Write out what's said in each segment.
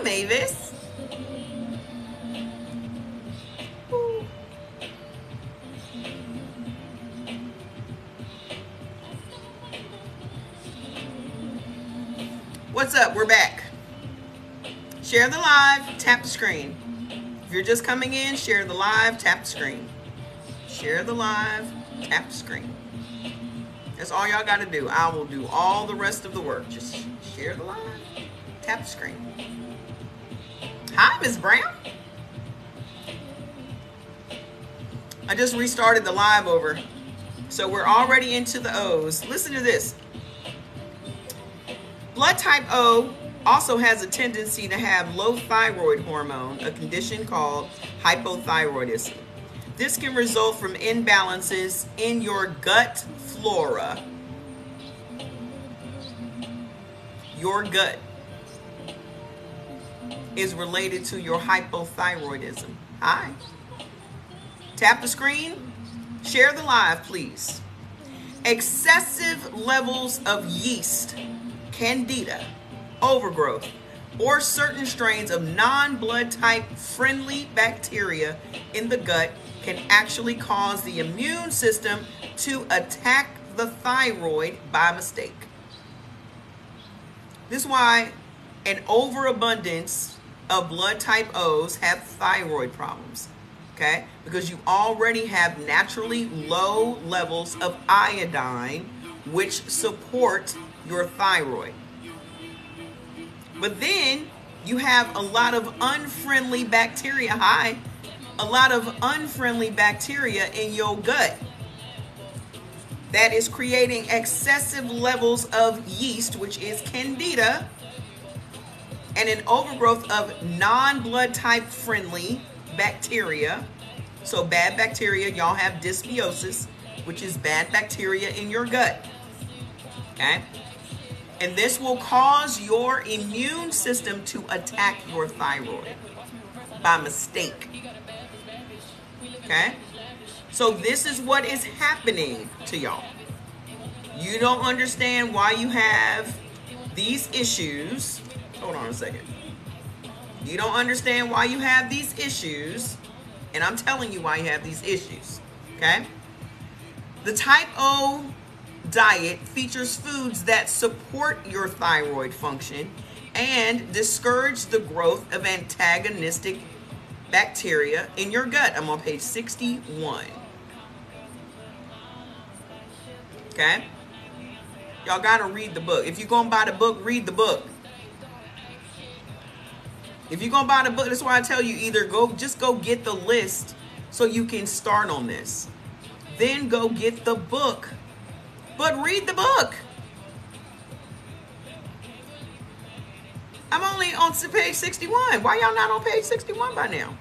Hi, Mavis. What's up? We're back. Share the live, tap the screen. If you're just coming in, share the live, tap the screen. Share the live, tap the screen. That's all y'all got to do. I will do all the rest of the work. Just share the live, tap the screen. Hi, Ms. Brown. I just restarted the live over. So we're already into the O's. Listen to this. Blood type O also has a tendency to have low thyroid hormone, a condition called hypothyroidism. This can result from imbalances in your gut flora. Your gut is related to your hypothyroidism. Hi. Tap the screen. Share the live, please. Excessive levels of yeast, candida, overgrowth, or certain strains of non-blood type friendly bacteria in the gut can actually cause the immune system to attack the thyroid by mistake. This is why an overabundance of blood type O's have thyroid problems. Okay? Because you already have naturally low levels of iodine, which support your thyroid. But then you have a lot of unfriendly bacteria. Hi. A lot of unfriendly bacteria in your gut that is creating excessive levels of yeast, which is candida, and an overgrowth of non-blood type friendly bacteria. So bad bacteria, y'all have dysbiosis, which is bad bacteria in your gut. Okay? And this will cause your immune system to attack your thyroid by mistake. Okay? So this is what is happening to y'all. You don't understand why you have these issues. Hold on a second. You don't understand why you have these issues. And I'm telling you why you have these issues. Okay? The type O diet features foods that support your thyroid function and discourage the growth of antagonistic bacteria in your gut. I'm on page 61. Okay? Y'all gotta read the book. If you're gonna buy the book, read the book. If you're gonna buy the book, that's why I tell you either just go get the list so you can start on this. Then go get the book. But read the book. I'm only on page 61. Why y'all not on page 61 by now?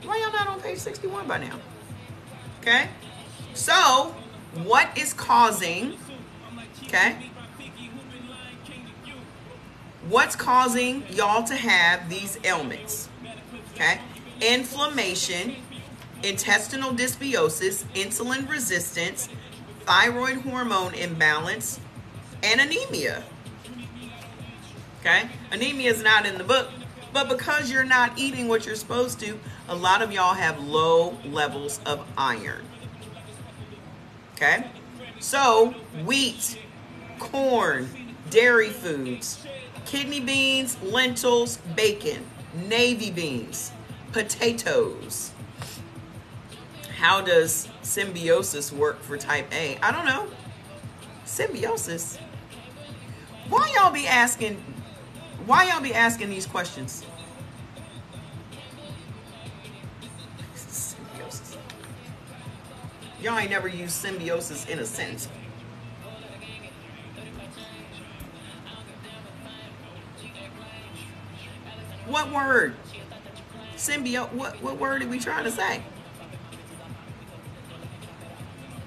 Why y'all not on page 61 by now? Okay? So, what is causing, okay? What's causing y'all to have these ailments? Okay? Inflammation, intestinal dysbiosis, insulin resistance, thyroid hormone imbalance, and anemia. Okay? Anemia is not in the book, but because you're not eating what you're supposed to, a lot of y'all have low levels of iron. Okay? So, wheat, corn, dairy foods, kidney beans, lentils, bacon, navy beans, potatoes. How does symbiosis work for type A? I don't know. Symbiosis? Why y'all be asking these questions? Symbiosis. Y'all ain't never used symbiosis in a sentence. What word? What word are we trying to say?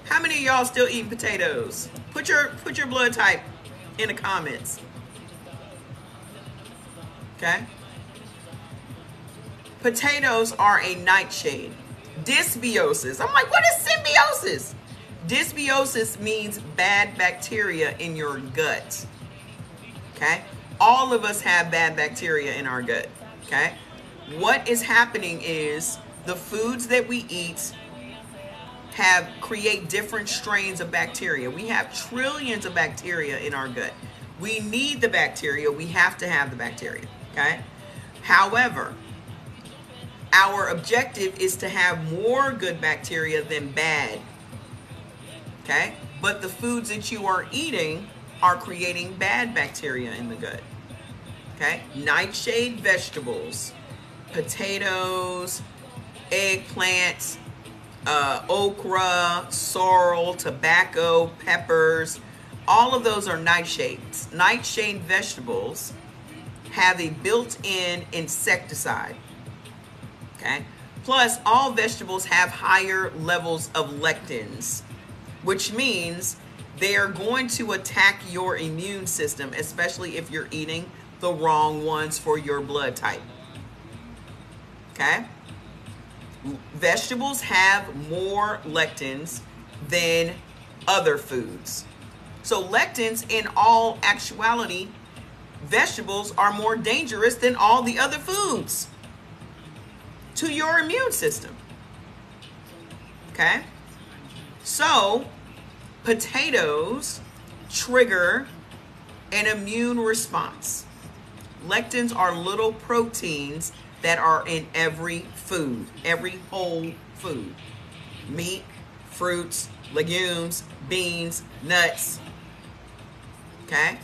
How many of y'all still eating potatoes? Put your blood type in the comments. Okay? Potatoes are a nightshade. Dysbiosis. I'm like, what is symbiosis? Dysbiosis means bad bacteria in your gut. Okay? All of us have bad bacteria in our gut, okay? What is happening is the foods that we eat create different strains of bacteria. We have trillions of bacteria in our gut. We need the bacteria. We have to have the bacteria, okay? However, our objective is to have more good bacteria than bad, okay? But the foods that you are eating are creating bad bacteria in the gut, okay? Nightshade vegetables, potatoes, eggplants, okra, sorrel, tobacco, peppers, all of those are nightshades. Nightshade vegetables have a built-in insecticide, okay? Plus, all vegetables have higher levels of lectins, which means they are going to attack your immune system, especially if you're eating the wrong ones for your blood type, okay? Vegetables have more lectins than other foods. So lectins, in all actuality, vegetables are more dangerous than all the other foods to your immune system. Okay? So, potatoes trigger an immune response. Lectins are little proteins that are in every food, every whole food. Meat, fruits, legumes, beans, nuts. Okay?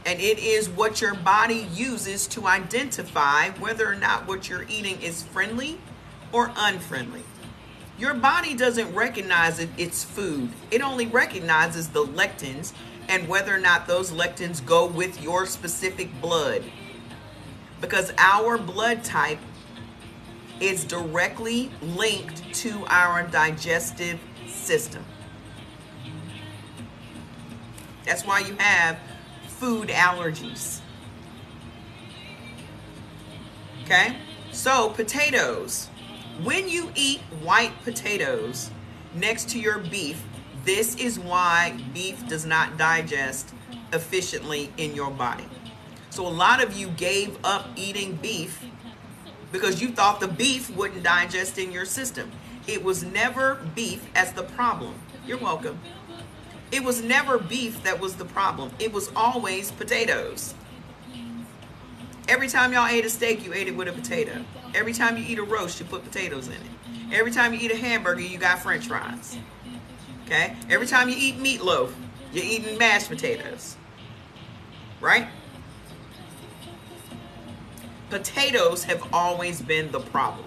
And it is what your body uses to identify whether or not what you're eating is friendly or unfriendly. Your body doesn't recognize it's food. It only recognizes the lectins and whether or not those lectins go with your specific blood. Because our blood type is directly linked to our digestive system. That's why you have food allergies. Okay? So, potatoes. When you eat white potatoes next to your beef, this is why beef does not digest efficiently in your body. So a lot of you gave up eating beef because you thought the beef wouldn't digest in your system. It was never beef as the problem. You're welcome. It was never beef that was the problem. It was always potatoes. Every time y'all ate a steak, you ate it with a potato. Every time you eat a roast, you put potatoes in it. Every time you eat a hamburger, you got french fries. Okay? Every time you eat meatloaf, you're eating mashed potatoes. Right? Potatoes have always been the problem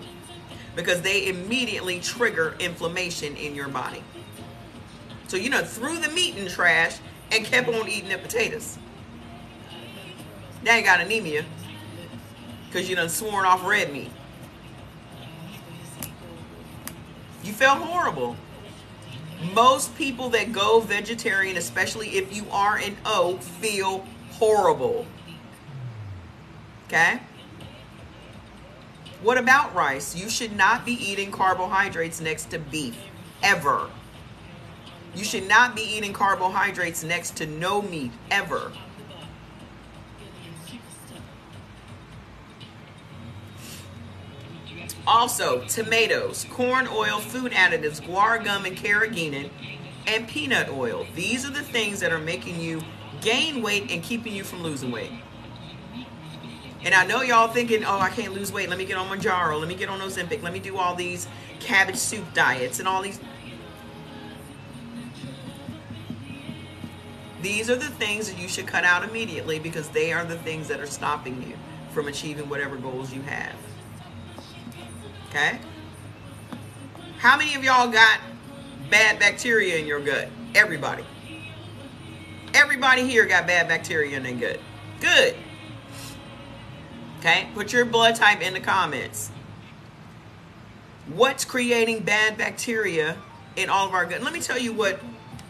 because they immediately trigger inflammation in your body. So you know, threw the meat in the trash and kept on eating the potatoes. Now you got anemia because you done sworn off red meat. You felt horrible. Most people that go vegetarian, especially if you are an O, feel horrible. Okay? What about rice? You should not be eating carbohydrates next to beef, ever. You should not be eating carbohydrates next to no meat, ever. Also, tomatoes, corn oil, food additives, guar gum and carrageenan, and peanut oil. These are the things that are making you gain weight and keeping you from losing weight. And I know y'all thinking, oh, I can't lose weight. Let me get on Mounjaro. Let me get on Ozempic. Let me do all these cabbage soup diets and all these. These are the things that you should cut out immediately because they are the things that are stopping you from achieving whatever goals you have. Okay? How many of y'all got bad bacteria in your gut? Everybody. Everybody here got bad bacteria in their gut. Good. Okay? Put your blood type in the comments. What's creating bad bacteria in all of our gut? Let me tell you what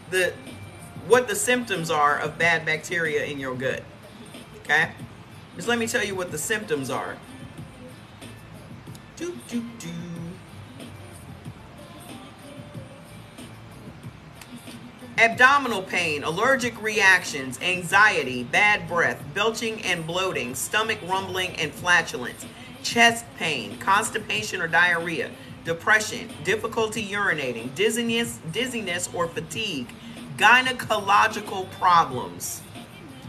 the symptoms are of bad bacteria in your gut. Okay? Just let me tell you what the symptoms are. Abdominal pain, allergic reactions, anxiety, bad breath, belching and bloating, stomach rumbling and flatulence, chest pain, constipation or diarrhea, depression, difficulty urinating, dizziness or fatigue, gynecological problems,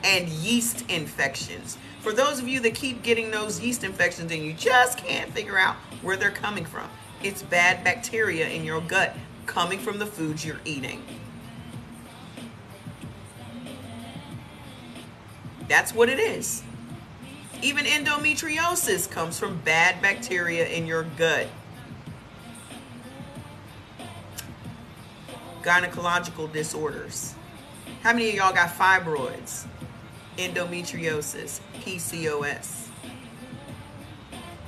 and yeast infections. For those of you that keep getting those yeast infections and you just can't figure out where they're coming from, it's bad bacteria in your gut coming from the foods you're eating. That's what it is. Even endometriosis comes from bad bacteria in your gut. Gynecological disorders. How many of y'all got fibroids, endometriosis, PCOS?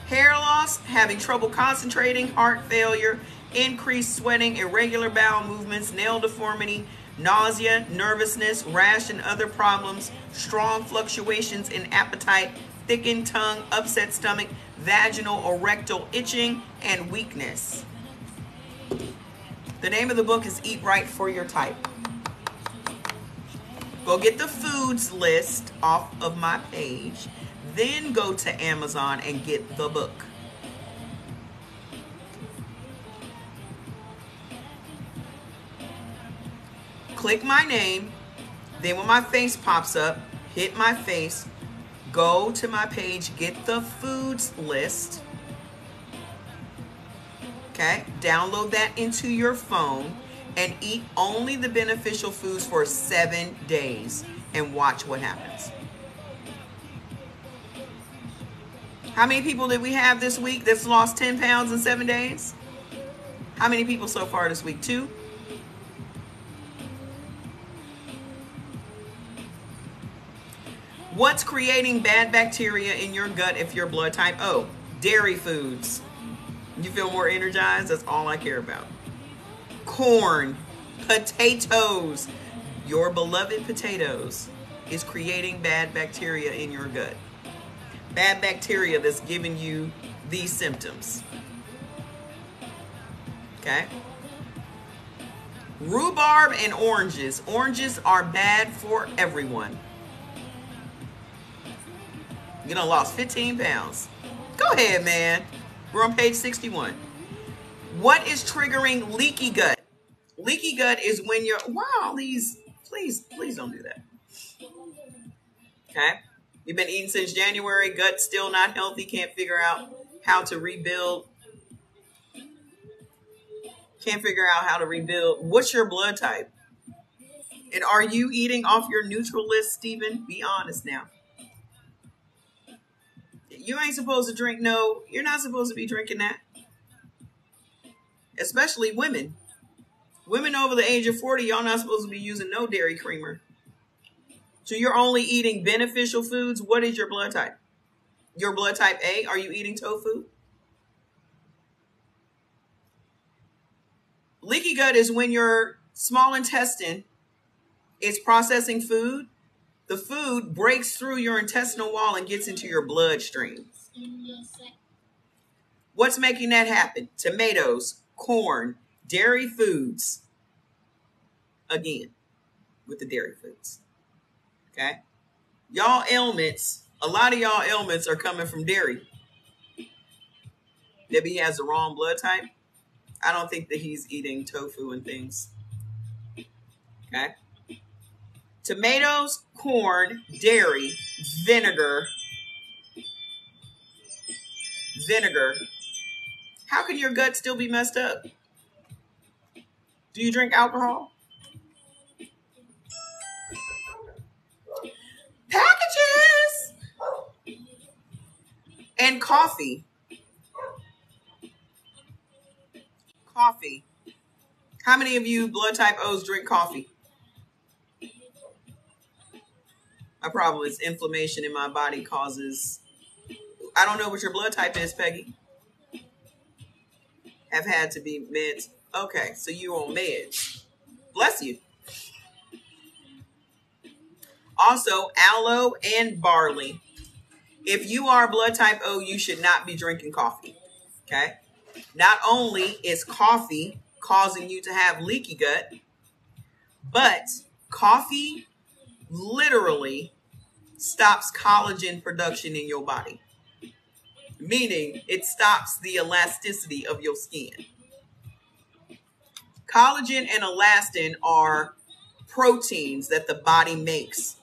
Hair loss, having trouble concentrating, heart failure, increased sweating, irregular bowel movements, nail deformity, nausea, nervousness, rash and other problems, strong fluctuations in appetite, thickened tongue, upset stomach, vaginal or rectal itching, and weakness. The name of the book is Eat Right for Your Type. Go get the foods list off of my page, then go to Amazon and get the book. Click my name, then when my face pops up, hit my face, go to my page, get the foods list. Okay, download that into your phone and eat only the beneficial foods for 7 days and watch what happens. How many people did we have this week that's lost 10 pounds in 7 days? How many people so far this week? 2? What's creating bad bacteria in your gut if you're blood type O? Dairy foods. You feel more energized? That's all I care about. Corn, potatoes. Your beloved potatoes is creating bad bacteria in your gut. Bad bacteria that's giving you these symptoms. Okay? Rhubarb and oranges. Oranges are bad for everyone. You done lost 15 pounds. Go ahead, man. We're on page 61. What is triggering leaky gut? Leaky gut is when you're, wow, please don't do that. Okay? You've been eating since January, gut still not healthy, can't figure out how to rebuild. What's your blood type? And are you eating off your neutral list, Stephen? Be honest now. You ain't supposed to drink, no, you're not supposed to be drinking that. Especially women. Women over the age of 40, y'all not supposed to be using no dairy creamer. So you're only eating beneficial foods. What is your blood type? Your blood type A, are you eating tofu? Leaky gut is when your small intestine is processing food. The food breaks through your intestinal wall and gets into your bloodstream. What's making that happen? Tomatoes, corn, dairy foods. Again, with the dairy foods. Okay? Y'all ailments, a lot of y'all ailments are coming from dairy. Maybe he has the wrong blood type. I don't think that he's eating tofu and things. Okay? Tomatoes, corn, dairy, vinegar. How can your gut still be messed up? Do you drink alcohol? Packages! And coffee. Coffee. How many of you blood type O's drink coffee? My problem is inflammation in my body causes... I don't know what your blood type is, Peggy. Have had to be meds. Okay, so you're on meds. Bless you. Also, aloe and barley. If you are blood type O, you should not be drinking coffee. Okay? Not only is coffee causing you to have leaky gut, But coffee literally stops collagen production in your body, meaning it stops the elasticity of your skin. Collagen and elastin are proteins that the body makes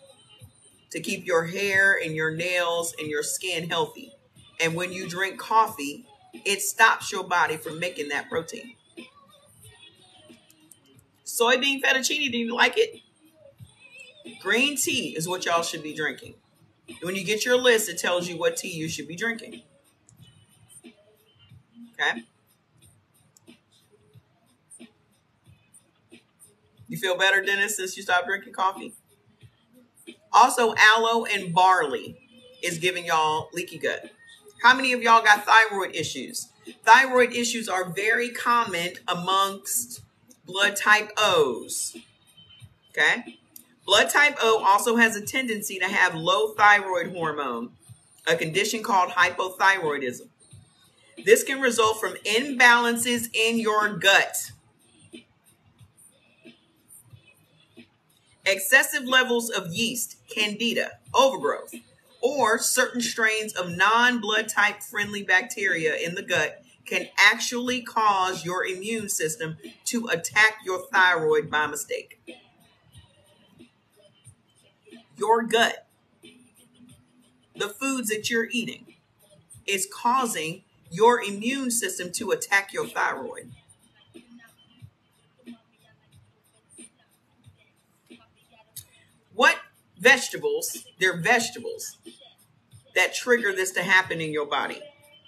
to keep your hair and your nails and your skin healthy. And when you drink coffee, it stops your body from making that protein. Soybean fettuccine, do you like it? Green tea is what y'all should be drinking. When you get your list, it tells you what tea you should be drinking. Okay? You feel better, Dennis, since you stopped drinking coffee? Also, aloe and barley is giving y'all leaky gut. How many of y'all got thyroid issues? Thyroid issues are very common amongst blood type O's. Okay? Blood type O also has a tendency to have low thyroid hormone, a condition called hypothyroidism. This can result from imbalances in your gut. Excessive levels of yeast, candida, overgrowth, or certain strains of non-blood type friendly bacteria in the gut can actually cause your immune system to attack your thyroid by mistake. Your gut, the foods that you're eating, is causing your immune system to attack your thyroid. What vegetables, they're vegetables that trigger this to happen in your body?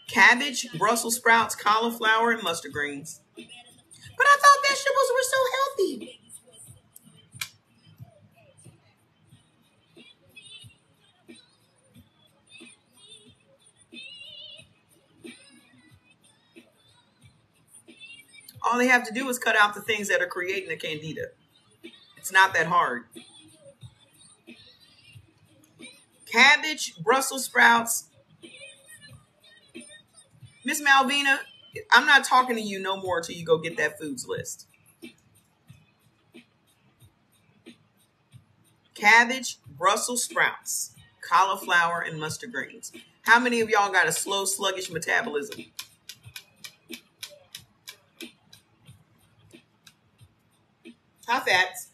Cabbage, Brussels sprouts, cauliflower, and mustard greens. But I thought vegetables were so healthy. All they have to do is cut out the things that are creating the candida. It's not that hard. Cabbage, Brussels sprouts. Miss Malvina, I'm not talking to you no more until you go get that foods list. Cabbage, Brussels sprouts, cauliflower, and mustard greens. How many of y'all got a slow, sluggish metabolism? High fats.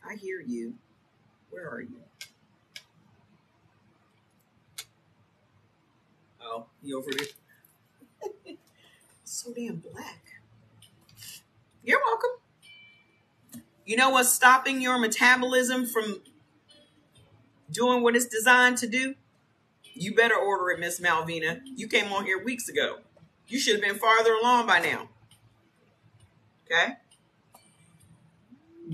I hear you. Where are you? Oh, you over there? So damn black. You're welcome. You know what's stopping your metabolism from doing what it's designed to do? You better order it, Miss Malvina. You came on here weeks ago. You should have been farther along by now. Okay?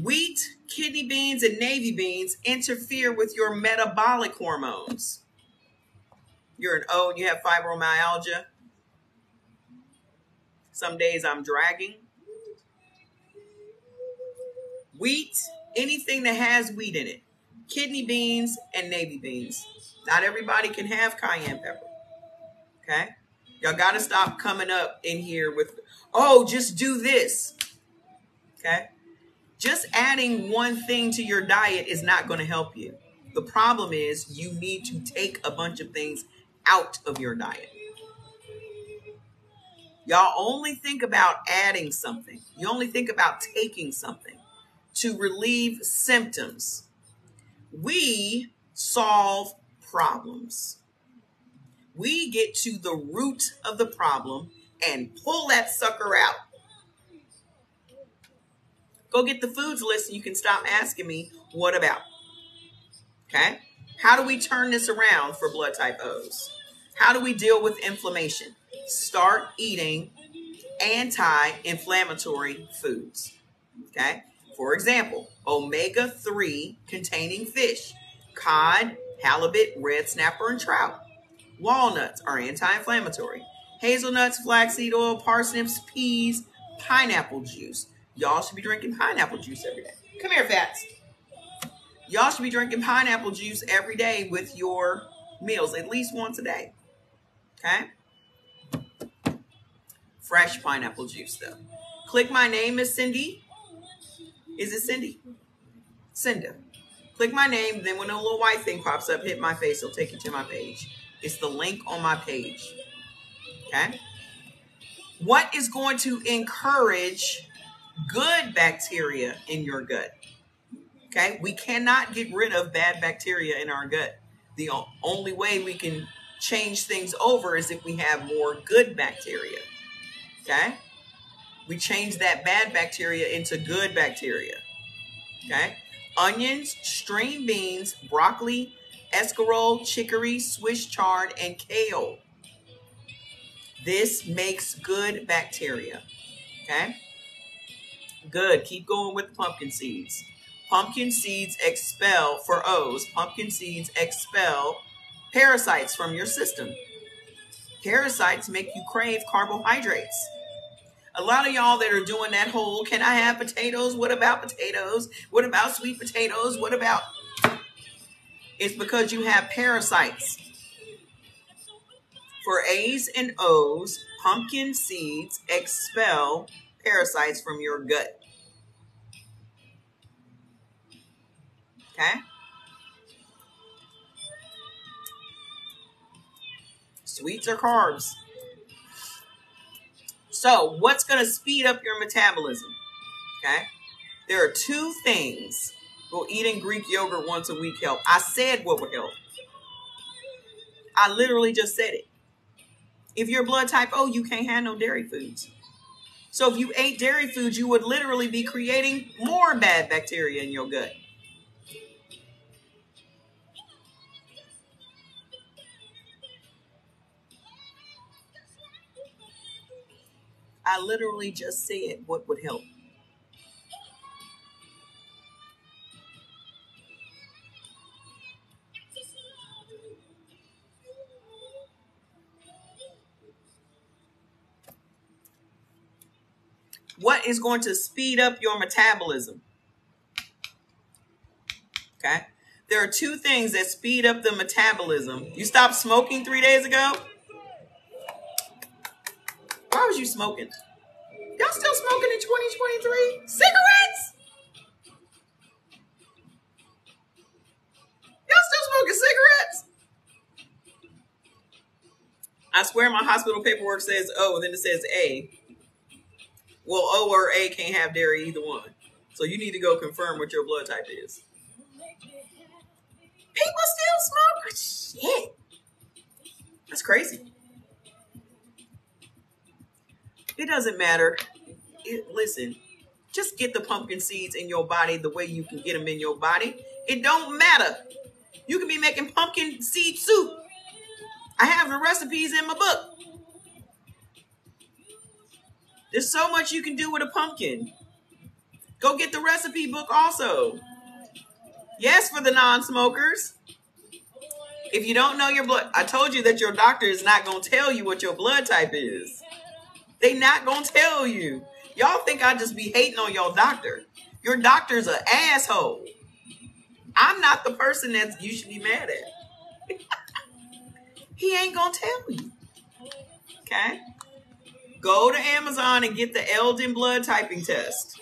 Wheat, kidney beans, and navy beans interfere with your metabolic hormones. You're an O and you have fibromyalgia. Some days I'm dragging. Wheat, anything that has wheat in it. Kidney beans and navy beans. Not everybody can have cayenne pepper. Okay? Y'all got to stop coming up in here with, oh, just do this. Okay? Just adding one thing to your diet is not going to help you. The problem is you need to take a bunch of things out of your diet. Y'all only think about adding something. You only think about taking something to relieve symptoms. We solve problems. We get to the root of the problem and pull that sucker out. Go get the foods list and you can stop asking me, what about? Okay? How do we turn this around for blood type O's? How do we deal with inflammation? Start eating anti-inflammatory foods. Okay? For example, omega-3 containing fish, cod, halibut, red snapper, and trout. Walnuts are anti-inflammatory. Hazelnuts, flaxseed oil, parsnips, peas, pineapple juice. Y'all should be drinking pineapple juice every day. Come here, Fats. Y'all should be drinking pineapple juice every day with your meals, at least once a day. Okay? Fresh pineapple juice, though. Click my name, Miss Cindy. Is it Cindy? Cinda. Click my name. Then when a little white thing pops up, hit my face. It'll take you to my page. It's the link on my page. Okay. What is going to encourage good bacteria in your gut? Okay. We cannot get rid of bad bacteria in our gut. The only way we can change things over is if we have more good bacteria. Okay. We change that bad bacteria into good bacteria. Okay. Onions, string beans, broccoli, escarole, chicory, Swiss chard, and kale. This makes good bacteria. Okay. Good. Keep going with the pumpkin seeds. Pumpkin seeds expel, for O's, pumpkin seeds expel parasites from your system. Parasites make you crave carbohydrates. A lot of y'all that are doing that whole, can I have potatoes? What about potatoes? What about sweet potatoes? What about? It's because you have parasites. For A's and O's, pumpkin seeds expel parasites from your gut. Okay? Sweets or carbs. So, what's going to speed up your metabolism? Okay? There are two things. Well, eating Greek yogurt once a week help. I said what would help. I literally just said it. If you're blood type O, you can't have no dairy foods. So if you ate dairy foods, you would literally be creating more bad bacteria in your gut. I literally just said what would help. What is going to speed up your metabolism? Okay. There are two things that speed up the metabolism. You stopped smoking 3 days ago? Why was you smoking? Y'all still smoking in 2023? Cigarettes? Y'all still smoking cigarettes? I swear my hospital paperwork says O, and then it says A. Well, O or A can't have dairy, either one. So you need to go confirm what your blood type is. People still smoke? Shit. That's crazy. It doesn't matter. Listen, just get the pumpkin seeds in your body the way you can get them in your body. It don't matter. You can be making pumpkin seed soup. I have the recipes in my book. There's so much you can do with a pumpkin. Go get the recipe book also. Yes, for the non-smokers. If you don't know your blood, I told you that your doctor is not going to tell you what your blood type is. They not going to tell you. Y'all think I just be hating on your doctor. Your doctor's an asshole. I'm not the person that you should be mad at. He ain't going to tell you. Okay? Go to Amazon and get the Eldon blood typing test.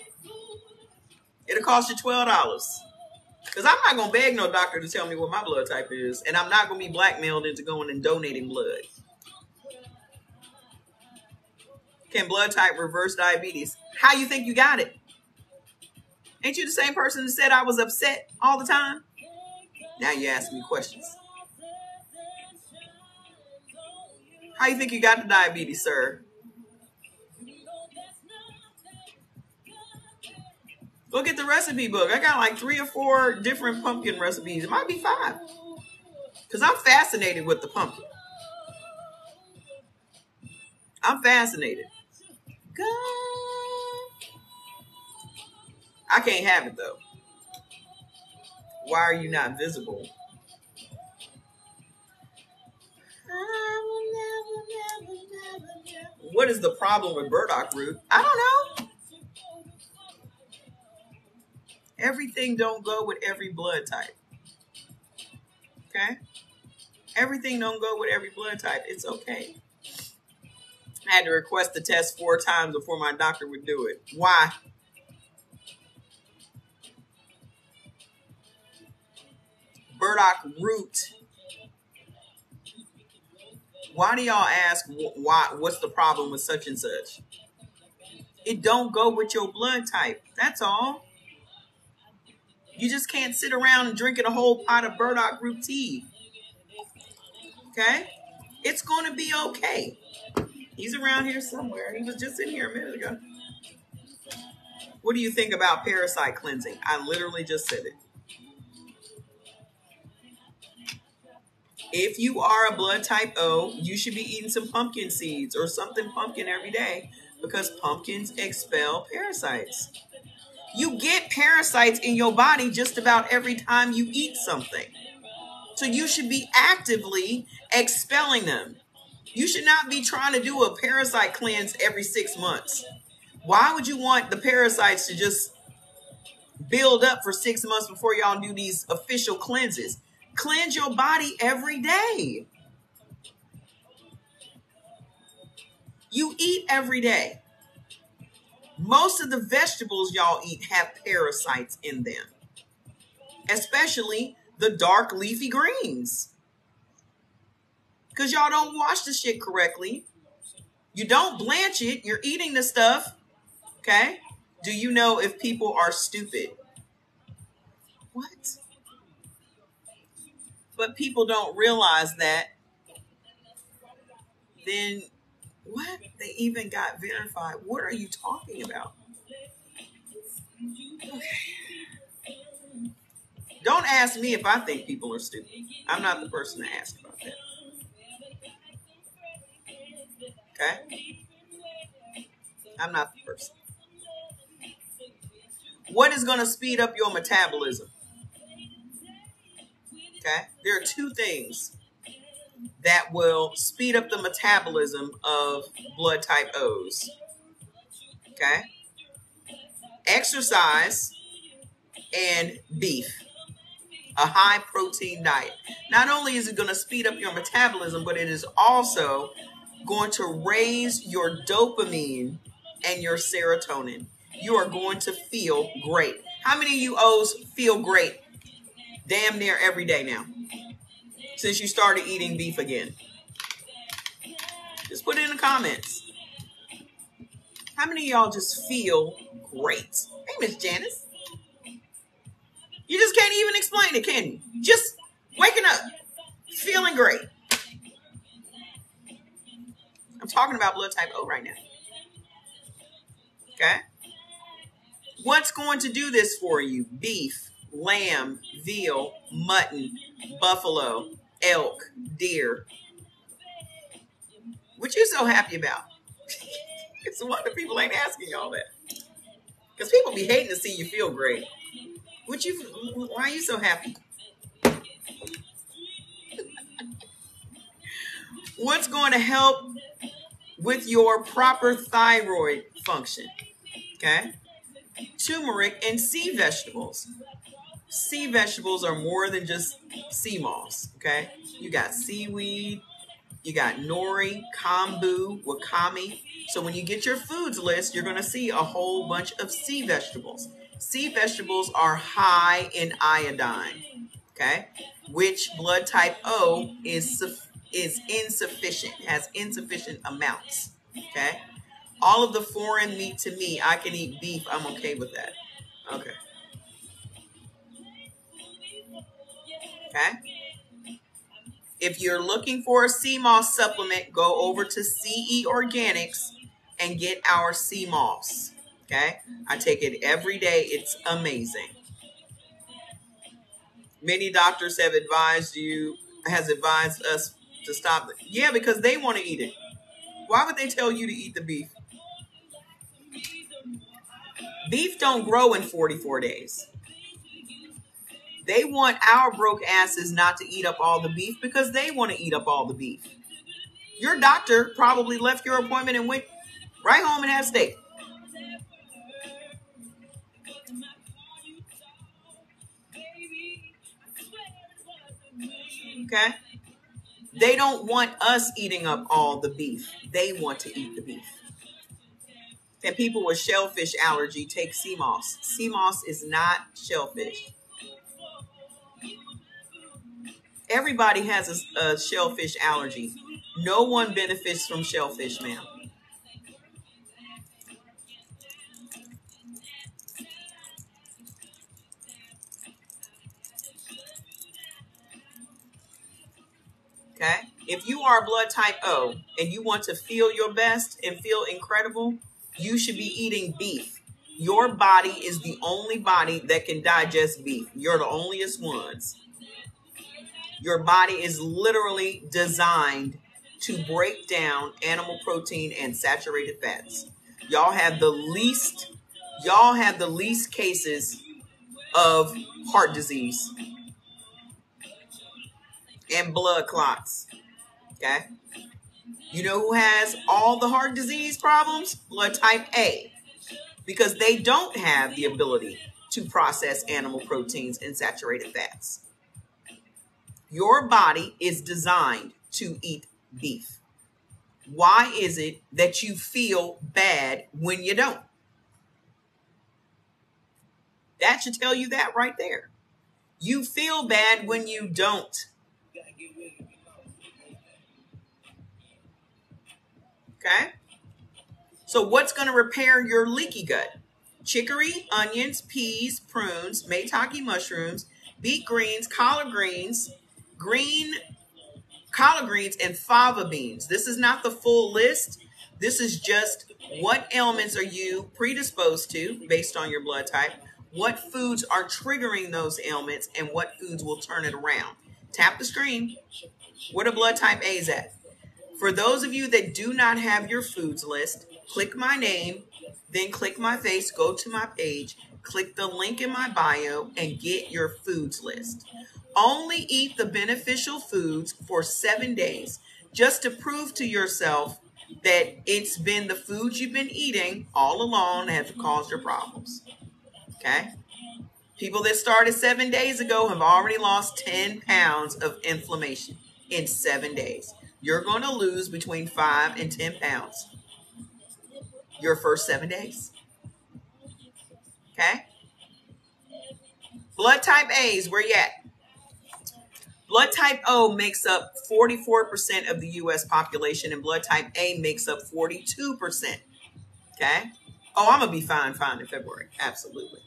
It'll cost you $12. Because I'm not going to beg no doctor to tell me what my blood type is. And I'm not going to be blackmailed into going and donating blood. Can blood type reverse diabetes? How you think you got it? Ain't you the same person that said I was upset all the time? Now you ask me questions. How you think you got the diabetes, sir? Look at the recipe book. I got like 3 or 4 different pumpkin recipes. It might be 5. Because I'm fascinated with the pumpkin. I'm fascinated. God. I can't have it though. Why are you not visible? What is the problem with burdock root? I don't know. Everything don't go with every blood type. Okay? Everything don't go with every blood type. It's okay. I had to request the test 4 times before my doctor would do it. Why? burdock root. Why do y'all ask why? What's the problem with such and such? It don't go with your blood type. That's all. You just can't sit around and drinking a whole pot of burdock root tea. Okay? It's going to be okay. He's around here somewhere. He was just in here a minute ago. What do you think about parasite cleansing? I literally just said it. If you are a blood type O, you should be eating some pumpkin seeds or something pumpkin every day because pumpkins expel parasites. You get parasites in your body just about every time you eat something. So you should be actively expelling them. You should not be trying to do a parasite cleanse every 6 months. Why would you want the parasites to just build up for 6 months before y'all do these official cleanses? Cleanse your body every day. You eat every day. Most of the vegetables y'all eat have parasites in them, especially the dark leafy greens. Because y'all don't wash the shit correctly. You don't blanch it. You're eating the stuff. Okay? Do you know if people are stupid? What? But people don't realize that. Then what? They even got verified. What are you talking about? Okay. Don't ask me if I think people are stupid. I'm not the person to ask about that. Okay? I'm not the person. What is going to speed up your metabolism? Okay? There are 2 things that will speed up the metabolism of blood type O's. Okay? Exercise and beef. A high protein diet. Not only is it going to speed up your metabolism, but it is also going to raise your dopamine and your serotonin. You are going to feel great. How many of you O's feel great damn near every day now since you started eating beef again? Just put it in the comments. How many of y'all just feel great? Hey, Miss Janice. You just can't even explain it, can you? Just waking up, feeling great. I'm talking about blood type O right now. Okay? What's going to do this for you? Beef, lamb, veal, mutton, buffalo, elk, deer. What you so happy about? It's what the people ain't asking y'all that. Because people be hating to see you feel great. Why are you so happy? What's going to help with your proper thyroid function? Okay? Turmeric and sea vegetables. Sea vegetables are more than just sea moss. Okay? You got seaweed, you got nori, kombu, wakame. So when you get your foods list, you're going to see a whole bunch of sea vegetables. Sea vegetables are high in iodine, okay? Which blood type O is insufficient, has insufficient amounts, okay? All of the foreign meat to me, I can eat beef. I'm okay with that. Okay. Okay? If you're looking for a sea moss supplement, go over to CE Organics and get our sea moss. Okay? I take it every day. It's amazing. Many doctors have advised us to stop it. Yeah, because they want to eat it. Why would they tell you to eat the beef? Beef don't grow in 44 days. They want our broke asses not to eat up all the beef because they want to eat up all the beef. Your doctor probably left your appointment and went right home and had steak. Okay? They don't want us eating up all the beef. They want to eat the beef. And people with shellfish allergy take sea moss. Sea moss is not shellfish. Everybody has a shellfish allergy. No one benefits from shellfish, ma'am. Okay? If you are blood type O and you want to feel your best and feel incredible, you should be eating beef. Your body is the only body that can digest beef. You're the onlyest ones. Your body is literally designed to break down animal protein and saturated fats. Y'all have the least cases of heart disease and blood clots. Okay? You know who has all the heart disease problems? Blood type A. Because they don't have the ability to process animal proteins and saturated fats. Your body is designed to eat beef. Why is it that you feel bad when you don't? That should tell you that right there. You feel bad when you don't. Okay? So what's going to repair your leaky gut? Chicory, onions, peas, prunes, maitake mushrooms, beet greens, collard greens, collard greens, and fava beans. This is not the full list. This is just what ailments are you predisposed to based on your blood type, what foods are triggering those ailments, and what foods will turn it around. Tap the screen. What are blood type A's at? For those of you that do not have your foods list, click my name, then click my face, go to my page, click the link in my bio, and get your foods list. Only eat the beneficial foods for 7 days, just to prove to yourself that it's been the foods you've been eating all along that have caused your problems. Okay? People that started 7 days ago have already lost 10 pounds of inflammation in 7 days. You're going to lose between 5 and 10 pounds your first 7 days. Okay? Blood type A's, where you at? Blood type O makes up 44% of the U.S. population, and blood type A makes up 42%. Okay? Oh, I'm going to be fine in February. Absolutely.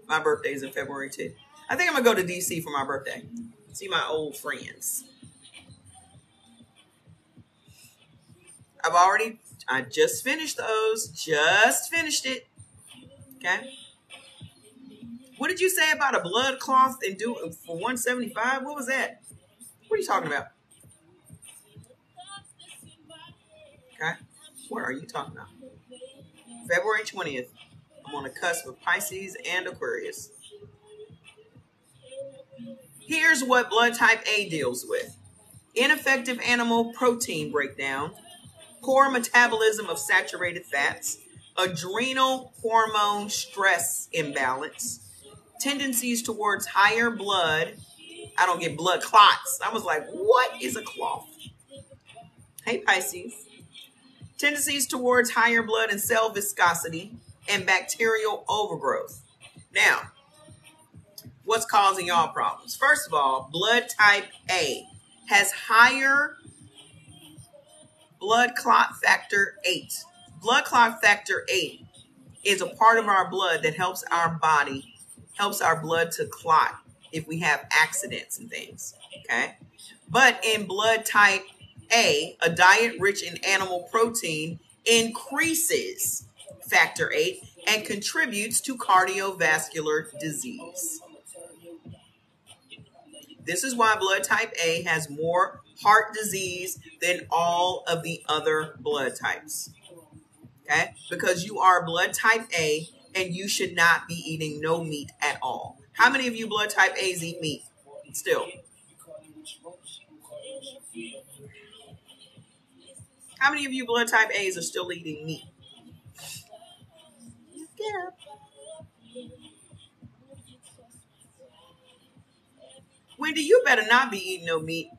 My birthday is in February, too. I think I'm going to go to D.C. for my birthday. See my old friends. I just finished those. Just finished it. Okay? What did you say about a blood cloth and do it for 175? What was that? What are you talking about? Okay? What are you talking about? February 20th. I'm on the cusp of Pisces and Aquarius. Here's what blood type A deals with. Ineffective animal protein breakdown, poor metabolism of saturated fats, adrenal hormone stress imbalance, tendencies towards higher blood. I don't get blood clots. I was like, what is a cloth? Hey, Pisces. Tendencies towards higher blood and cell viscosity and bacterial overgrowth. Now, what's causing y'all problems? First of all, blood type A has higher blood clot factor 8. Blood clot factor 8 is a part of our blood that helps our blood to clot if we have accidents and things. Okay? But in blood type A, a diet rich in animal protein increases factor 8 and contributes to cardiovascular disease. This is why blood type A has more heart disease than all of the other blood types. Okay? Because you are blood type A and you should not be eating no meat at all. How many of you blood type A's eat meat still? How many of you blood type A's are still eating meat? Yeah. Wendy, you better not be eating no meat.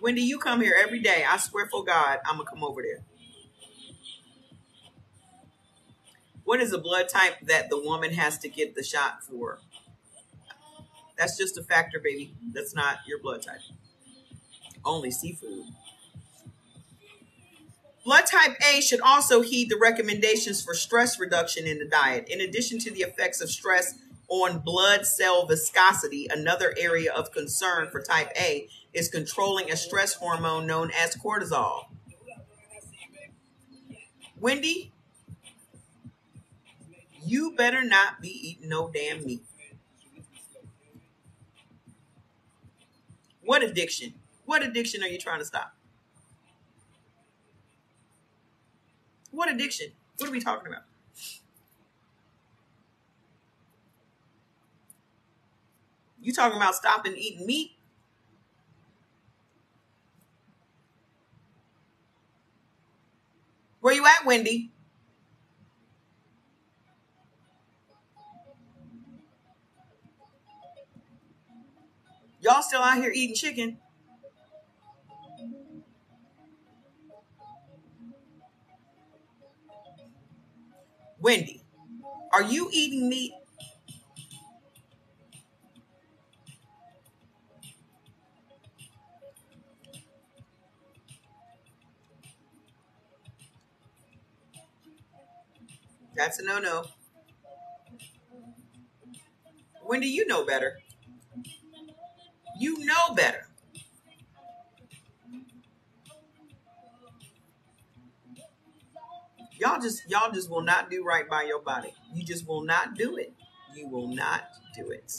Wendy, you come here every day. I swear for God, I'm going to come over there. What is the blood type that the woman has to get the shot for? That's just a factor, baby. That's not your blood type. Only seafood. Blood type A should also heed the recommendations for stress reduction in the diet. In addition to the effects of stress on blood cell viscosity, another area of concern for type A is controlling a stress hormone known as cortisol. Wendy, you better not be eating no damn meat. What addiction? What addiction are you trying to stop? What addiction? What are we talking about? You talking about stopping eating meat? Where you at, Wendy? Y'all still out here eating chicken? Wendy, are you eating meat? That's a no-no. Wendy, you know better. You know better. Y'all just will not do right by your body. You just will not do it. You will not do it.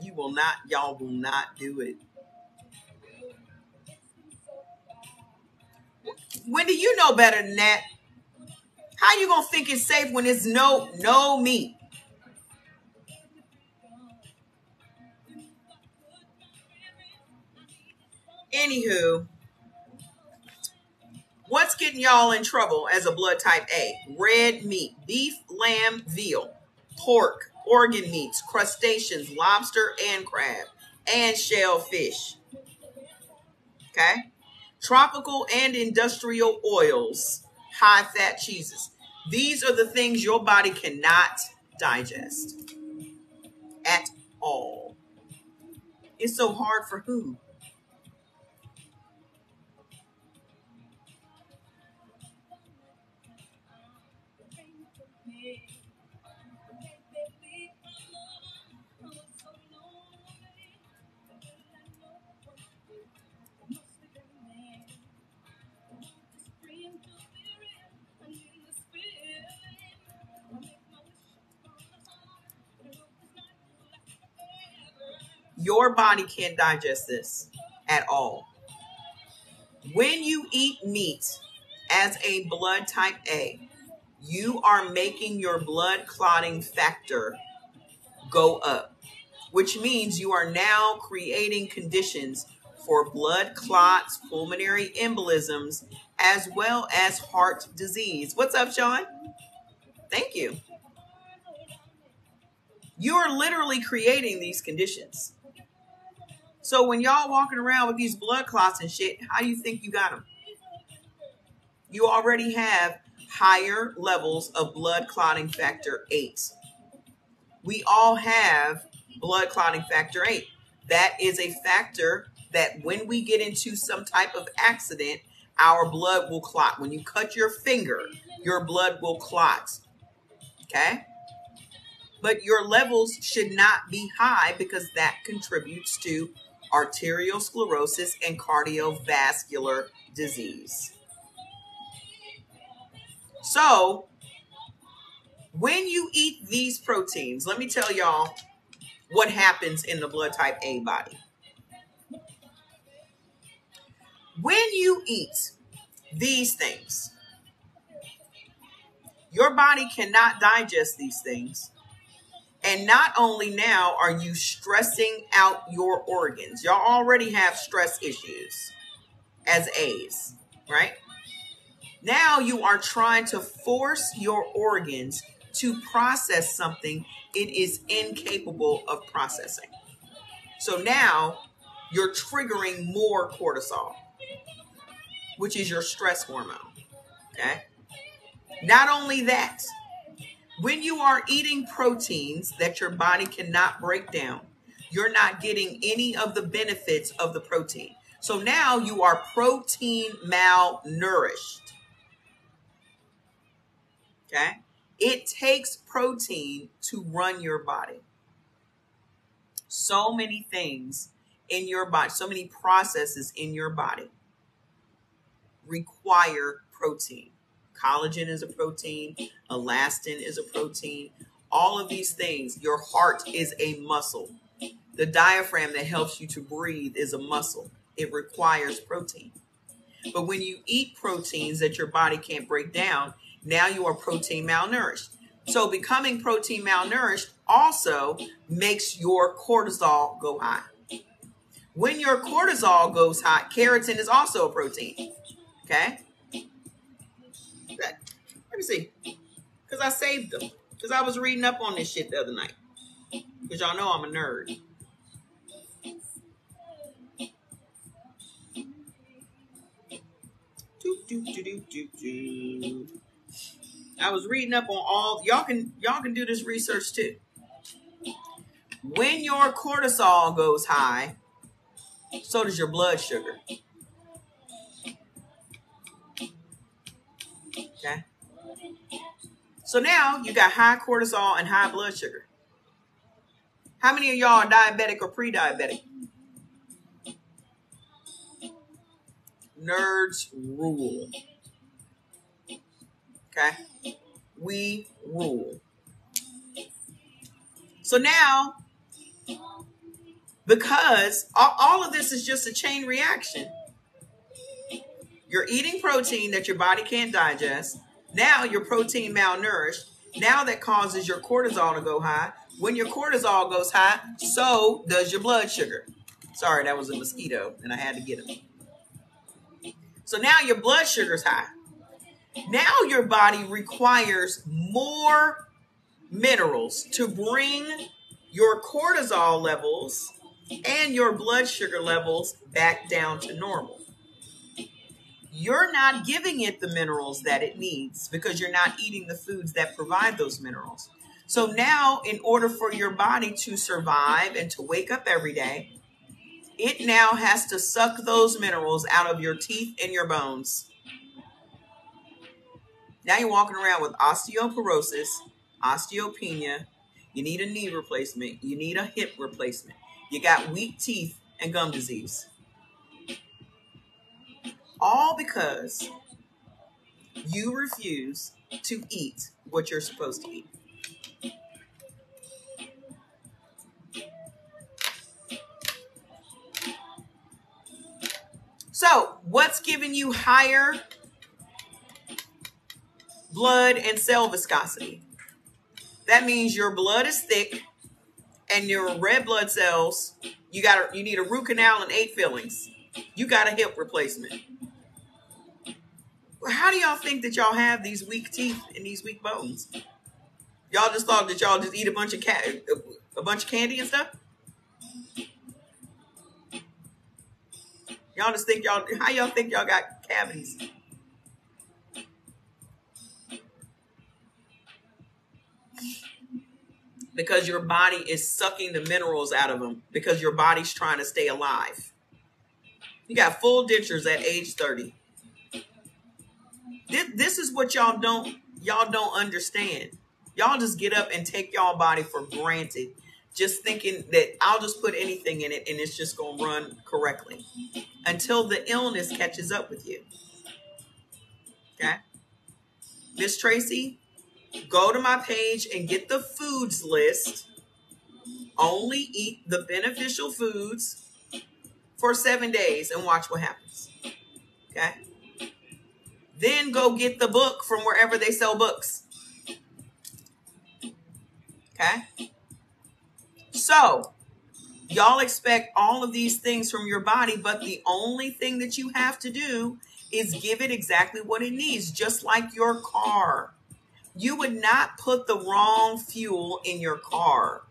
You will not, y'all will not do it. Wendy, you know better than that. How you gonna think it's safe when it's no meat? Anywho, what's getting y'all in trouble as a blood type A? Red meat, beef, lamb, veal, pork, organ meats, crustaceans, lobster and crab, and shellfish. Okay? Tropical and industrial oils, high-fat cheeses. These are the things your body cannot digest at all. It's so hard for who? Your body can't digest this at all. When you eat meat as a blood type A, you are making your blood clotting factor go up, which means you are now creating conditions for blood clots, pulmonary embolisms, as well as heart disease. What's up, Sean? Thank you. You are literally creating these conditions. So when y'all walking around with these blood clots and shit, how do you think you got them? You already have higher levels of blood clotting factor 8. We all have blood clotting factor 8. That is a factor that when we get into some type of accident, our blood will clot. When you cut your finger, your blood will clot. Okay? But your levels should not be high because that contributes to arterial sclerosis and cardiovascular disease. So, when you eat these proteins, let me tell y'all what happens in the blood type A body. When you eat these things, your body cannot digest these things. And not only now are you stressing out your organs, y'all already have stress issues as A's, right? Now you are trying to force your organs to process something it is incapable of processing. So now you're triggering more cortisol, which is your stress hormone, okay? Not only that, When you are eating proteins that your body cannot break down, you're not getting any of the benefits of the protein. So now you are protein malnourished. Okay? It takes protein to run your body. So many things in your body, so many processes in your body require protein. Collagen is a protein, elastin is a protein. All of these things, your heart is a muscle. The diaphragm that helps you to breathe is a muscle. It requires protein. But when you eat proteins that your body can't break down, now you are protein malnourished. So becoming protein malnourished also makes your cortisol go high. When your cortisol goes high, keratin is also a protein. Okay? Let me see. Because I saved them. Because I was reading up on this shit the other night. Because y'all know I'm a nerd. I was reading up on all. Y'all can do this research too. When your cortisol goes high, so does your blood sugar. Okay. So now you got high cortisol and high blood sugar. How many of y'all are diabetic or pre-diabetic? Nerds rule. Okay. We rule. So now, because all of this is just a chain reaction. You're eating protein that your body can't digest. Now you're protein malnourished. Now that causes your cortisol to go high. When your cortisol goes high, so does your blood sugar. Sorry, that was a mosquito and I had to get him. So now your blood sugar's high. Now your body requires more minerals to bring your cortisol levels and your blood sugar levels back down to normal. You're not giving it the minerals that it needs because you're not eating the foods that provide those minerals. So now, in order for your body to survive and to wake up every day, it now has to suck those minerals out of your teeth and your bones. Now you're walking around with osteoporosis, osteopenia. You need a knee replacement. You need a hip replacement. You got weak teeth and gum disease. All because you refuse to eat what you're supposed to eat. So, what's giving you higher blood and cell viscosity? That means your blood is thick and your red blood cells, you need a root canal and 8 fillings. You got a hip replacement. Well, how do y'all think that y'all have these weak teeth and these weak bones? Y'all just thought that y'all just eat a bunch of candy and stuff? Y'all just think how y'all think y'all got cavities? Because your body is sucking the minerals out of them because your body's trying to stay alive. You got full dentures at age 30. This is what y'all don't understand. Y'all just get up and take y'all body for granted, just thinking that I'll just put anything in it and it's just going to run correctly until the illness catches up with you. Okay? Miss Tracy, go to my page and get the foods list. Only eat the beneficial foods for 7 days and watch what happens. Okay? Then go get the book from wherever they sell books. Okay? So, y'all expect all of these things from your body, but the only thing that you have to do is give it exactly what it needs, just like your car. You would not put the wrong fuel in your car.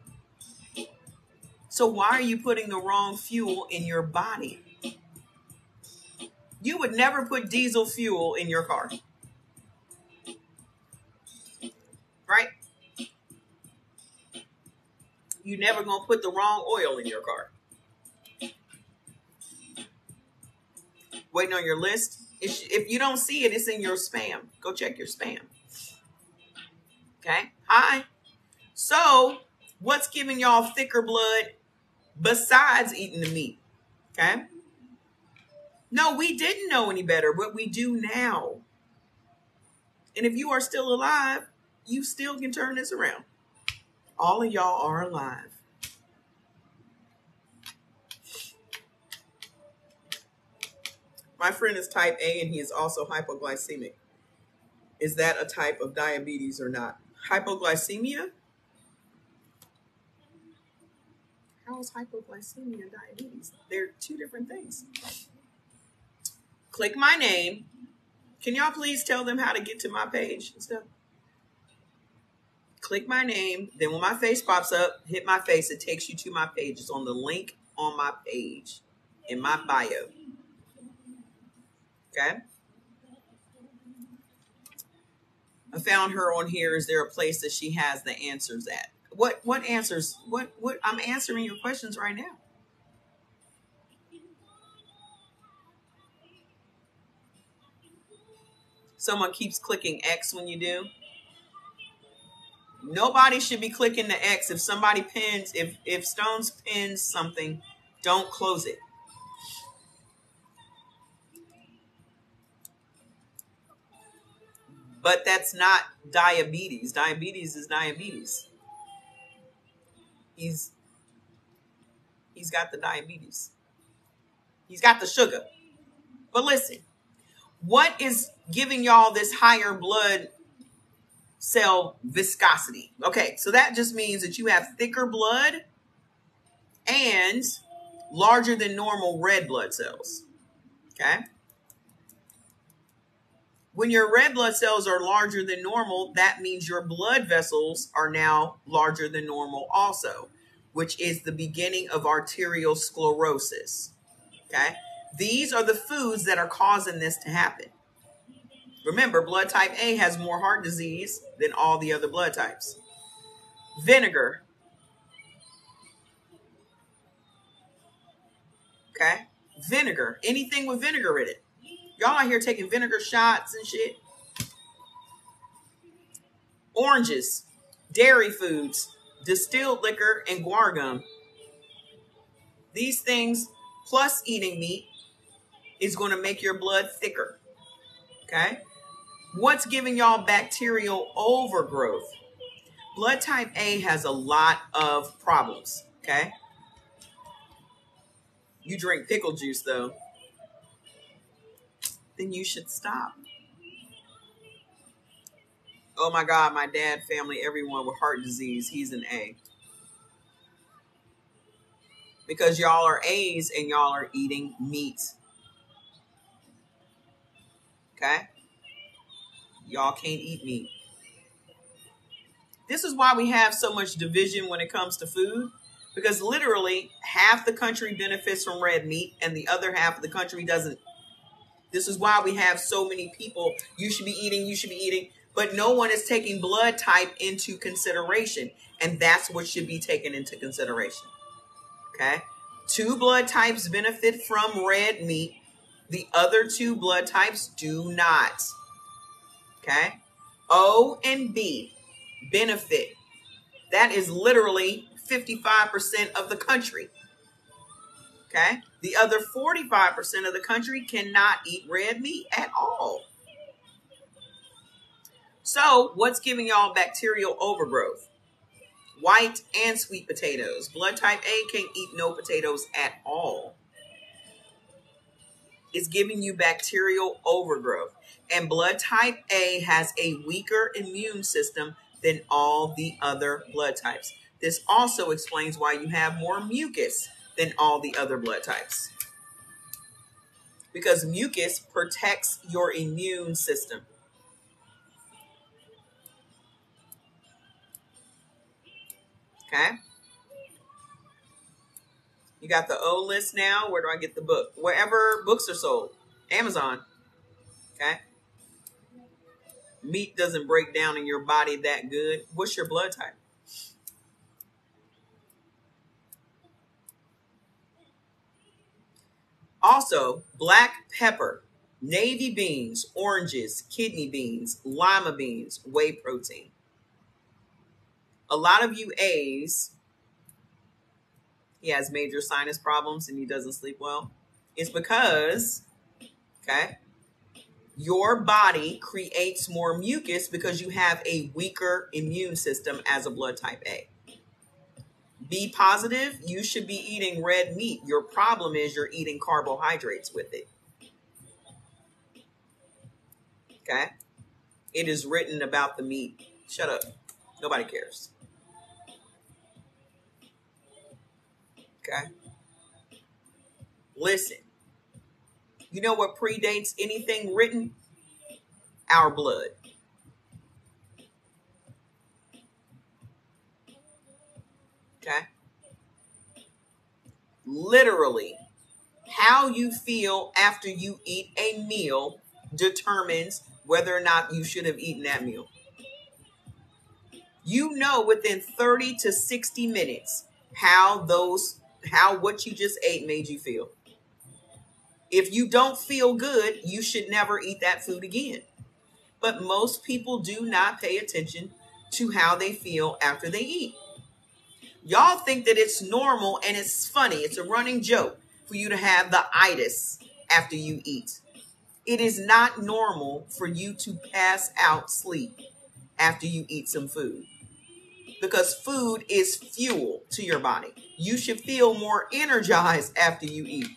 So why are you putting the wrong fuel in your body? You would never put diesel fuel in your car. Right? You never gonna put the wrong oil in your car. Waiting on your list. If you don't see it, it's in your spam. Go check your spam. Okay. Hi. So what's giving y'all thicker blood besides eating the meat? Okay. No, we didn't know any better, but we do now. And if you are still alive, you still can turn this around. All of y'all are alive. My friend is type A and he is also hypoglycemic. Is that a type of diabetes or not? Hypoglycemia? How is hypoglycemia and diabetes? They're two different things. Click my name. Can y'all please tell them how to get to my page and stuff? Click my name. Then when my face pops up, hit my face. It takes you to my page. It's on the link on my page in my bio. Okay. I found her on here. Is there a place that she has the answers at? What answers? What I'm answering your questions right now. Someone keeps clicking X when you do. Nobody should be clicking the X. If somebody pins, if Stones pins something, don't close it. But that's not diabetes. Diabetes is diabetes. He's got the diabetes. He's got the sugar. But listen, what is giving y'all this higher blood cell viscosity? Okay, so that just means that you have thicker blood and larger than normal red blood cells. Okay? When your red blood cells are larger than normal, that means your blood vessels are now larger than normal also, which is the beginning of arterial sclerosis. Okay? These are the foods that are causing this to happen. Remember, blood type A has more heart disease than all the other blood types. Vinegar. Okay? Vinegar. Anything with vinegar in it. Y'all out here taking vinegar shots and shit. Oranges, dairy foods, distilled liquor, and guar gum. These things, plus eating meat, is going to make your blood thicker. Okay? What's giving y'all bacterial overgrowth? Blood type A has a lot of problems. Okay? You drink pickle juice, though. Then you should stop. Oh my God, my dad, family, everyone with heart disease, he's an A. Because y'all are A's and y'all are eating meat. Okay? Y'all can't eat meat. This is why we have so much division when it comes to food. Because literally half the country benefits from red meat and the other half of the country doesn't. This is why we have so many people, you should be eating, but no one is taking blood type into consideration. And that's what should be taken into consideration. Okay? 2 blood types benefit from red meat. The other 2 blood types do not. Okay? O and B benefit. That is literally 55% of the country. Okay? The other 45% of the country cannot eat red meat at all. So, what's giving y'all bacterial overgrowth? White and sweet potatoes. Blood type A can't eat no potatoes at all. It's giving you bacterial overgrowth. And blood type A has a weaker immune system than all the other blood types. This also explains why you have more mucus than all the other blood types. Because mucus protects your immune system. Okay? You got the O list now. Where do I get the book? Wherever books are sold. Amazon. Okay? Meat doesn't break down in your body that good. What's your blood type? Also, black pepper, navy beans, oranges, kidney beans, lima beans, whey protein. A lot of you A's, he has major sinus problems and he doesn't sleep well. It's because, okay, your body creates more mucus because you have a weaker immune system as a blood type A. B positive, you should be eating red meat. Your problem is you're eating carbohydrates with it. Okay? It is written about the meat. Shut up. Nobody cares. Okay? Listen. You know what predates anything written? Our blood. Okay? Literally, how you feel after you eat a meal determines whether or not you should have eaten that meal. You know within 30 to 60 minutes how what you just ate made you feel. If you don't feel good, you should never eat that food again. But most people do not pay attention to how they feel after they eat. Y'all think that it's normal and it's funny. It's a running joke for you to have the itis after you eat. It is not normal for you to pass out sleep after you eat some food, because food is fuel to your body. You should feel more energized after you eat.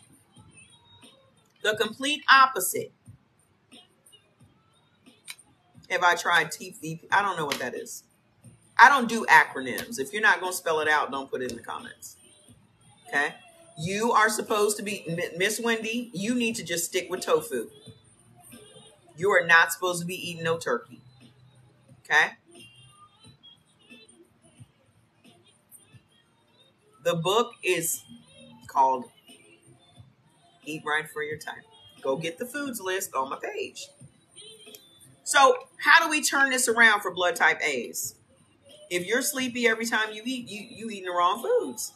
The complete opposite. Have I tried TVP? I don't know what that is. I don't do acronyms. If you're not going to spell it out, don't put it in the comments. Okay? You are supposed to be, Miss Wendy, you need to just stick with tofu. You are not supposed to be eating no turkey. Okay? The book is called Eat Right for Your Time. Go get the foods list on my page. So how do we turn this around for blood type A's? If you're sleepy every time you eat, you eating the wrong foods.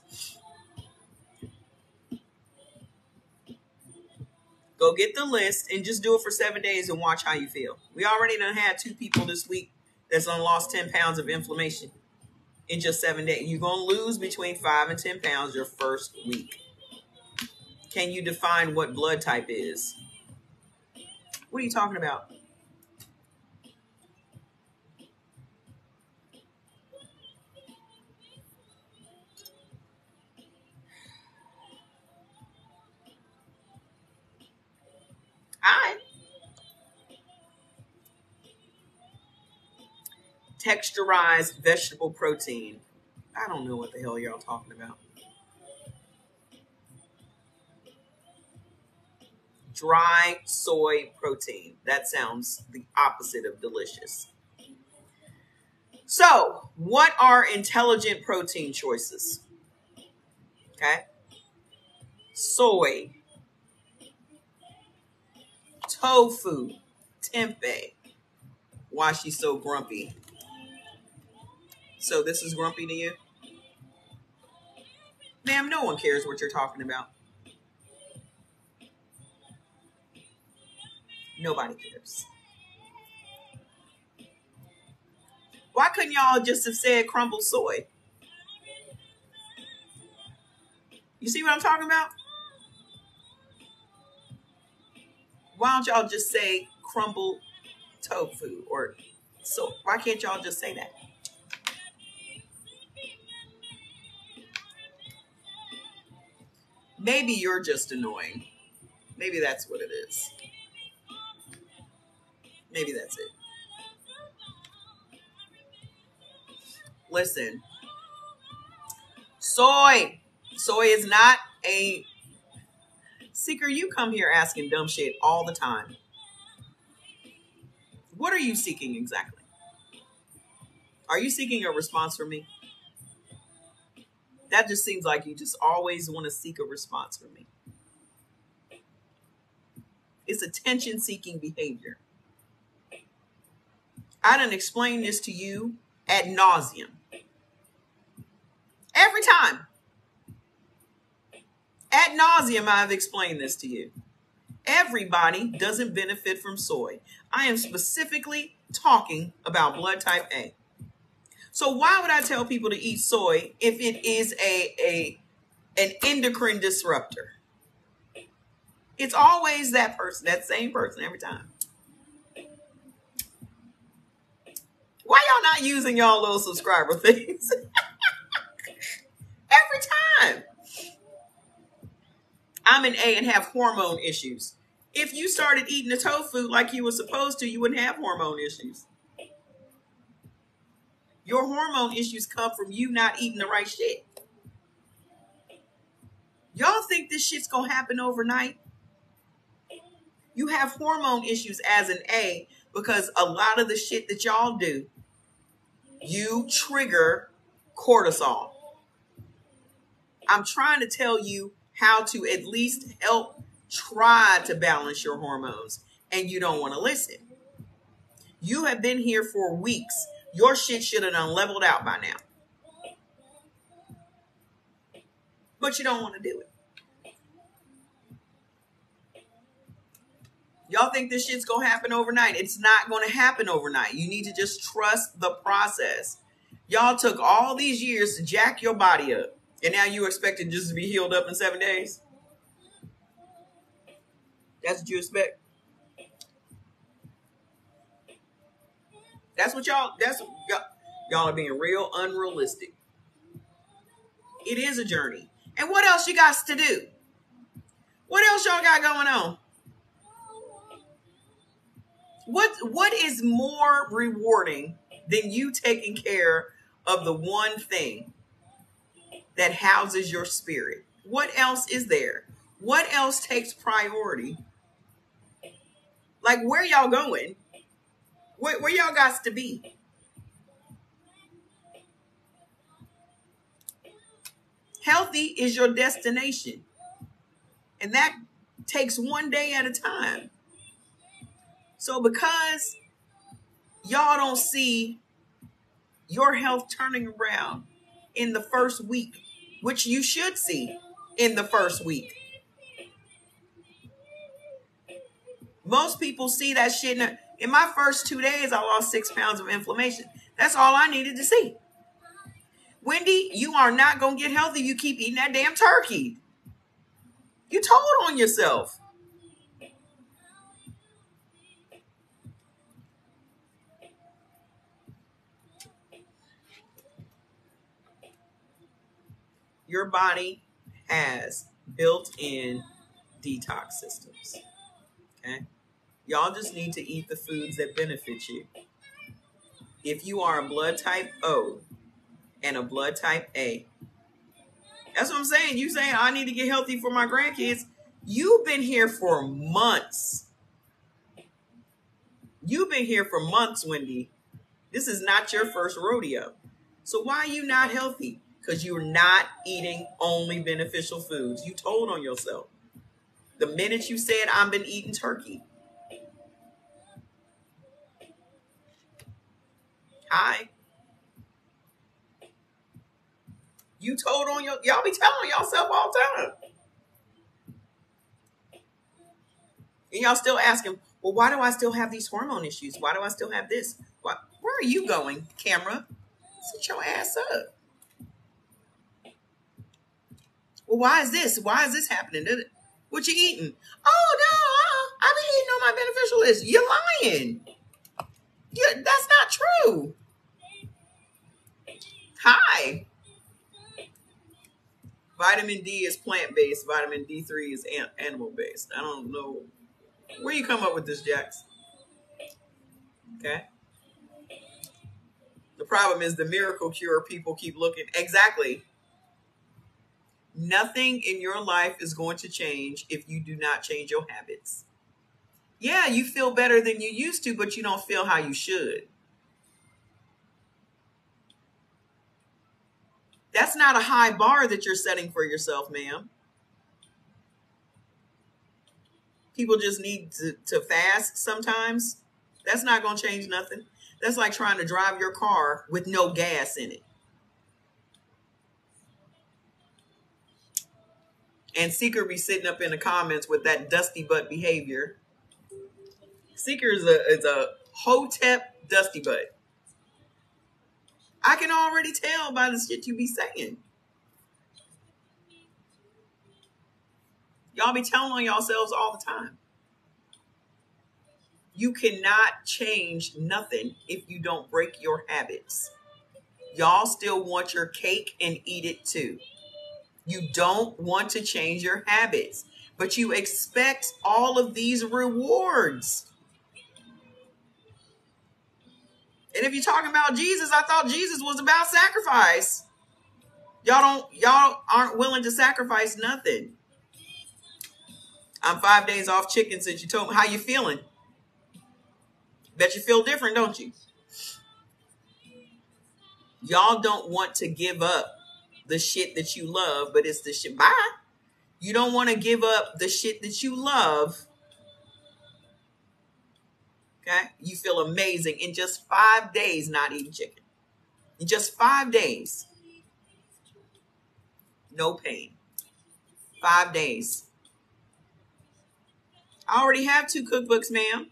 Go get the list and just do it for 7 days and watch how you feel. We already done had 2 people this week that's lost 10 pounds of inflammation in just 7 days. You're going to lose between 5 and 10 pounds your first week. Can you define what blood type is? What are you talking about? Hi. Texturized vegetable protein. I don't know what the hell y'all talking about. Dry soy protein. That sounds the opposite of delicious. So, what are intelligent protein choices? Okay. Soy, tofu, tempeh. Why she's so grumpy? So this is grumpy to you? Ma'am, no one cares what you're talking about. Nobody cares. Why couldn't y'all just have said crumbled soy? You see what I'm talking about? Why don't y'all just say crumbled tofu? Or so why can't y'all just say that? Maybe you're just annoying. Maybe that's what it is. Maybe that's it. Listen. Soy is not a seeker. You come here asking dumb shit all the time. What are you seeking exactly? Are you seeking a response from me? That just seems like you just always want to seek a response from me. It's attention-seeking behavior. I done explained this to you ad nauseum. Every time. Ad nauseum, I've explained this to you. Everybody doesn't benefit from soy. I am specifically talking about blood type A. So why would I tell people to eat soy if it is an endocrine disruptor? It's always that person, that same person every time. Why y'all not using y'all little subscriber things? Every time. I'm an A and have hormone issues. If you started eating the tofu like you were supposed to, you wouldn't have hormone issues. Your hormone issues come from you not eating the right shit. Y'all think this shit's gonna happen overnight? You have hormone issues as an A because a lot of the shit that y'all do, you trigger cortisol. I'm trying to tell you how to at least help try to balance your hormones, and you don't want to listen. You have been here for weeks. Your shit should have done leveled out by now. But you don't want to do it. Y'all think this shit's going to happen overnight. It's not going to happen overnight. You need to just trust the process. Y'all took all these years to jack your body up, and now you expect it just to be healed up in 7 days? That's what you expect? Y'all are being real unrealistic. It is a journey. And what else you got to do? What else y'all got going on? What is more rewarding than you taking care of the one thing that houses your spirit? What else is there? What else takes priority? Like, where y'all going? Where y'all got to be? Healthy is your destination. And that takes one day at a time. So because y'all don't see your health turning around in the first week, which you should see in the first week. Most people see that shit. In my first 2 days, I lost 6 pounds of inflammation. That's all I needed to see. Wendy, you are not going to get healthy. You keep eating that damn turkey. You told on yourself. Your body has built-in detox systems. Okay? Y'all just need to eat the foods that benefit you. If you are a blood type O and a blood type A, that's what I'm saying. You saying I need to get healthy for my grandkids. You've been here for months. You've been here for months, Wendy. This is not your first rodeo. So why are you not healthy? Because you're not eating only beneficial foods. You told on yourself. The minute you said, I've been eating turkey. Hi. You told on y'all be telling yourself all the time. And y'all still asking, well, why do I still have these hormone issues? Why do I still have this? Where are you going, camera? Sit your ass up. Well, why is this? Why is this happening? What you eating? Oh, no, I've been eating on my beneficial list. You're lying. That's not true. Hi. Vitamin D is plant-based. Vitamin D3 is animal-based. I don't know. Where you come up with this, Jax? Okay. The problem is the miracle cure people keep looking. Exactly. Nothing in your life is going to change if you do not change your habits. Yeah, you feel better than you used to, but you don't feel how you should. That's not a high bar that you're setting for yourself, ma'am. People just need to fast sometimes. That's not going to change nothing. That's like trying to drive your car with no gas in it. And Seeker be sitting up in the comments with that dusty butt behavior. Seeker is a hotep dusty butt. I can already tell by the shit you be saying. Y'all be telling on yourselves all the time. You cannot change nothing if you don't break your habits. Y'all still want your cake and eat it too. You don't want to change your habits, but you expect all of these rewards. And if you're talking about Jesus, I thought Jesus was about sacrifice. Y'all aren't willing to sacrifice nothing. I'm 5 days off chicken since you told me. How you feeling? Bet you feel different, don't you? Y'all don't want to give up the shit that you love, but it's the shit. Bye. You don't want to give up the shit that you love. Okay? You feel amazing in just 5 days not eating chicken. In just 5 days. No pain. 5 days. I already have 2 cookbooks, ma'am.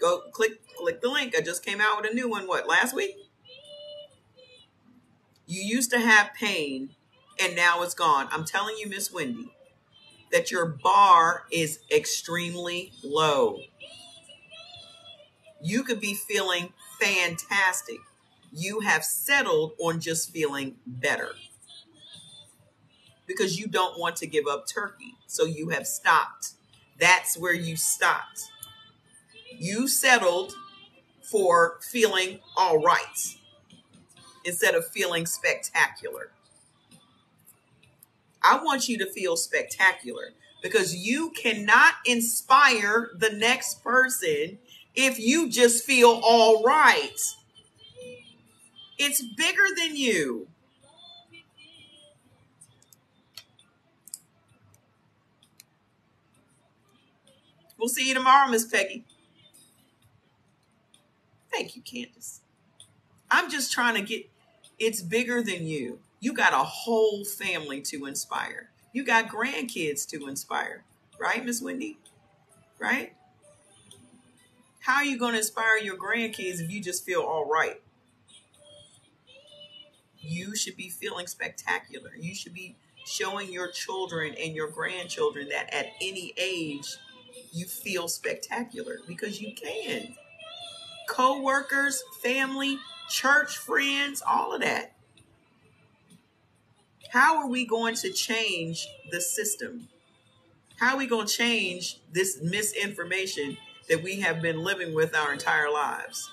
Go click the link. I just came out with a new one, last week? You used to have pain and now it's gone. I'm telling you, Miss Wendy, that your bar is extremely low. You could be feeling fantastic. You have settled on just feeling better because you don't want to give up turkey. So you have stopped. That's where you stopped. You settled for feeling all right instead of feeling spectacular. I want you to feel spectacular because you cannot inspire the next person if you just feel all right. It's bigger than you. We'll see you tomorrow, Miss Peggy. Thank you, Candace. I'm just trying to get, it's bigger than you. You got a whole family to inspire. You got grandkids to inspire. Right, Miss Wendy? Right? How are you going to inspire your grandkids if you just feel all right? You should be feeling spectacular. You should be showing your children and your grandchildren that at any age you feel spectacular because you can. Co-workers, family, church friends, all of that. How are we going to change the system? How are we going to change this misinformation that we have been living with our entire lives?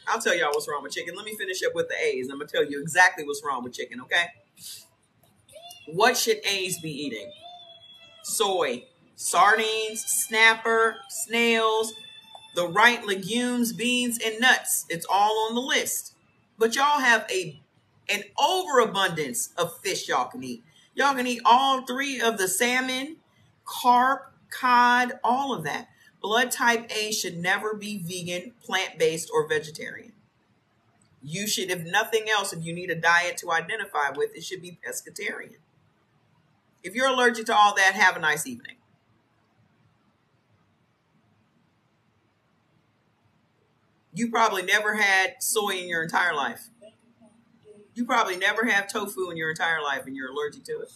I'll tell y'all what's wrong with chicken. Let me finish up with the A's. I'm going to tell you exactly what's wrong with chicken, okay? What should A's be eating? Soy, sardines, snapper, snails, the right legumes, beans, and nuts. It's all on the list. But y'all have an overabundance of fish y'all can eat. Y'all can eat all 3 of the salmon, carp, cod, all of that. Blood type A should never be vegan, plant-based, or vegetarian. You should, if nothing else, if you need a diet to identify with, it should be pescatarian. If you're allergic to all that, have a nice evening. You probably never had soy in your entire life. You probably never have tofu in your entire life and you're allergic to it.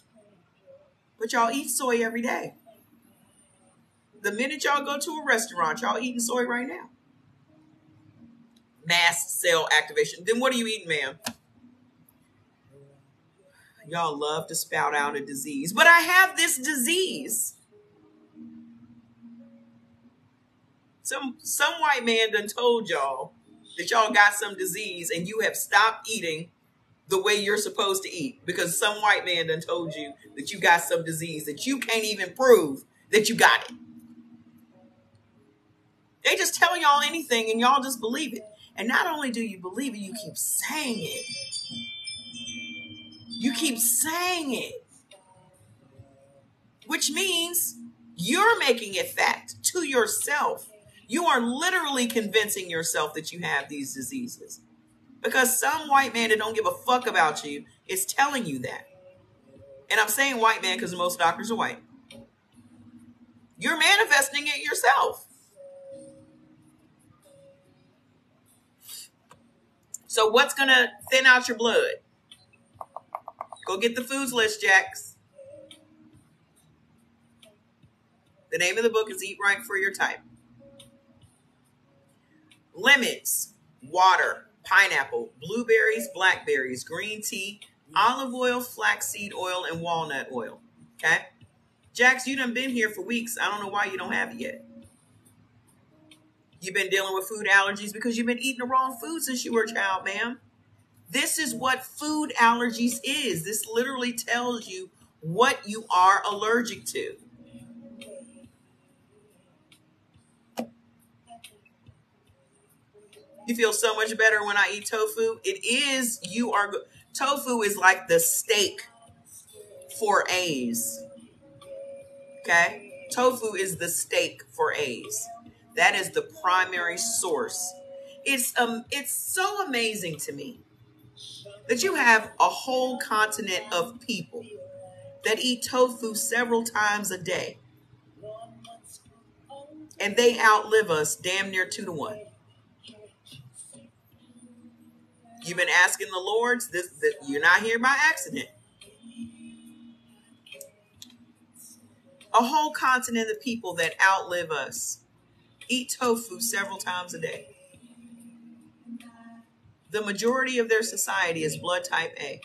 But y'all eat soy every day. The minute y'all go to a restaurant, y'all eating soy right now. Mast cell activation. Then what are you eating, ma'am? Y'all love to spout out a disease. But I have this disease. Some white man done told y'all that y'all got some disease and you have stopped eating the way you're supposed to eat because some white man done told you that you got some disease that you can't even prove that you got it. They just tell y'all anything and y'all just believe it. And not only do you believe it, you keep saying it. You keep saying it. Which means you're making it fact to yourself. You are literally convincing yourself that you have these diseases. Because some white man that don't give a fuck about you is telling you that. And I'm saying white man because most doctors are white. You're manifesting it yourself. So what's going to thin out your blood? Go get the foods list, Jax. The name of the book is Eat Right for Your Type. Lemons, water, pineapple, blueberries, blackberries, green tea, olive oil, flaxseed oil, and walnut oil. Okay? Jax, you done been here for weeks. I don't know why you don't have it yet. You've been dealing with food allergies because you've been eating the wrong food since you were a child, ma'am. This is what food allergies is. This literally tells you what you are allergic to. You feel so much better when I eat tofu. Tofu is like the steak for A's. Okay? Tofu is the steak for A's. That is the primary source. It's so amazing to me that you have a whole continent of people that eat tofu several times a day. And they outlive us damn near 2-1. You've been asking the Lords, you're not here by accident. A whole continent of people that outlive us eat tofu several times a day. The majority of their society is blood type A.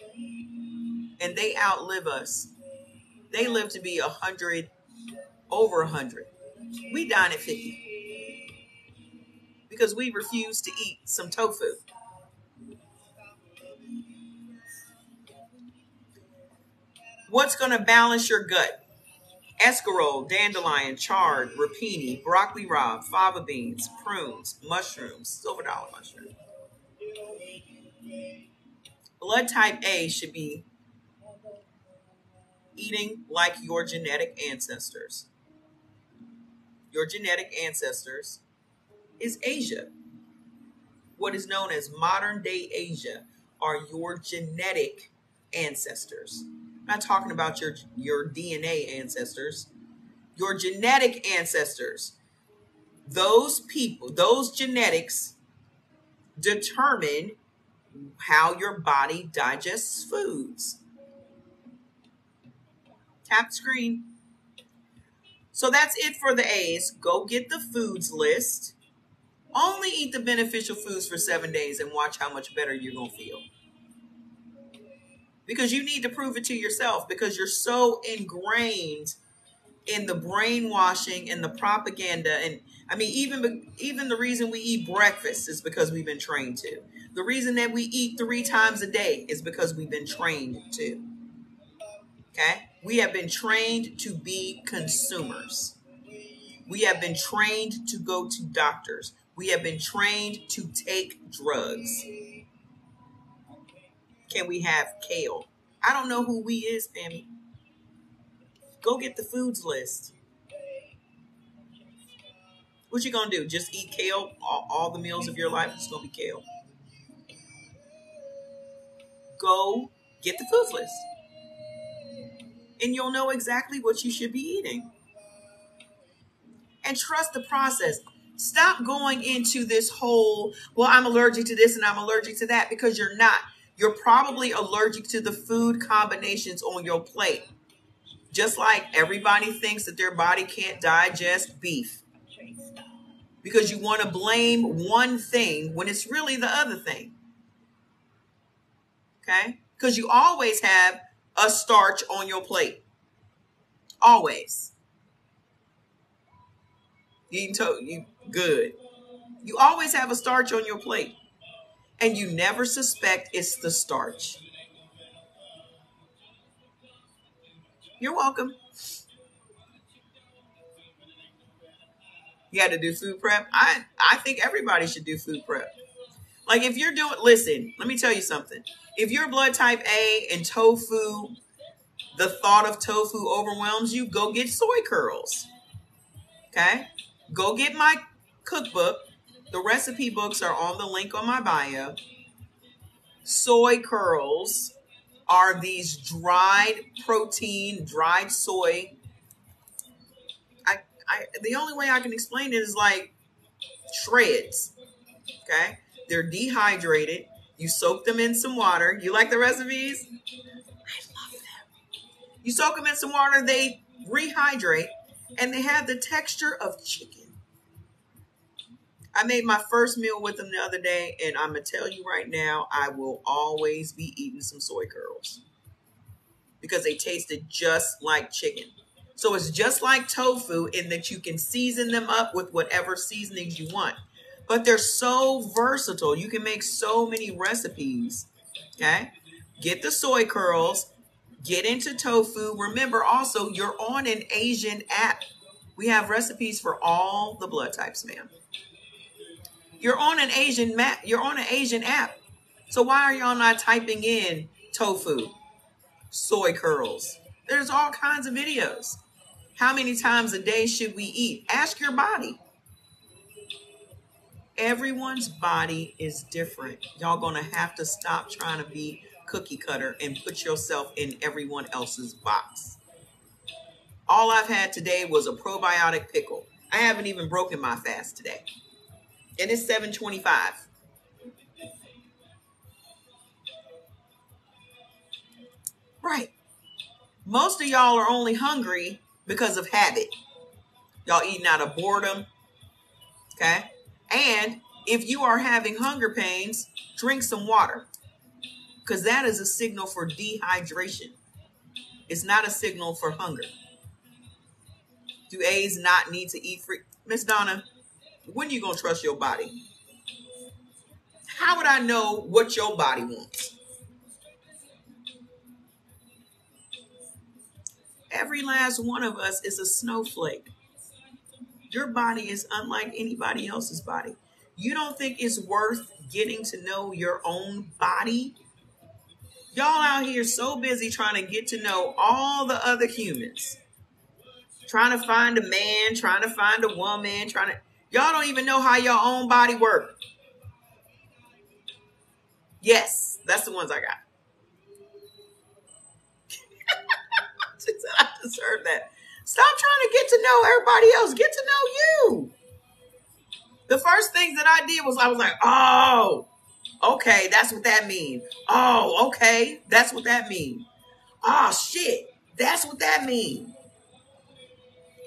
And they outlive us. They live to be 100, over 100. We dine at 50. Because we refuse to eat some tofu. What's going to balance your gut? Escarole, dandelion, chard, rapini, broccoli rabe, fava beans, prunes, mushrooms, silver dollar mushroom. Blood type A should be eating like your genetic ancestors. Your genetic ancestors is Asia. What is known as modern day Asia are your genetic ancestors. I'm not talking about your DNA ancestors. Your genetic ancestors. Those people, those genetics determine how your body digests foods. Tap the screen. So that's it for the A's. Go get the foods list. Only eat the beneficial foods for 7 days and watch how much better you're going to feel. Because you need to prove it to yourself, because you're so ingrained in the brainwashing and the propaganda. And I mean, even the reason we eat breakfast is because we've been trained to. The reason that we eat 3 times a day is because we've been trained to. Okay? We have been trained to be consumers. We have been trained to go to doctors. We have been trained to take drugs. Can we have kale? I don't know who we is, Pammy. Go get the foods list. What you gonna do? Just eat kale all the meals of your life? It's gonna be kale. Go get the foods list. And you'll know exactly what you should be eating. And trust the process. Stop going into this whole, well, I'm allergic to this and I'm allergic to that, because you're not. You're probably allergic to the food combinations on your plate. Just like everybody thinks that their body can't digest beef. Because you want to blame one thing when it's really the other thing. Okay? Because you always have a starch on your plate. Always. You good. You always have a starch on your plate. And you never suspect it's the starch. You're welcome. You had to do food prep. I think everybody should do food prep. Like if you're doing, listen, let me tell you something. If you're blood type A and tofu, the thought of tofu overwhelms you, go get soy curls. Okay? Go get my cookbook. The recipe books are on the link on my bio. Soy curls are these dried protein, dried soy. The only way I can explain it is like shreds. Okay, they're dehydrated. You soak them in some water. You like the recipes? You soak them in some water. They rehydrate, and they have the texture of chicken. I made my first meal with them the other day, and I'm going to tell you right now, I will always be eating some soy curls because they tasted just like chicken. So it's just like tofu in that you can season them up with whatever seasonings you want. But they're so versatile. You can make so many recipes. Okay? Get the soy curls. Get into tofu. Remember also, you're on an Asian app. We have recipes for all the blood types, ma'am. You're on an Asian map. You're on an Asian app. So why are y'all not typing in tofu, soy curls? There's all kinds of videos. How many times a day should we eat? Ask your body. Everyone's body is different. Y'all gonna have to stop trying to be cookie cutter and put yourself in everyone else's box. All I've had today was a probiotic pickle. I haven't even broken my fast today. And it's 7:25. Right. Most of y'all are only hungry because of habit. Y'all eating out of boredom. Okay. And if you are having hunger pains, drink some water. Because that is a signal for dehydration. It's not a signal for hunger. Do A's not need to eat free? Miss Donna, when are you going to trust your body? How would I know what your body wants? Every last one of us is a snowflake. Your body is unlike anybody else's body. You don't think it's worth getting to know your own body? Y'all out here so busy trying to get to know all the other humans. Trying to find a man, trying to find a woman, y'all don't even know how your own body works. Yes, that's the ones I got. I deserve that. Stop trying to get to know everybody else. Get to know you. The first things that I did was I was like, oh, okay, that's what that means. Oh, okay, that's what that means. Oh, shit, that's what that means.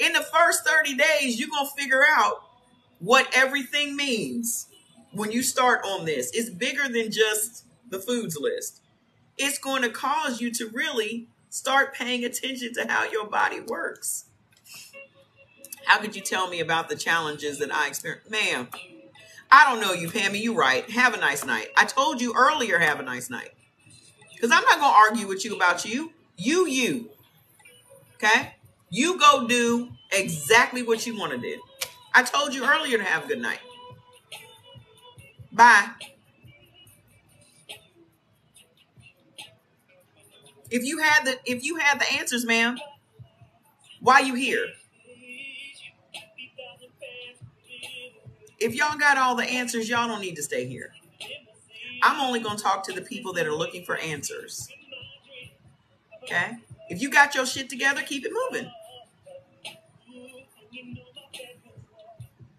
In the first 30 days, you're going to figure out what everything means when you start on this. It's bigger than just the foods list. It's going to cause you to really start paying attention to how your body works. How could you tell me about the challenges that I experienced? Ma'am, I don't know you, Pammy. You're right. Have a nice night. I told you earlier, have a nice night. Because I'm not going to argue with you about you. You. Okay? You go do exactly what you want to do. I told you earlier to have a good night. Bye. If you had the answers, ma'am, why you here? If y'all got all the answers, y'all don't need to stay here. I'm only going to talk to the people that are looking for answers. Okay? If you got your shit together, keep it moving.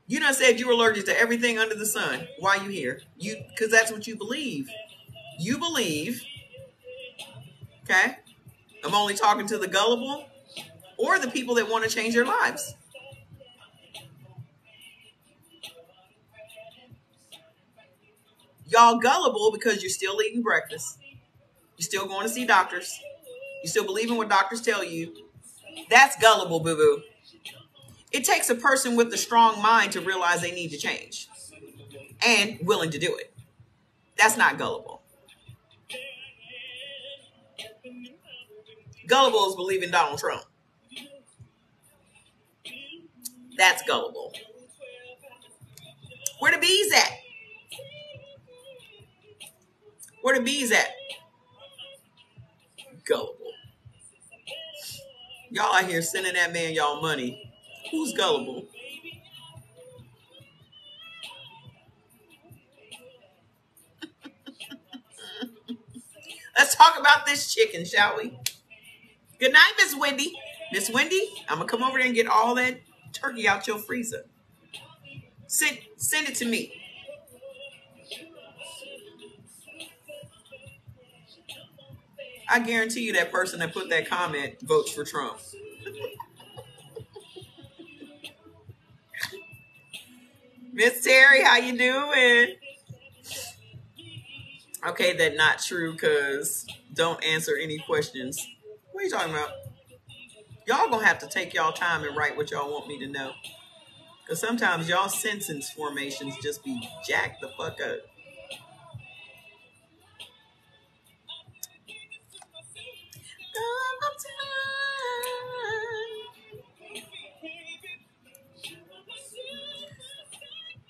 You done said you were allergic to everything under the sun. Why you here? Because that's what you believe. You believe, okay? I'm only talking to the gullible or the people that want to change their lives. Y'all gullible because you're still eating breakfast. You're still going to see doctors. You still believe in what doctors tell you. That's gullible, boo-boo. It takes a person with a strong mind to realize they need to change and willing to do it. That's not gullible. Gullible is believing Donald Trump. That's gullible. Where the bees at? Where the bees at? Gullible. Y'all out here sending that man y'all money. Who's gullible? Let's talk about this chicken, shall we? Good night, Miss Wendy. Miss Wendy, I'm going to come over there and get all that turkey out your freezer. Send it to me. I guarantee you that person that put that comment votes for Trump. Miss Terry, how you doing? Okay, that's not true because don't answer any questions. What are you talking about? Y'all gonna have to take y'all time and write what y'all want me to know. Because sometimes y'all sentence formations just be jacked the fuck up.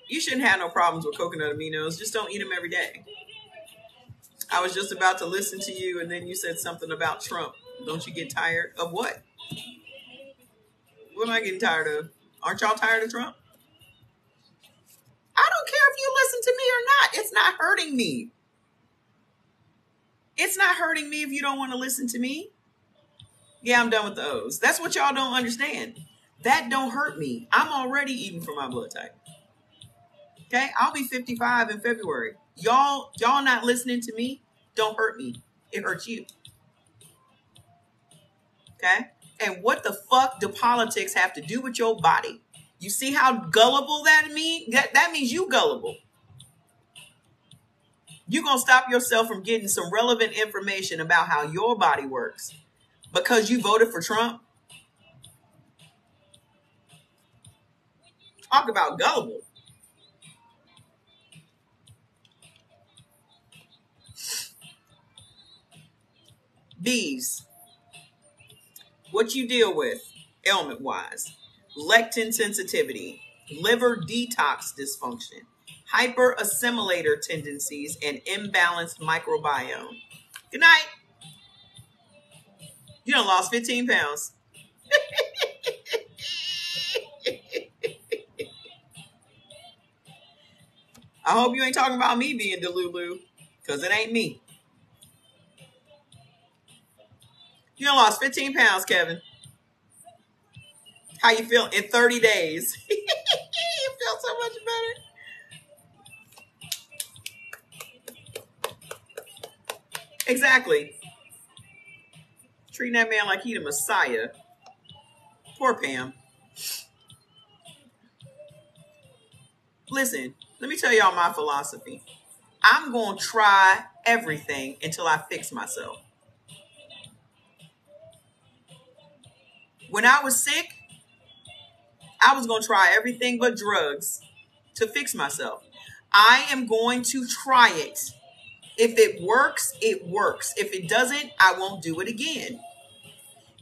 You shouldn't have no problems with coconut aminos. Just don't eat them every day. I was just about to listen to you, and then you said something about Trump. Don't you get tired of what? What am I getting tired of? Aren't y'all tired of Trump? I don't care if you listen to me or not. It's not hurting me. It's not hurting me if you don't want to listen to me. Yeah, I'm done with the O's. That's what y'all don't understand. That don't hurt me. I'm already eating for my blood type. Okay, I'll be 55 in February. Y'all not listening to me don't hurt me. It hurts you. Okay? And what the fuck do politics have to do with your body? You see how gullible that means? That means you gullible. You're going to stop yourself from getting some relevant information about how your body works because you voted for Trump? Talk about gullible. Bees. What you deal with, ailment-wise. Lectin sensitivity, liver detox dysfunction, hyperassimilator tendencies, and imbalanced microbiome. Good night. You done lost 15 pounds. I hope you ain't talking about me being delulu, because it ain't me. You done lost 15 pounds, Kevin. How you feel in 30 days? You feel so much better. Exactly. Treating that man like he the Messiah. Poor Pam. Listen, let me tell y'all my philosophy. I'm going to try everything until I fix myself. When I was sick, I was going to try everything but drugs to fix myself. I am going to try it. If it works, it works. If it doesn't, I won't do it again.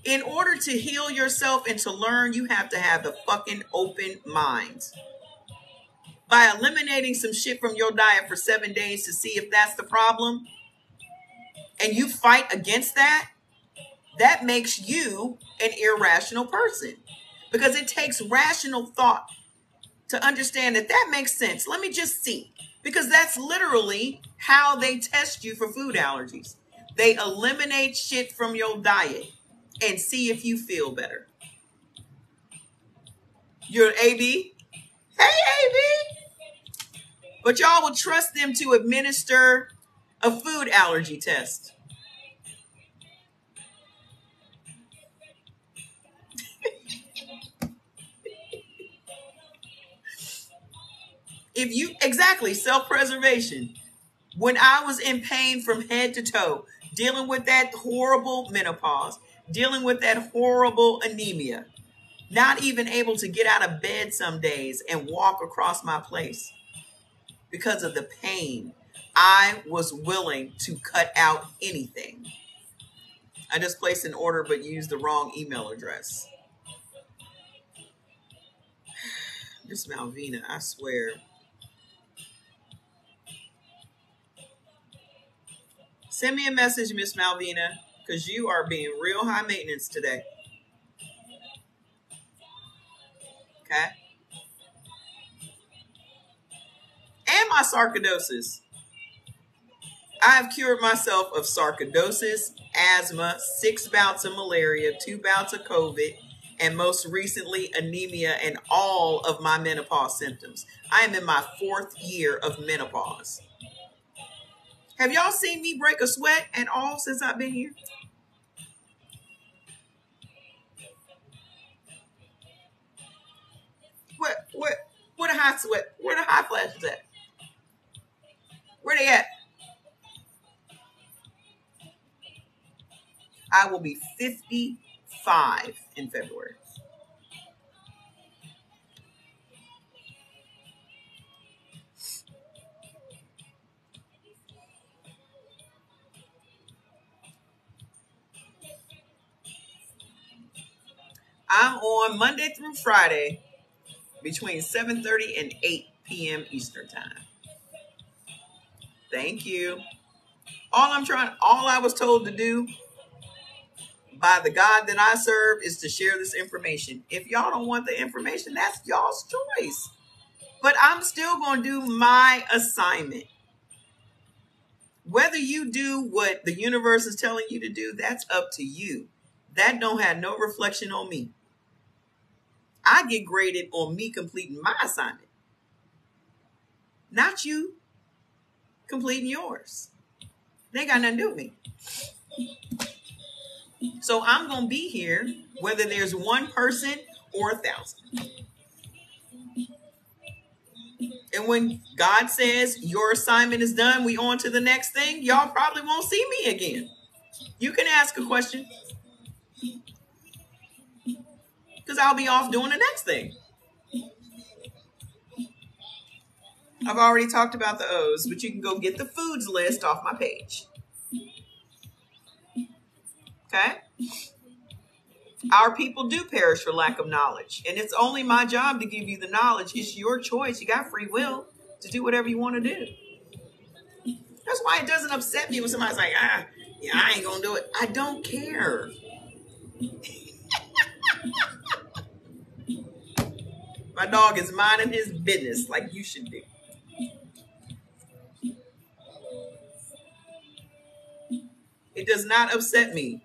In order to heal yourself and to learn, you have to have the fucking open mind. By eliminating some shit from your diet for 7 days to see if that's the problem, and you fight against that, that makes you an irrational person. Because it takes rational thought to understand that that makes sense. Let me just see. Because that's literally how they test you for food allergies. They eliminate shit from your diet and see if you feel better. You're an AB? Hey, AB! But y'all would trust them to administer a food allergy test. Exactly, self-preservation. When I was in pain from head to toe, dealing with that horrible menopause, dealing with that horrible anemia, not even able to get out of bed some days and walk across my place because of the pain, I was willing to cut out anything. I just placed an order but used the wrong email address. Miss Malvina, I swear. Send me a message, Miss Malvina, because you are being real high maintenance today. Okay? And my sarcoidosis. I have cured myself of sarcoidosis, asthma, 6 bouts of malaria, 2 bouts of COVID, and most recently anemia and all of my menopause symptoms. I am in my 4th year of menopause. Have y'all seen me break a sweat at all since I've been here? What a high sweat? Where the high flashes at? Where they at? I will be 55 in February. I'm on Monday through Friday between 7:30 and 8 p.m. Eastern time. Thank you. All I was told to do by the God that I serve is to share this information. If y'all don't want the information, that's y'all's choice. But I'm still going to do my assignment. Whether you do what the universe is telling you to do, that's up to you. That don't have no reflection on me. I get graded on me completing my assignment, not you completing yours. They ain't got nothing to do with me. So I'm going to be here whether there's one person or 1,000. And when God says your assignment is done, we on to the next thing, y'all probably won't see me again. You can ask a question because I'll be off doing the next thing. I've already talked about the O's, but you can go get the foods list off my page. Okay? Our people do perish for lack of knowledge. And it's only my job to give you the knowledge. It's your choice. You got free will to do whatever you want to do. That's why it doesn't upset me when somebody's like, yeah, I ain't going to do it. I don't care. My dog is minding his business like you should do. It does not upset me.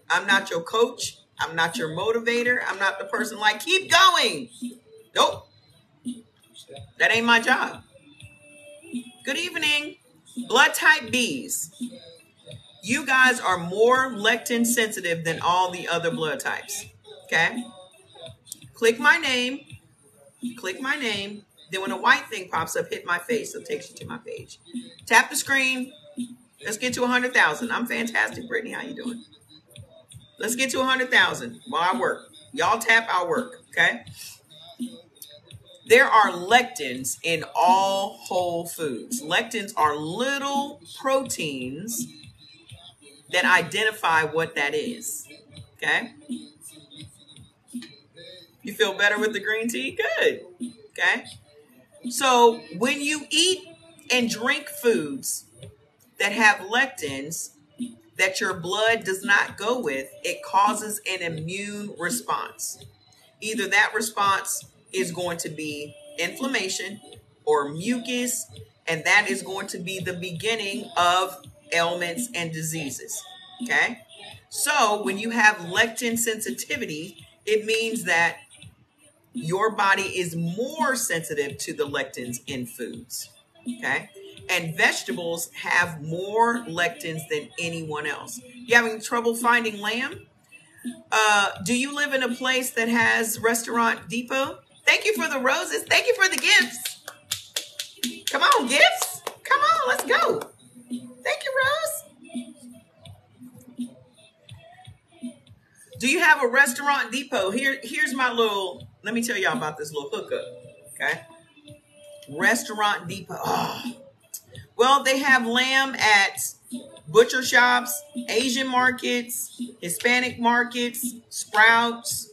I'm not your coach. I'm not your motivator. I'm not the person like, keep going. Nope. That ain't my job. Good evening. Blood type Bs. You guys are more lectin sensitive than all the other blood types. Okay? Click my name. Click my name. Then when a white thing pops up, hit my face. So it takes you to my page. Tap the screen. Let's get to 100,000. I'm fantastic, Brittany. How you doing? Let's get to 100,000 while I work. Y'all tap, I'll work. Okay? There are lectins in all whole foods. Lectins are little proteins that identify what that is. Okay? You feel better with the green tea? Good. Okay? So when you eat and drink foods that have lectins that your blood does not go with, it causes an immune response. Either that response is going to be inflammation or mucus, and that is going to be the beginning of ailments and diseases. Okay? So when you have lectin sensitivity, it means that your body is more sensitive to the lectins in foods. Okay? And vegetables have more lectins than anyone else. You having trouble finding lamb? Do you live in a place that has Restaurant Depot? Thank you for the roses. Thank you for the gifts. Come on, gifts. Come on, let's go. Thank you, Rose. Do you have a Restaurant Depot? Here's my little, let me tell y'all about this little hookup. Okay. Restaurant Depot. Oh. Well, they have lamb at butcher shops, Asian markets, Hispanic markets, Sprouts.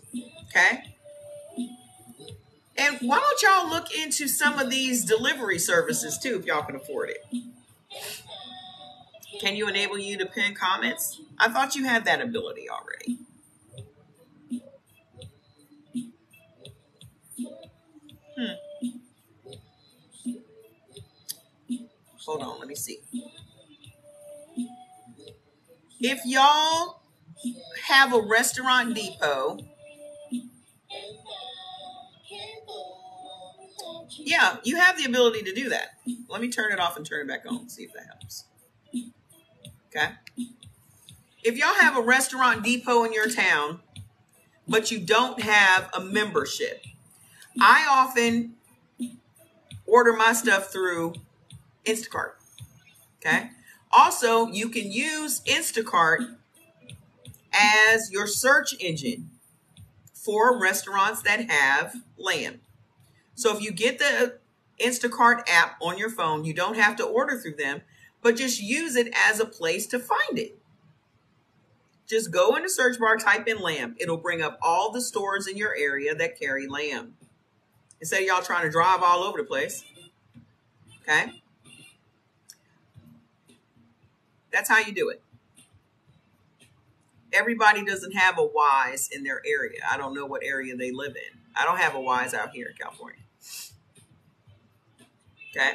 Okay. And why don't y'all look into some of these delivery services too, if y'all can afford it? Can you enable you to pin comments? I thought you had that ability already. Hold on, let me see. If y'all have a Restaurant Depot, yeah, you have the ability to do that. Let me turn it off and turn it back on, see if that helps. Okay. If y'all have a Restaurant Depot in your town, but you don't have a membership, I often order my stuff through Instacart. Okay. Also, you can use Instacart as your search engine for restaurants that have lamb. So if you get the Instacart app on your phone, you don't have to order through them, but just use it as a place to find it. Just go in the search bar, type in lamb. It'll bring up all the stores in your area that carry lamb. Instead of y'all trying to drive all over the place. Okay? That's how you do it. Everybody doesn't have a Wise in their area. I don't know what area they live in. I don't have a Wise out here in California. Okay?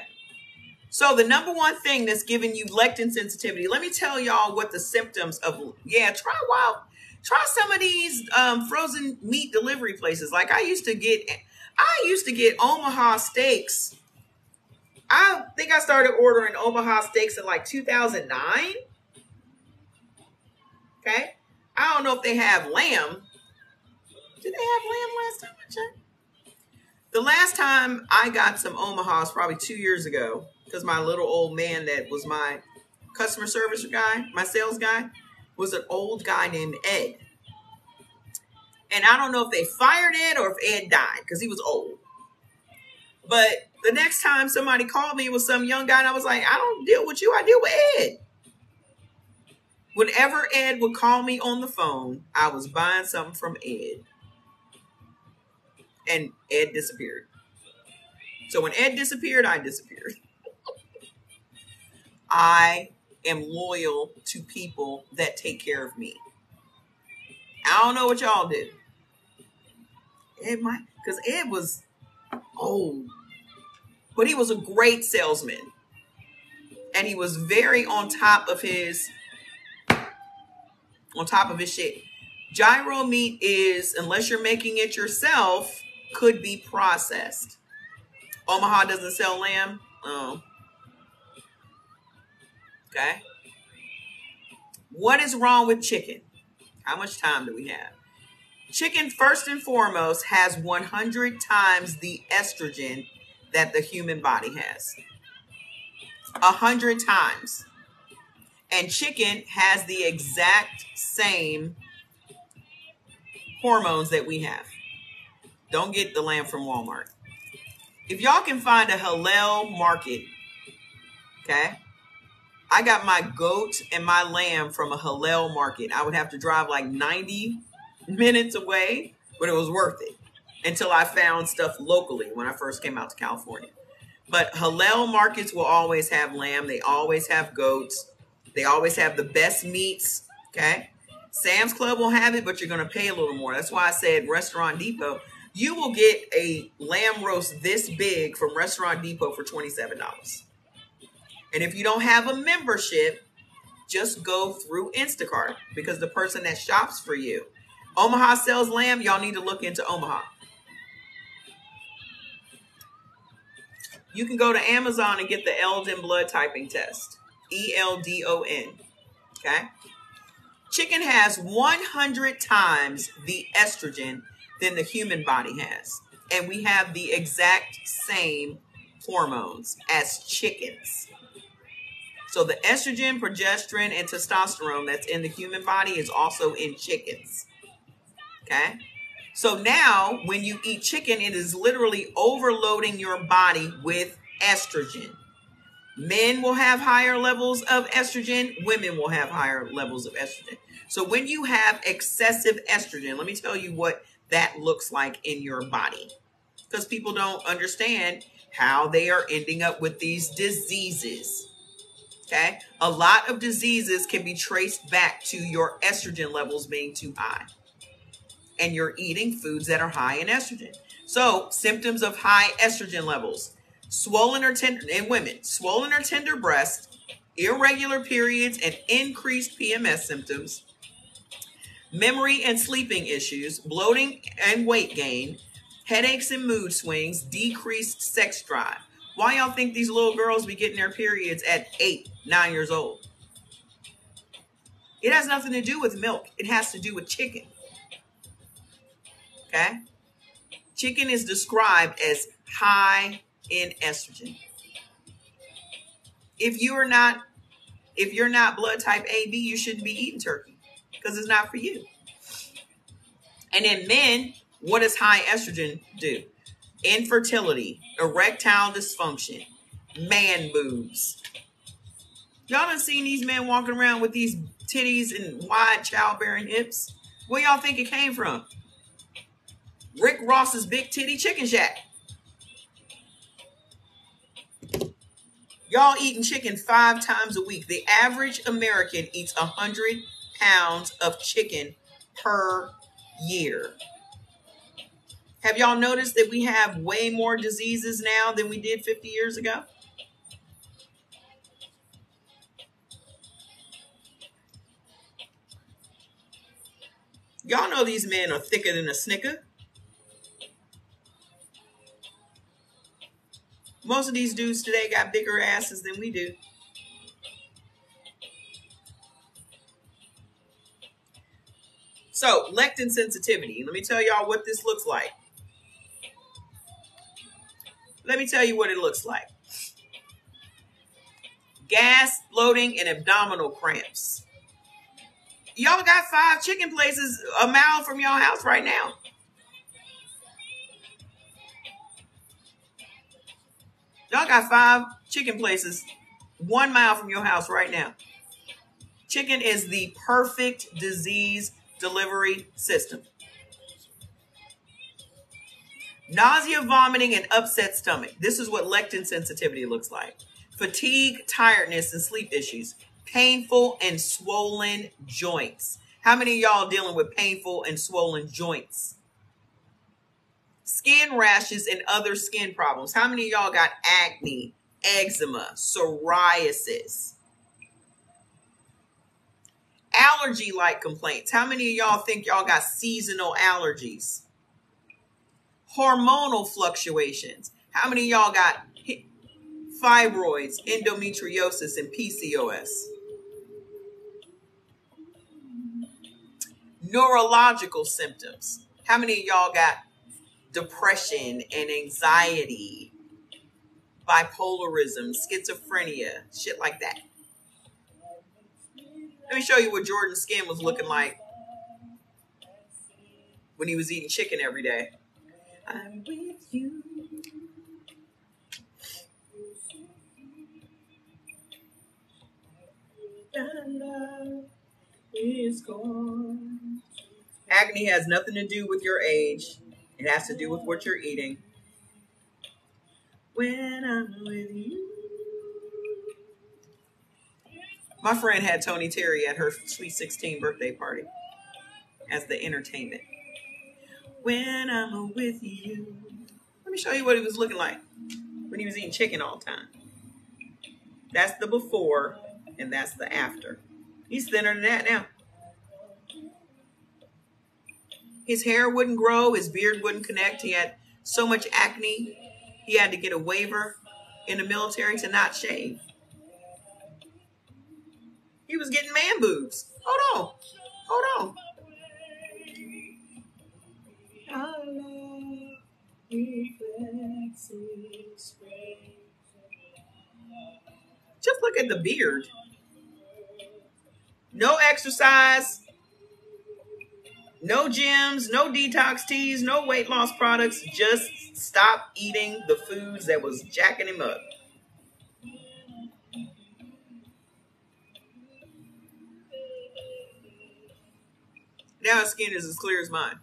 So the number one thing that's giving you lectin sensitivity, let me tell y'all what the symptoms of, try some of these frozen meat delivery places. Like I used to get Omaha steaks. I think I started ordering Omaha steaks in like 2009. Okay. I don't know if they have lamb. Did they have lamb last time I checked? The last time I got some Omahas, probably 2 years ago, because my little old man that was my customer service guy, my sales guy, was an old guy named Ed. And I don't know if they fired Ed or if Ed died because he was old. But the next time somebody called me, it was some young guy, and I was like, I don't deal with you, I deal with Ed. Whenever Ed would call me on the phone, I was buying something from Ed. And Ed disappeared. So when Ed disappeared, I disappeared. I am loyal to people that take care of me. I don't know what y'all do. Ed might, because Ed was old. But he was a great salesman. And he was very on top of his shit. Gyro meat is, unless you're making it yourself, could be processed. Omaha doesn't sell lamb. Oh. Okay. What is wrong with chicken? How much time do we have? Chicken, first and foremost, has 100 times the estrogen that the human body has. 100 times. And chicken has the exact same hormones that we have. Don't get the lamb from Walmart. If y'all can find a halal market, okay? I got my goat and my lamb from a halal market. I would have to drive like 90 minutes away, but it was worth it until I found stuff locally when I first came out to California. But halal markets will always have lamb. They always have goats. They always have the best meats, okay? Sam's Club will have it, but you're going to pay a little more. That's why I said Restaurant Depot. You will get a lamb roast this big from Restaurant Depot for $27. And if you don't have a membership, just go through Instacart because the person that shops for you. Omaha sells lamb. Y'all need to look into Omaha. You can go to Amazon and get the Eldon blood typing test. ELDON. Okay. Chicken has 100 times the estrogen than the human body has. And we have the exact same hormones as chickens. So the estrogen, progesterone, and testosterone that's in the human body is also in chickens. Okay? So now when you eat chicken, it is literally overloading your body with estrogen. Men will have higher levels of estrogen. Women will have higher levels of estrogen. So when you have excessive estrogen, let me tell you what that looks like in your body. Because people don't understand how they are ending up with these diseases. Okay? A lot of diseases can be traced back to your estrogen levels being too high. And you're eating foods that are high in estrogen. So symptoms of high estrogen levels. Swollen or tender, in women, swollen or tender breast irregular periods and increased PMS symptoms, memory and sleeping issues, bloating and weight gain, headaches and mood swings, decreased sex drive. Why y'all think these little girls be getting their periods at 8, 9 years old? It has nothing to do with milk. It has to do with chicken. Okay? Chicken is described as high in estrogen. If you're not blood type AB, you shouldn't be eating turkey because it's not for you. And in men, what does high estrogen do? Infertility, erectile dysfunction, man boobs. Y'all done seen these men walking around with these titties and wide childbearing hips? Where y'all think it came from? Rick Ross's Big Titty Chicken Shack. Y'all eating chicken 5 times a week. The average American eats 100 pounds of chicken per year. Have y'all noticed that we have way more diseases now than we did 50 years ago? Y'all know these men are thicker than a Snicker. Most of these dudes today got bigger asses than we do. So, lectin sensitivity. Let me tell y'all what this looks like. Let me tell you what it looks like. Gas, bloating, and abdominal cramps. Y'all got 5 chicken places a mile from your house right now. Y'all got 5 chicken places 1 mile from your house right now. Chicken is the perfect disease delivery system. Nausea, vomiting, and upset stomach. This is what lectin sensitivity looks like. Fatigue, tiredness, and sleep issues. Painful and swollen joints. How many of y'all dealing with painful and swollen joints? Skin rashes and other skin problems. How many of y'all got acne, eczema, psoriasis? Allergy-like complaints. How many of y'all think y'all got seasonal allergies? Hormonal fluctuations. How many of y'all got fibroids, endometriosis, and PCOS? Neurological symptoms. How many of y'all got depression and anxiety, bipolarism, schizophrenia, shit like that? Let me show you what Jordan's skin was looking like when he was eating chicken every day. I'm with you. Love is gone. Acne has nothing to do with your age. It has to do with what you're eating. When I'm with you. My friend had Tony Terry at her sweet 16 birthday party as the entertainment. When I'm with you. Let me show you what he was looking like when he was eating chicken all the time. That's the before and that's the after. He's thinner than that now. His hair wouldn't grow. His beard wouldn't connect. He had so much acne. He had to get a waiver in the military to not shave. He was getting man boobs. Hold on. Just look at the beard. No exercise, no gyms, no detox teas, no weight loss products. Just stop eating the foods that was jacking him up. Now his skin is as clear as mine.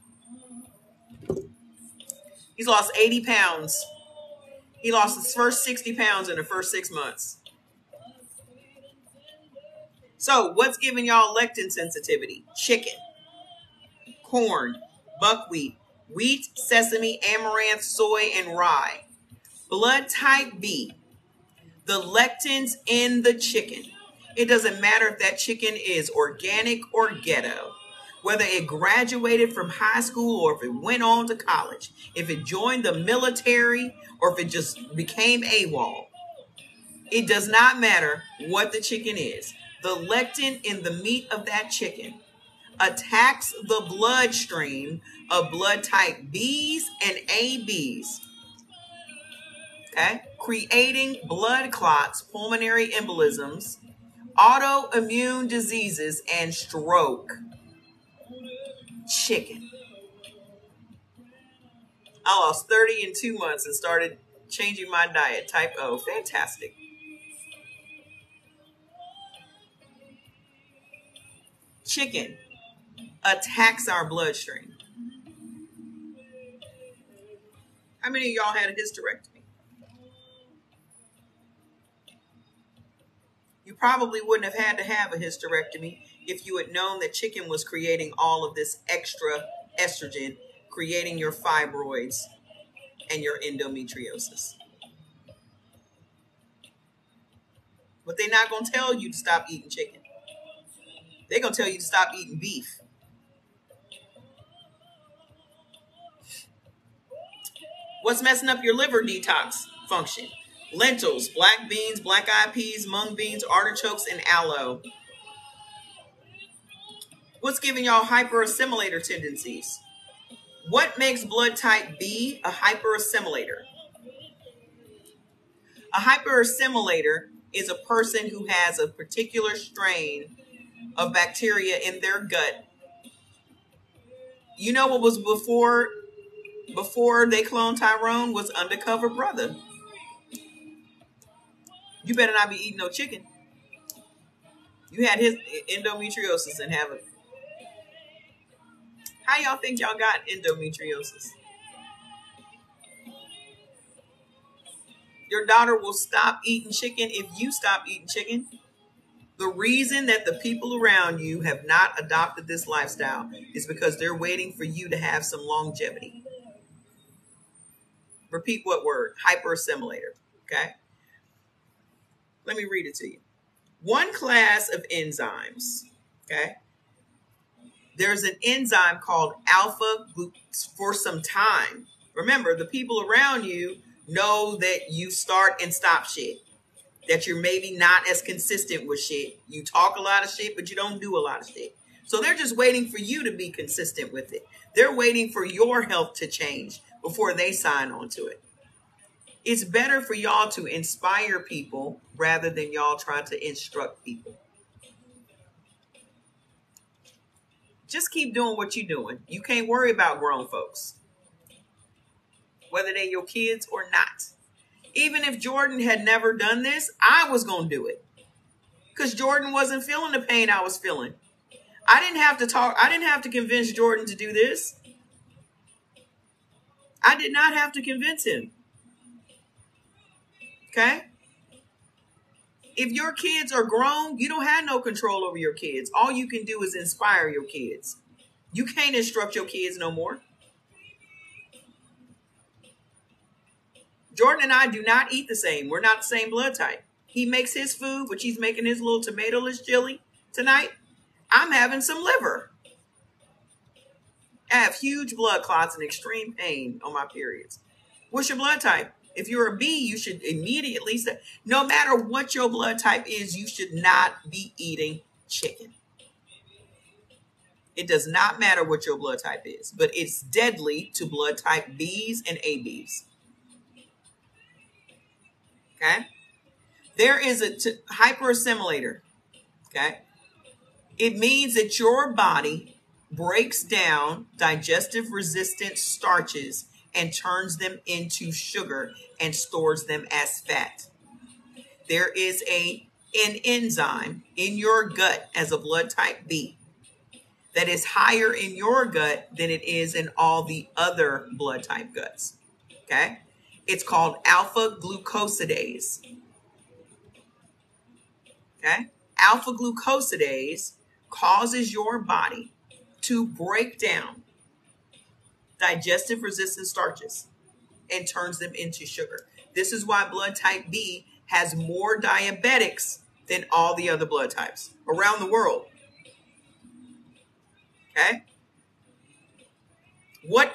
He's lost 80 pounds. He lost his first 60 pounds in the first 6 months. So what's giving y'all lectin sensitivity? Chicken, corn, buckwheat, wheat, sesame, amaranth, soy, and rye. Blood type B. The lectins in the chicken It doesn't matter if that chicken is organic or ghetto, whether it graduated from high school or if it went on to college, if it joined the military or if it just became AWOL. It does not matter what the chicken is. The lectin in the meat of that chicken attacks the bloodstream of blood type Bs and ABs, okay, creating blood clots, pulmonary embolisms, autoimmune diseases, and stroke. Chicken. I lost 30 in 2 months and started changing my diet. Type O. Fantastic. Chicken attacks our bloodstream. How many of y'all had a hysterectomy? You probably wouldn't have had to have a hysterectomy if you had known that chicken was creating all of this extra estrogen, creating your fibroids and your endometriosis. But they're not going to tell you to stop eating chicken. They're going to tell you to stop eating beef. What's messing up your liver detox function? Lentils, black beans, black-eyed peas, mung beans, artichokes, and aloe. What's giving y'all hyperassimilator tendencies? What makes blood type B a hyperassimilator? A hyperassimilator is a person who has a particular strain of bacteria in their gut. You know what was before they cloned Tyrone was Undercover Brother. You better not be eating no chicken. You had his endometriosis and have it. How y'all think y'all got endometriosis? Your daughter will stop eating chicken if you stop eating chicken. The reason that the people around you have not adopted this lifestyle is because they're waiting for you to have some longevity. Repeat what word? Hyperassimilator. Okay? Let me read it to you. One class of enzymes, okay? There's an enzyme called alpha for some time. Remember, the people around you know that you start and stop shit. That you're maybe not as consistent with shit. You talk a lot of shit, but you don't do a lot of shit. So they're just waiting for you to be consistent with it. They're waiting for your health to change before they sign on to it. It's better for y'all to inspire people rather than y'all trying to instruct people. Just keep doing what you're doing. You can't worry about grown folks, whether they're your kids or not. Even if Jordan had never done this, I was going to do it because Jordan wasn't feeling the pain I was feeling. I didn't have to talk. I didn't have to convince Jordan to do this. I did not have to convince him. Okay? If your kids are grown, you don't have no control over your kids. All you can do is inspire your kids. You can't instruct your kids no more. Jordan and I do not eat the same. We're not the same blood type. He makes his food, which he's making his little tomato-less chili tonight. I'm having some liver. I have huge blood clots and extreme pain on my periods. What's your blood type? If you're a B, you should immediately say, no matter what your blood type is, you should not be eating chicken. It does not matter what your blood type is, but it's deadly to blood type Bs and ABs. Okay? There is a hyperassimilator. Okay? It means that your body breaks down digestive resistant starches and turns them into sugar and stores them as fat. There is an enzyme in your gut as a blood type B that is higher in your gut than it is in all the other blood type guts. Okay? It's called alpha glucosidase. Okay? Alpha glucosidase causes your body to break down digestive resistant starches and turns them into sugar. This is why blood type B has more diabetics than all the other blood types around the world. Okay? What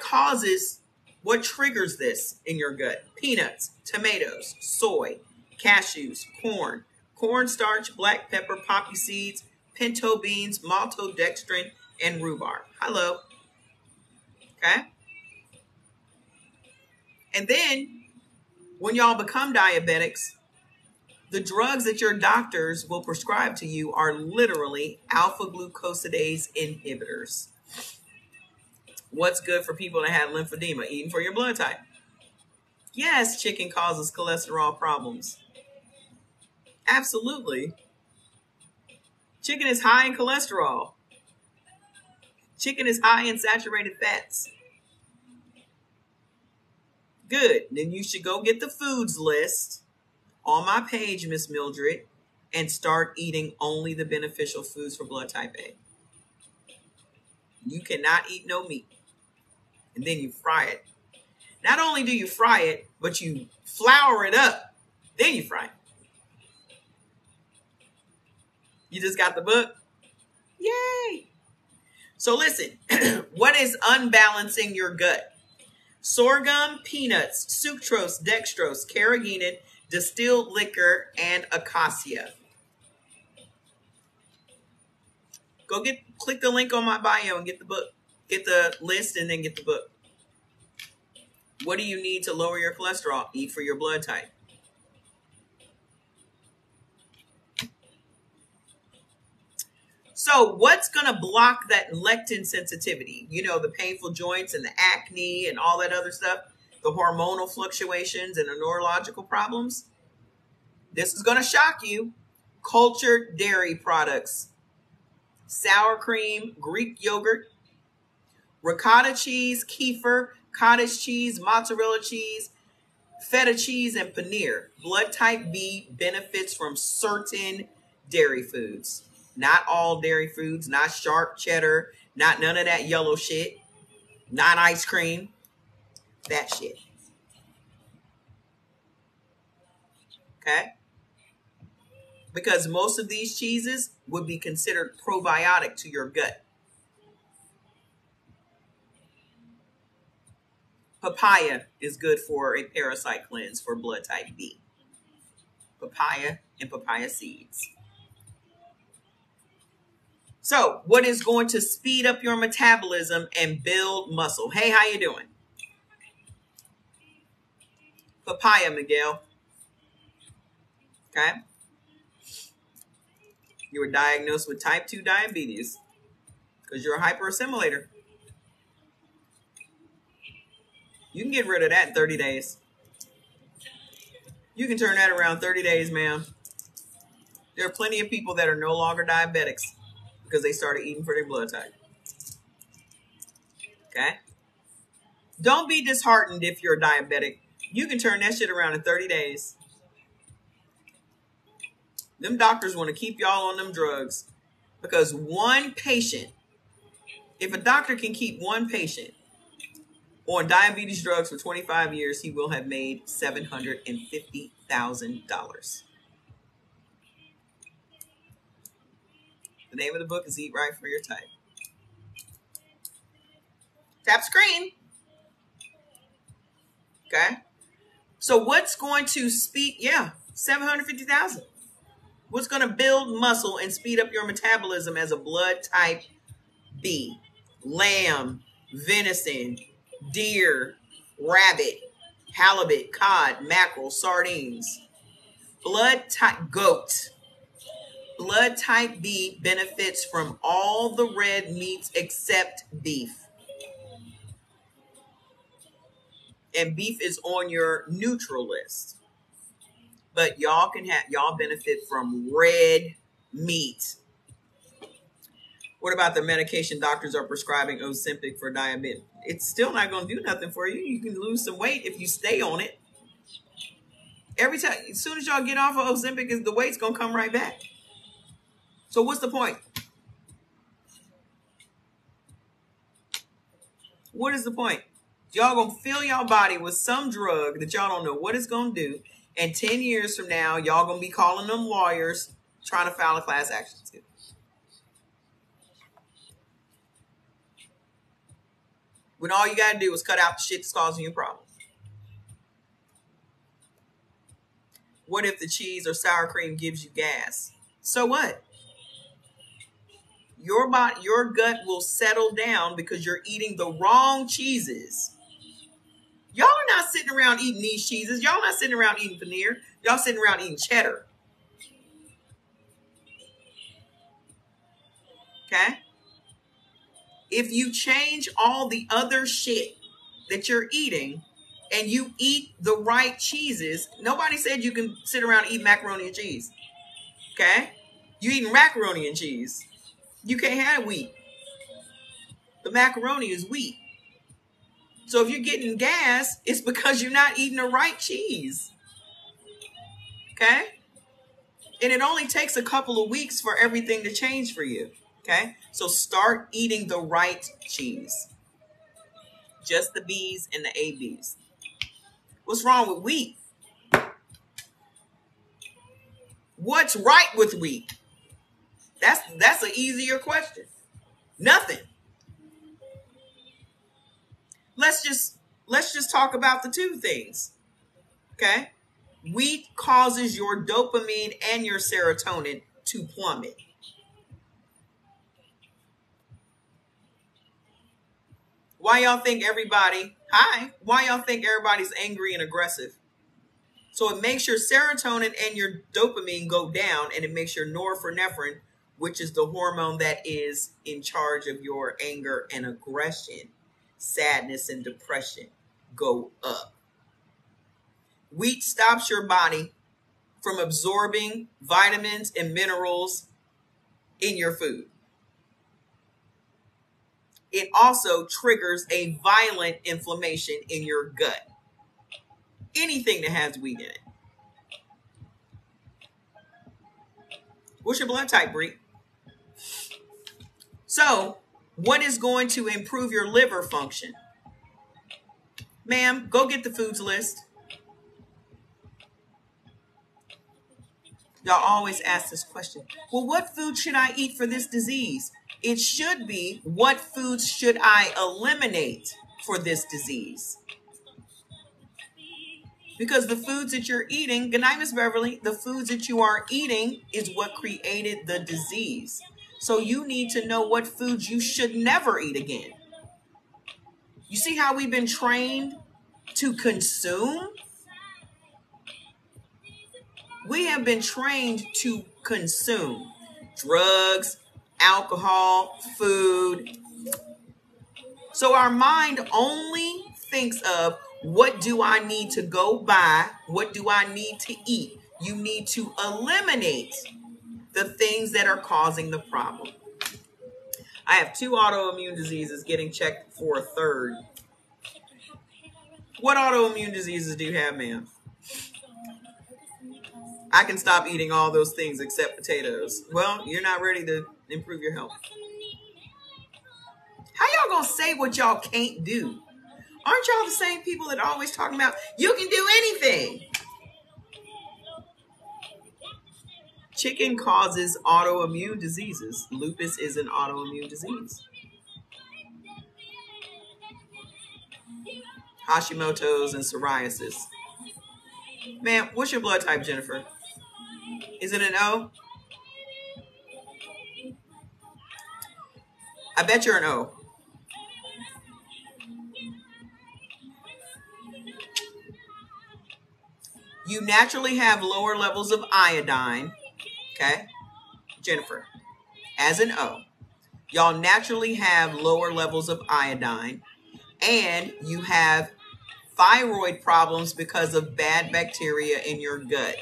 triggers this in your gut? Peanuts, tomatoes, soy, cashews, corn, cornstarch, black pepper, poppy seeds, pinto beans, maltodextrin, and rhubarb. Hello. Okay? And then when y'all become diabetics, the drugs that your doctors will prescribe to you are literally alpha glucosidase inhibitors. What's good for people that have lymphedema? Eating for your blood type. Yes, chicken causes cholesterol problems. Absolutely. Chicken is high in cholesterol. Chicken is high in saturated fats. Good. Then you should go get the foods list on my page, Miss Mildred, and start eating only the beneficial foods for blood type A. You cannot eat no meat. And then you fry it. Not only do you fry it, but you flour it up. Then you fry it. You just got the book? Yay! So listen, what is unbalancing your gut? Sorghum, peanuts, sucrose, dextrose, carrageenan, distilled liquor, and acacia. Click the link on my bio and get the book. Get the list and then get the book. What do you need to lower your cholesterol? Eat for your blood type. So what's going to block that lectin sensitivity? You know, the painful joints and the acne and all that other stuff, the hormonal fluctuations and the neurological problems. This is going to shock you. Cultured dairy products, sour cream, Greek yogurt, ricotta cheese, kefir, cottage cheese, mozzarella cheese, feta cheese, and paneer. Blood type B benefits from certain dairy foods. Not all dairy foods, not sharp cheddar, not none of that yellow shit, not ice cream, that shit. Okay? Because most of these cheeses would be considered probiotic to your gut. Papaya is good for a parasite cleanse for blood type B. Papaya and papaya seeds. So, what is going to speed up your metabolism and build muscle? Hey, how you doing? Papaya, Miguel. Okay. You were diagnosed with type 2 diabetes because you're a hyperassimilator. You can get rid of that in 30 days. You can turn that around 30 days, ma'am. There are plenty of people that are no longer diabetics because they started eating for their blood type. Okay? Don't be disheartened if you're diabetic. You can turn that shit around in 30 days. Them doctors want to keep y'all on them drugs because one patient, if a doctor can keep one patient on diabetes drugs for 25 years, he will have made $750,000. The name of the book is Eat Right for Your Type. Tap screen. Okay. So what's going to speed? Yeah, 750,000. What's going to build muscle and speed up your metabolism as a blood type B? Lamb, venison, deer, rabbit, halibut, cod, mackerel, sardines. Blood type goat. Blood type B benefits from all the red meats except beef. And beef is on your neutral list. But y'all benefit from red meat. What about the medication doctors are prescribing Ozempic for diabetes? It's still not going to do nothing for you. You can lose some weight if you stay on it. Every time, as soon as y'all get off of Ozempic, the weight's going to come right back. So what's the point? What is the point? Y'all going to fill y'all body with some drug that y'all don't know what it's going to do. And 10 years from now, y'all going to be calling them lawyers Trying to file a class action suit. When all you got to do is cut out the shit that's causing you problems. What if the cheese or sour cream gives you gas? So what? Your gut will settle down because you're eating the wrong cheeses. Y'all are not sitting around eating these cheeses. Y'all not sitting around eating paneer. Y'all sitting around eating cheddar. Okay? If you change all the other shit that you're eating and you eat the right cheeses, nobody said you can sit around and eat macaroni and cheese. Okay? You eating macaroni and cheese. You can't have wheat. The macaroni is wheat. So if you're getting gas, it's because you're not eating the right cheese. Okay? And it only takes a couple of weeks for everything to change for you. Okay? So start eating the right cheese. Just the B's and the ABs. What's wrong with wheat? What's right with wheat? That's an easier question. Nothing. Let's just talk about the two things. Okay? Wheat causes your dopamine and your serotonin to plummet. Why y'all think everybody's angry and aggressive? So it makes your serotonin and your dopamine go down, and it makes your norepinephrine, which is the hormone that is in charge of your anger and aggression, sadness and depression, go up. Wheat stops your body from absorbing vitamins and minerals in your food. It also triggers a violent inflammation in your gut. Anything that has wheat in it. What's your blood type, Bree? So, what is going to improve your liver function? Ma'am, go get the foods list. Y'all always ask this question. Well, what food should I eat for this disease? It should be, what foods should I eliminate for this disease? Because the foods that you're eating, good night, Miss Beverly, the foods that you are eating is what created the disease. So you need to know what foods you should never eat again. You see how we've been trained to consume? We have been trained to consume drugs, alcohol, food. So our mind only thinks of, what do I need to go buy? What do I need to eat? You need to eliminate the things that are causing the problem. I have 2 autoimmune diseases getting checked for a 3rd. What autoimmune diseases do you have, ma'am? I can stop eating all those things except potatoes. Well, you're not ready to improve your health. How y'all gonna say what y'all can't do? Aren't y'all the same people that are always talking about, you can do anything? Chicken causes autoimmune diseases. Lupus is an autoimmune disease. Hashimoto's and psoriasis. Ma'am, what's your blood type, Jennifer? Is it an O? I bet you're an O. You naturally have lower levels of iodine. Okay? Jennifer, as an O. Y'all naturally have lower levels of iodine. And you have thyroid problems because of bad bacteria in your gut.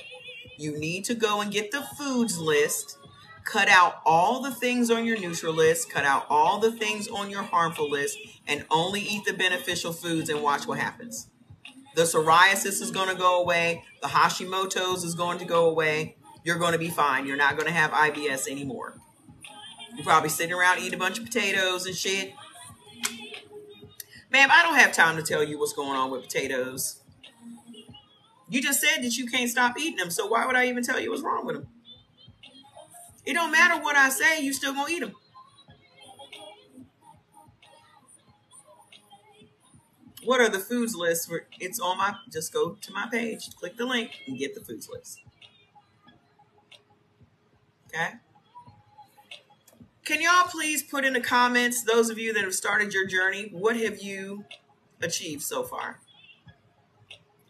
You need to go and get the foods list. Cut out all the things on your neutral list. Cut out all the things on your harmful list. And only eat the beneficial foods and watch what happens. The psoriasis is going to go away. The Hashimoto's is going to go away. You're going to be fine. You're not going to have IBS anymore. You're probably sitting around eating a bunch of potatoes and shit. Ma'am, I don't have time to tell you what's going on with potatoes. You just said that you can't stop eating them, so why would I even tell you what's wrong with them? It don't matter what I say, you still gonna eat them. What are the foods list? It's on my, just go to my page, click the link and get the foods list. Okay. Can y'all please put in the comments, those of you that have started your journey, what have you achieved so far?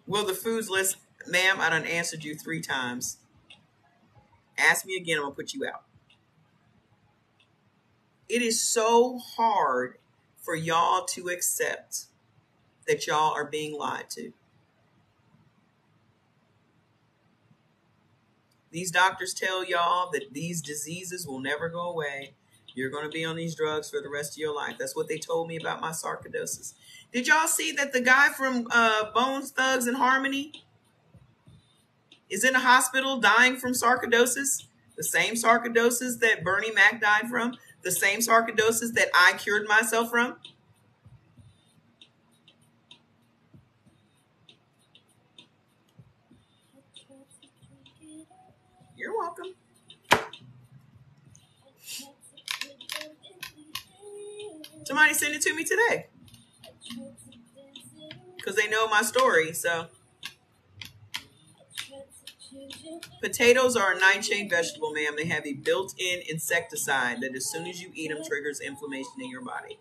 Will the foods list, ma'am, I done answered you 3 times. Ask me again, I'm gonna put you out. It is so hard for y'all to accept that y'all are being lied to. These doctors tell y'all that these diseases will never go away. You're going to be on these drugs for the rest of your life. That's what they told me about my sarcoidosis. Did y'all see that the guy from Bones Thugs and Harmony is in a hospital dying from sarcoidosis? The same sarcoidosis that Bernie Mac died from? The same sarcoidosis that I cured myself from? You're welcome. Somebody sent it to me today because they know my story. So potatoes are a nightshade vegetable, ma'am. They have a built-in insecticide that as soon as you eat them triggers inflammation in your body.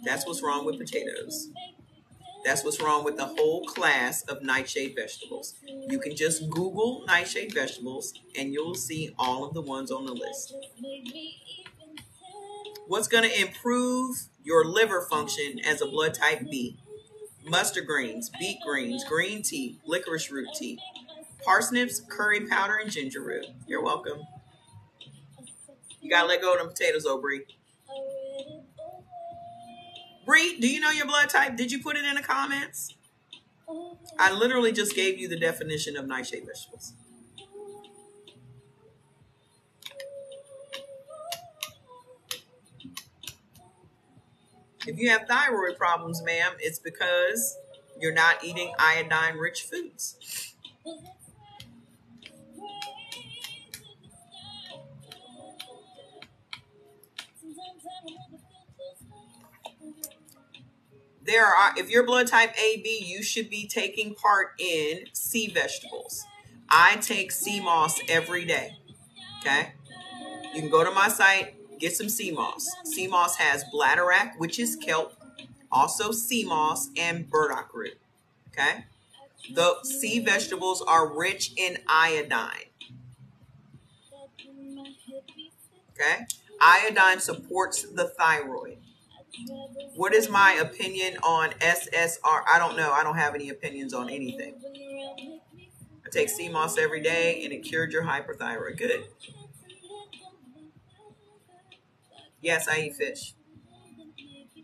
That's what's wrong with potatoes. That's what's wrong with the whole class of nightshade vegetables. You can just Google nightshade vegetables and you'll see all of the ones on the list. What's going to improve your liver function as a blood type B? Mustard greens, beet greens, green tea, licorice root tea, parsnips, curry powder, and ginger root. You're welcome. You got to let go of them potatoes, though, Bree. Bree, do you know your blood type? Did you put it in the comments? I literally just gave you the definition of nightshade vegetables. If you have thyroid problems, ma'am, it's because you're not eating iodine-rich foods. If you're blood type AB, you should be taking part in sea vegetables. I take sea moss every day. Okay? You can go to my site, get some sea moss. Sea moss has bladderwrack, which is kelp, also sea moss and burdock root. Okay? The sea vegetables are rich in iodine. Okay? Iodine supports the thyroid. What is my opinion on SSR? I don't know. I don't have any opinions on anything. I take sea moss every day and it cured your hyperthyroid. Good. Yes, I eat fish.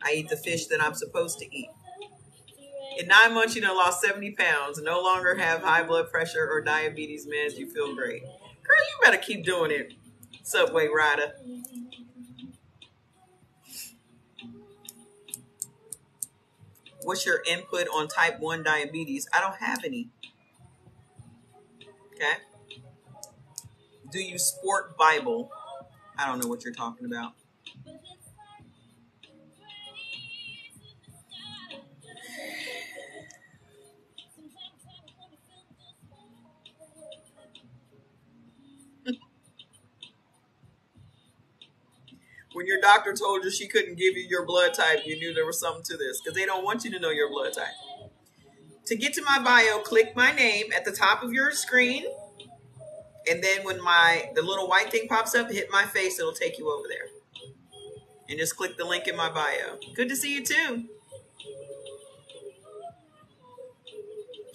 I eat the fish that I'm supposed to eat. In 9 months, you done lost 70 pounds. No longer have high blood pressure or diabetes meds. You feel great. Girl, you better keep doing it, Subway rider. What's your input on type 1 diabetes? I don't have any. Okay. Do you sport Bible? I don't know what you're talking about. When your doctor told you she couldn't give you your blood type, you knew there was something to this because they don't want you to know your blood type. To get to my bio, click my name at the top of your screen. And then when the little white thing pops up, hit my face. It'll take you over there. And just click the link in my bio. Good to see you too.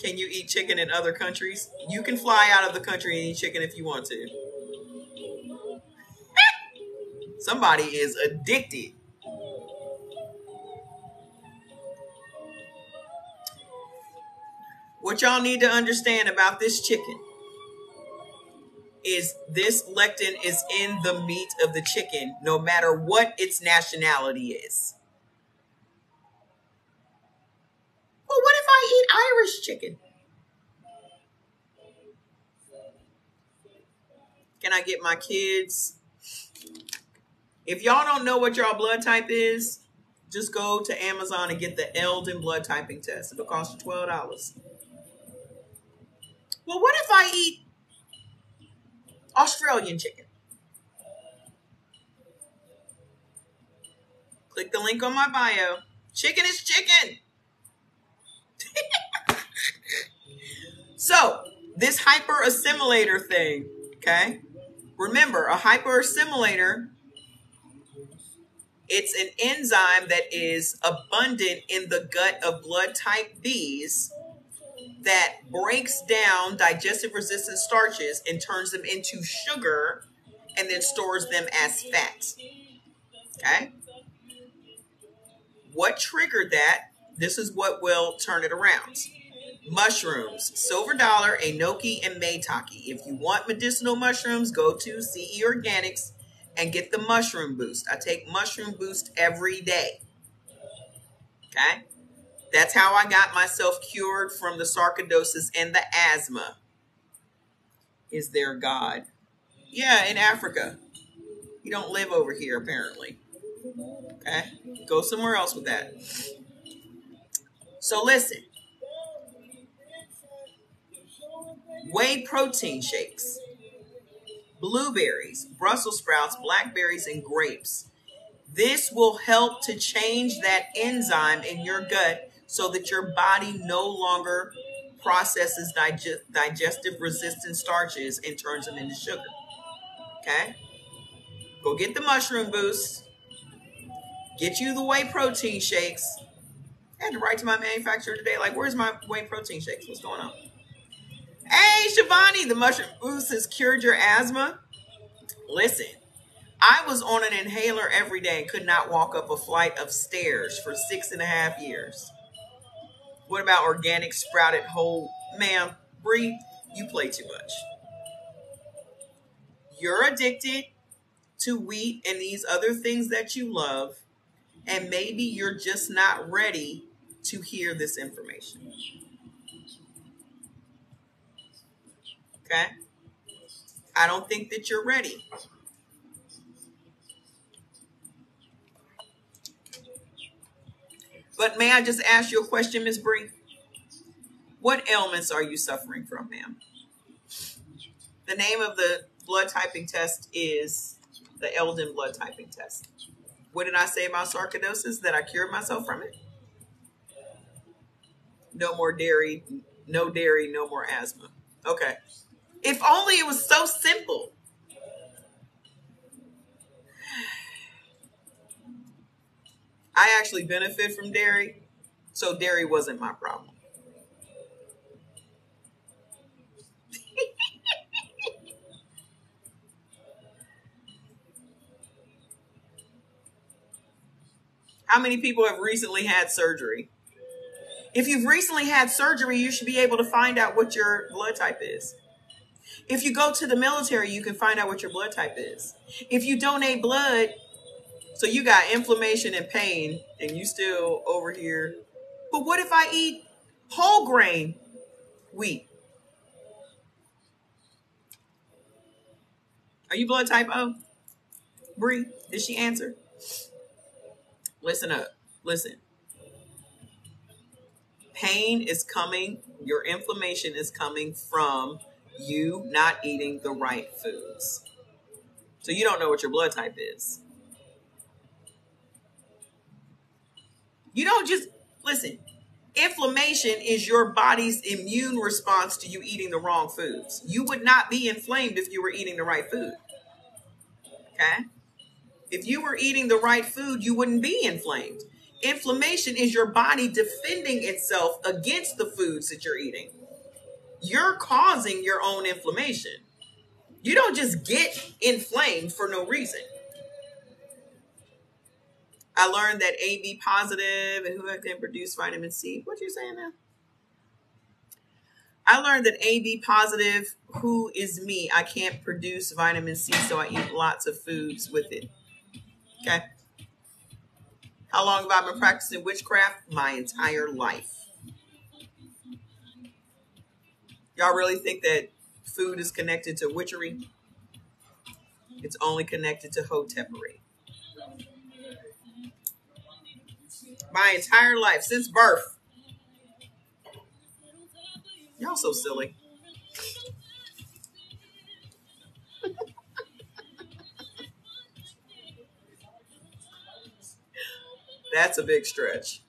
Can you eat chicken in other countries? You can fly out of the country and eat chicken if you want to. Somebody is addicted. What y'all need to understand about this chicken is this lectin is in the meat of the chicken, no matter what its nationality is. Well, what if I eat Irish chicken? Can I get my kids? If y'all don't know what y'all blood type is, just go to Amazon and get the Eldon blood typing test. It'll cost you $12. Well, what if I eat Australian chicken? Click the link on my bio. Chicken is chicken. So, this hyperassimilator thing, okay? Remember, a hyperassimilator, it's an enzyme that is abundant in the gut of blood type Bs that breaks down digestive resistant starches and turns them into sugar and then stores them as fat. Okay? What triggered that? This is what will turn it around. Mushrooms, silver dollar, enoki, and maitake. If you want medicinal mushrooms, go to CE Organics and get the mushroom boost. I take mushroom boost every day. Okay? That's how I got myself cured from the sarcoidosis and the asthma. Is there God? Yeah, in Africa. You don't live over here, apparently. Okay? Go somewhere else with that. So listen. Whey protein shakes, blueberries, Brussels sprouts, blackberries, and grapes. This will help to change that enzyme in your gut so that your body no longer processes digestive resistant starches and turns them into sugar. Okay? Go get the mushroom boost. Get you the whey protein shakes. I had to write to my manufacturer today, like, where's my whey protein shakes? What's going on? Hey, Shivani, the mushroom boost has cured your asthma. Listen, I was on an inhaler every day and could not walk up a flight of stairs for 6.5 years. What about organic sprouted whole? Ma'am, Bree, you play too much. You're addicted to wheat and these other things that you love, and maybe you're just not ready to hear this information. Okay? I don't think that you're ready. But may I just ask you a question, Ms. Bree? What ailments are you suffering from, ma'am? The name of the blood typing test is the Eldon blood typing test. What did I say about sarcoidosis? That I cured myself from it? No more dairy, no more asthma. Okay. If only it was so simple. I actually benefit from dairy, so dairy wasn't my problem. How many people have recently had surgery? If you've recently had surgery, you should be able to find out what your blood type is. If you go to the military, you can find out what your blood type is. If you donate blood, so you got inflammation and pain, and you still over here. But what if I eat whole grain wheat? Are you blood type O? Bree, did she answer? Listen up. Listen. Pain is coming. Your inflammation is coming from you not eating the right foods. So you don't know what your blood type is. You don't just, listen, inflammation is your body's immune response to you eating the wrong foods. You would not be inflamed if you were eating the right food. Okay? If you were eating the right food, you wouldn't be inflamed. Inflammation is your body defending itself against the foods that you're eating. You're causing your own inflammation. You don't just get inflamed for no reason. I learned that AB positive and who can produce vitamin C. What you saying now? I learned that AB positive, who is me, I can't produce vitamin C, so I eat lots of foods with it. Okay. How long have I been practicing witchcraft? My entire life. Y'all really think that food is connected to witchery? It's only connected to Hotepery. My entire life, since birth. Y'all so silly. That's a big stretch.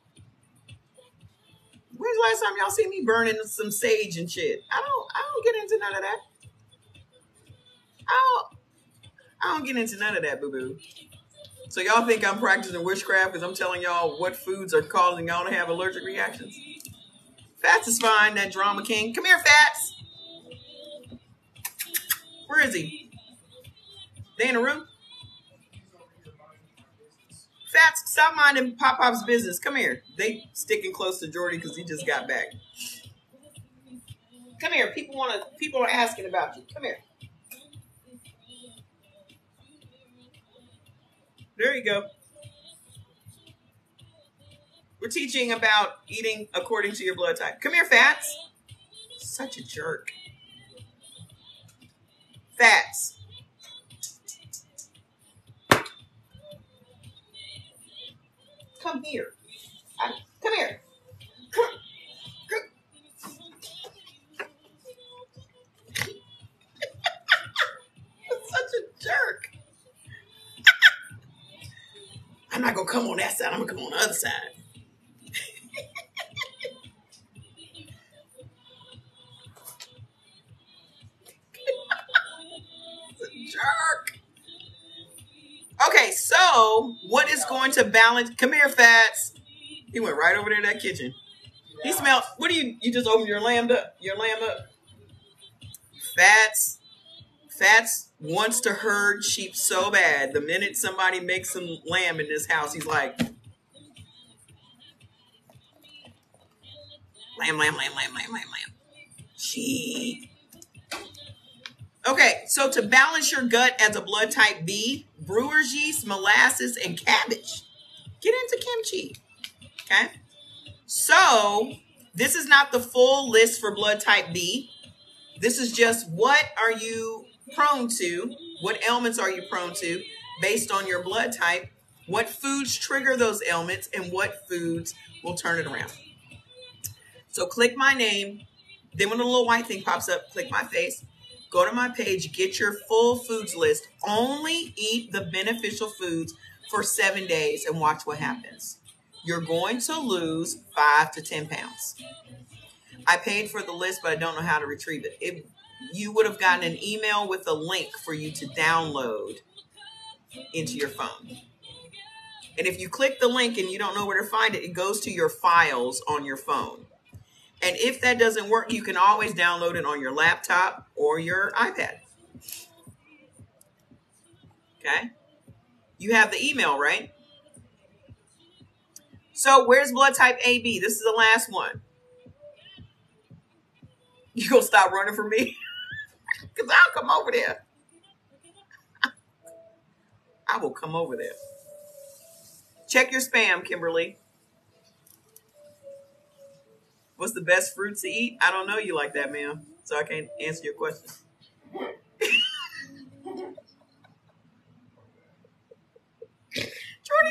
When's the last time y'all see me burning some sage and shit? I don't get into none of that. I don't get into none of that, boo-boo. So y'all think I'm practicing witchcraft because I'm telling y'all what foods are causing y'all to have allergic reactions? Fats is fine, that drama king. Come here, Fats. Where is he? They in the room? Fats, stop minding Pop-Pop's business. Come here. They sticking close to Jordy because he just got back. Come here. People are asking about you. Come here. There you go. We're teaching about eating according to your blood type. Come here, Fats. Such a jerk. Fats. Come here. Come here. Come. Such a jerk. I'm not going to come on that side. I'm going to come on the other side. Jerk. Okay, so what is going to balance? Come here, Fats. He went right over there in that kitchen. He smelled. What do you just opened your lamb up? Fats wants to herd sheep so bad. The minute somebody makes some lamb in this house, he's like, lamb. Sheep. Okay, so to balance your gut as a blood type B, brewer's yeast, molasses, and cabbage. Get into kimchi. Okay? So this is not the full list for blood type B. This is just what are you prone to? What ailments are you prone to based on your blood type? What foods trigger those ailments and what foods will turn it around? So click my name. Then when the little white thing pops up, click my face. Go to my page, get your full foods list. Only eat the beneficial foods for 7 days and watch what happens. You're going to lose 5 to 10 pounds. I paid for the list, but I don't know how to retrieve it. You would have gotten an email with a link for you to download into your phone. And if you click the link and you don't know where to find it, it goes to your files on your phone. And if that doesn't work, you can always download it on your laptop or your iPad. Okay? You have the email, right? So where's blood type AB? This is the last one. You gonna stop running from me? Because I'll come over there. I will come over there. Check your spam, Kimberly. What's the best fruits to eat? I don't know you like that, ma'am. So I can't answer your question. Jordy,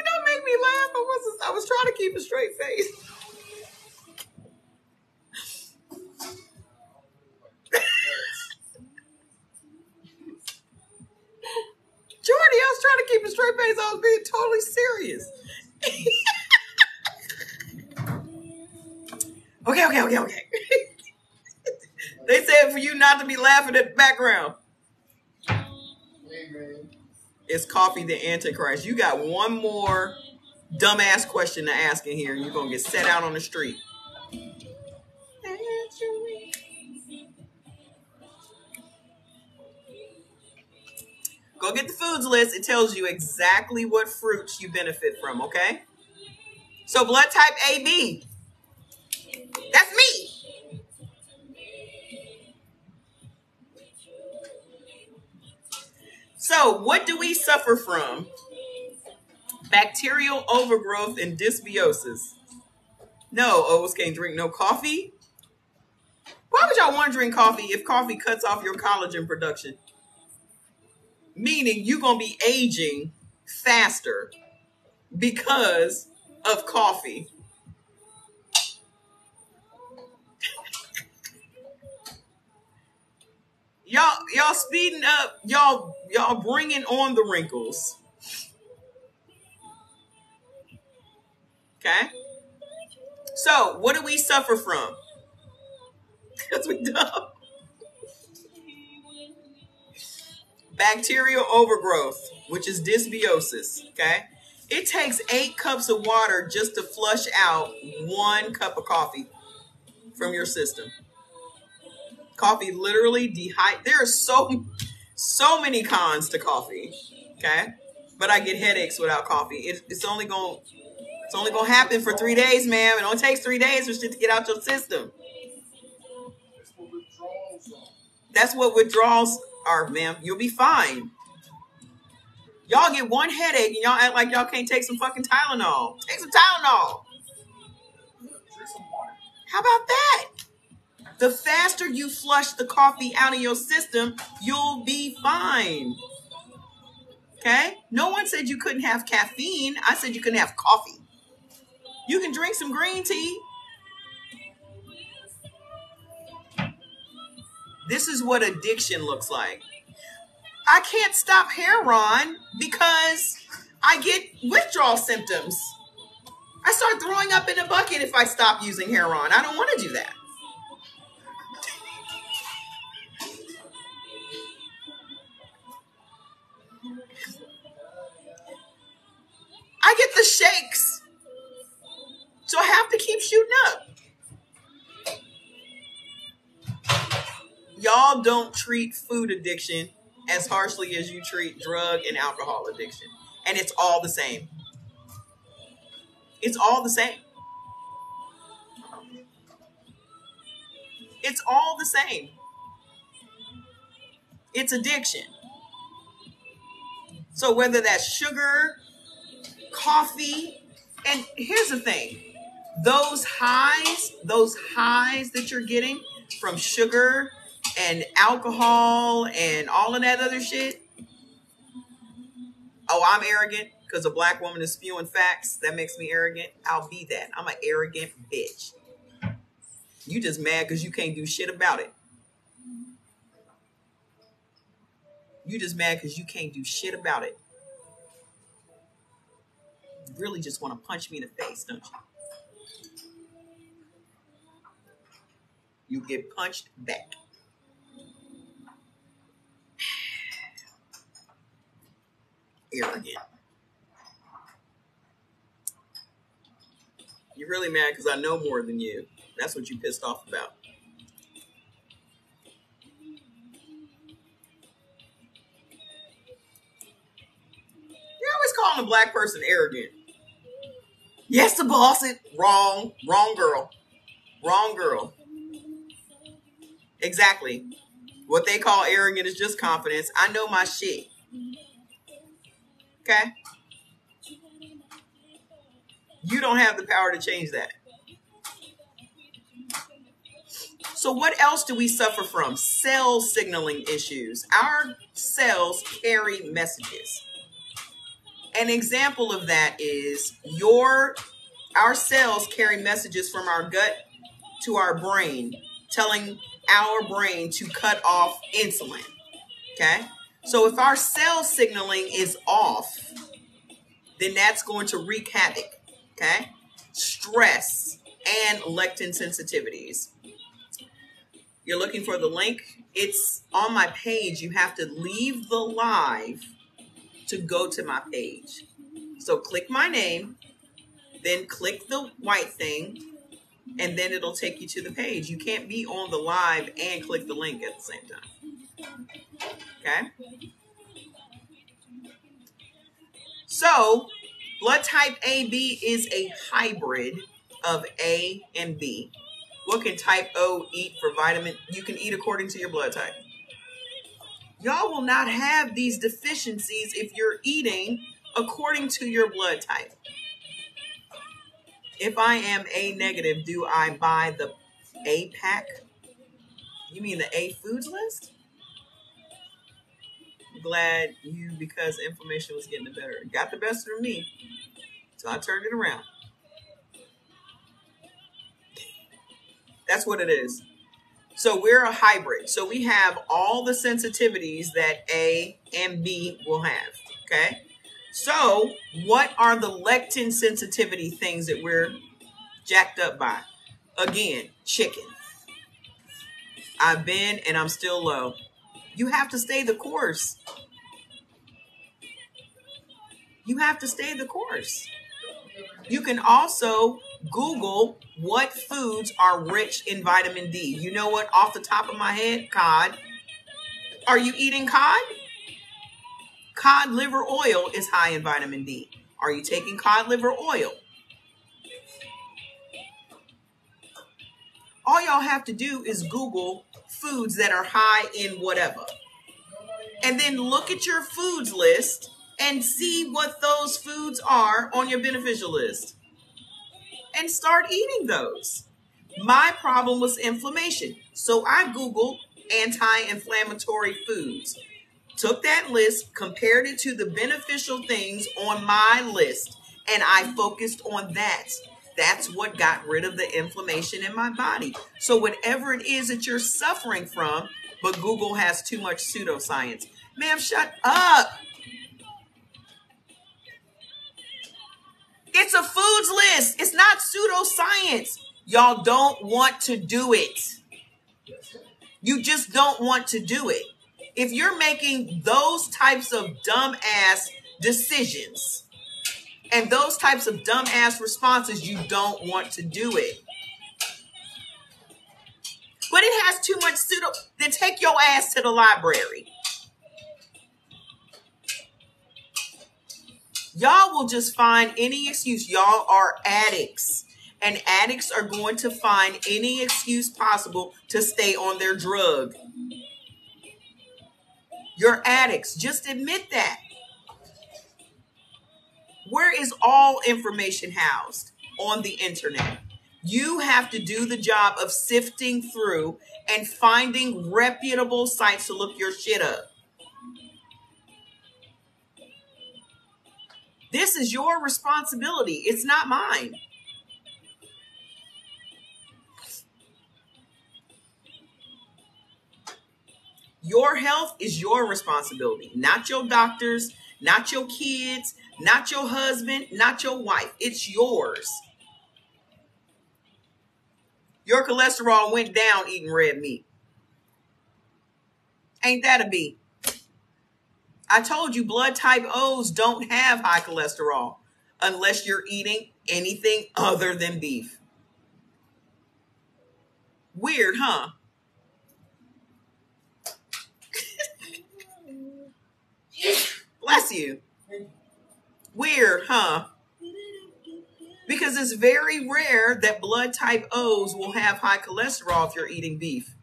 don't make me laugh. I was trying to keep a straight face. Jordy, I was trying to keep a straight face. I was being totally serious. Okay. They said for you not to be laughing at the background. Is coffee the Antichrist? You got one more dumbass question to ask in here, and you're going to get set out on the street. Go get the foods list. It tells you exactly what fruits you benefit from, okay? So blood type AB. That's me. So what do we suffer from? Bacterial overgrowth and dysbiosis. No, O's can't drink no coffee. Why would y'all want to drink coffee if coffee cuts off your collagen production? meaning you're going to be aging faster because of coffee. Y'all speeding up, y'all bringing on the wrinkles. Okay? So, what do we suffer from? Because we dumb. Bacterial overgrowth, which is dysbiosis. Okay? It takes 8 cups of water just to flush out 1 cup of coffee from your system. Coffee literally dehydrates. There are so many cons to coffee. Okay? But I get headaches without coffee. It's only gonna happen for 3 days, ma'am. It only takes 3 days for shit to get out your system. That's what withdrawals are, ma'am. You'll be fine. Y'all get 1 headache and y'all act like y'all can't take some fucking Tylenol. Take some Tylenol. How about that? The faster you flush the coffee out of your system, you'll be fine. Okay? No one said you couldn't have caffeine. I said you couldn't have coffee. You can drink some green tea. This is what addiction looks like. I can't stop heroin because I get withdrawal symptoms. I start throwing up in a bucket if I stop using heroin. I don't want to do that. I get the shakes. So I have to keep shooting up. Y'all don't treat food addiction as harshly as you treat drug and alcohol addiction. And it's all the same. It's all the same. It's all the same. It's addiction. So whether that's sugar, coffee, and here's the thing. Those highs that you're getting from sugar and alcohol and all of that other shit. Oh, I'm arrogant because a black woman is spewing facts. That makes me arrogant. I'll be that. I'm an arrogant bitch. You just mad because you can't do shit about it. You just mad because you can't do shit about it. You really just want to punch me in the face, don't you? You get punched back. Arrogant. You're really mad because I know more than you. That's what you pissed off about. You're always calling a black person arrogant. Yes, the boss is wrong. Wrong girl. Wrong girl. Exactly. What they call arrogant is just confidence. I know my shit. Okay? You don't have the power to change that. So what else do we suffer from? Cell signaling issues. Our cells carry messages. An example of that is our cells carry messages from our gut to our brain, telling our brain to cut off insulin. Okay? So if our cell signaling is off, then that's going to wreak havoc. Okay? Stress and lectin sensitivities. You're looking for the link. It's on my page. You have to leave the live to go to my page. So click my name, then click the white thing, and then it'll take you to the page. You can't be on the live and click the link at the same time. Okay? So, blood type AB is a hybrid of A and B. What can type O eat for vitamin? You can eat according to your blood type. Y'all will not have these deficiencies if you're eating according to your blood type. If I am A negative, do I buy the A pack? You mean the A foods list? Glad you, because inflammation was getting the better. It got the best of me. So I turned it around. That's what it is. So we're a hybrid. So we have all the sensitivities that A and B will have. Okay. So what are the lectin sensitivity things that we're jacked up by? Again, chicken. I've been and I'm still low. You have to stay the course. You have to stay the course. You can also Google what foods are rich in vitamin D. You know what? Off the top of my head, cod. Are you eating cod? Cod liver oil is high in vitamin D. Are you taking cod liver oil? All y'all have to do is Google foods that are high in whatever. And then look at your foods list and see what those foods are on your beneficial list. And start eating those. My problem was inflammation. So I Googled anti-inflammatory foods. Took that list, compared it to the beneficial things on my list, and I focused on that. That's what got rid of the inflammation in my body. So whatever it is that you're suffering from, but Google has too much pseudoscience. Ma'am, shut up. It's a foods list. It's not pseudoscience. Y'all don't want to do it. You just don't want to do it. If you're making those types of dumbass decisions and those types of dumbass responses, you don't want to do it. But it has too much pseudo. Then take your ass to the library. Y'all will just find any excuse. Y'all are addicts. And addicts are going to find any excuse possible to stay on their drug. You're addicts. Just admit that. Where is all information housed? On the internet. You have to do the job of sifting through and finding reputable sites to look your shit up. This is your responsibility. It's not mine. Your health is your responsibility, not your doctor's, not your kids, not your husband, not your wife. It's yours. Your cholesterol went down eating red meat. Ain't that a beat? I told you blood type O's don't have high cholesterol unless you're eating anything other than beef. Weird, huh? Bless you. Weird, huh? Because it's very rare that blood type O's will have high cholesterol if you're eating beef.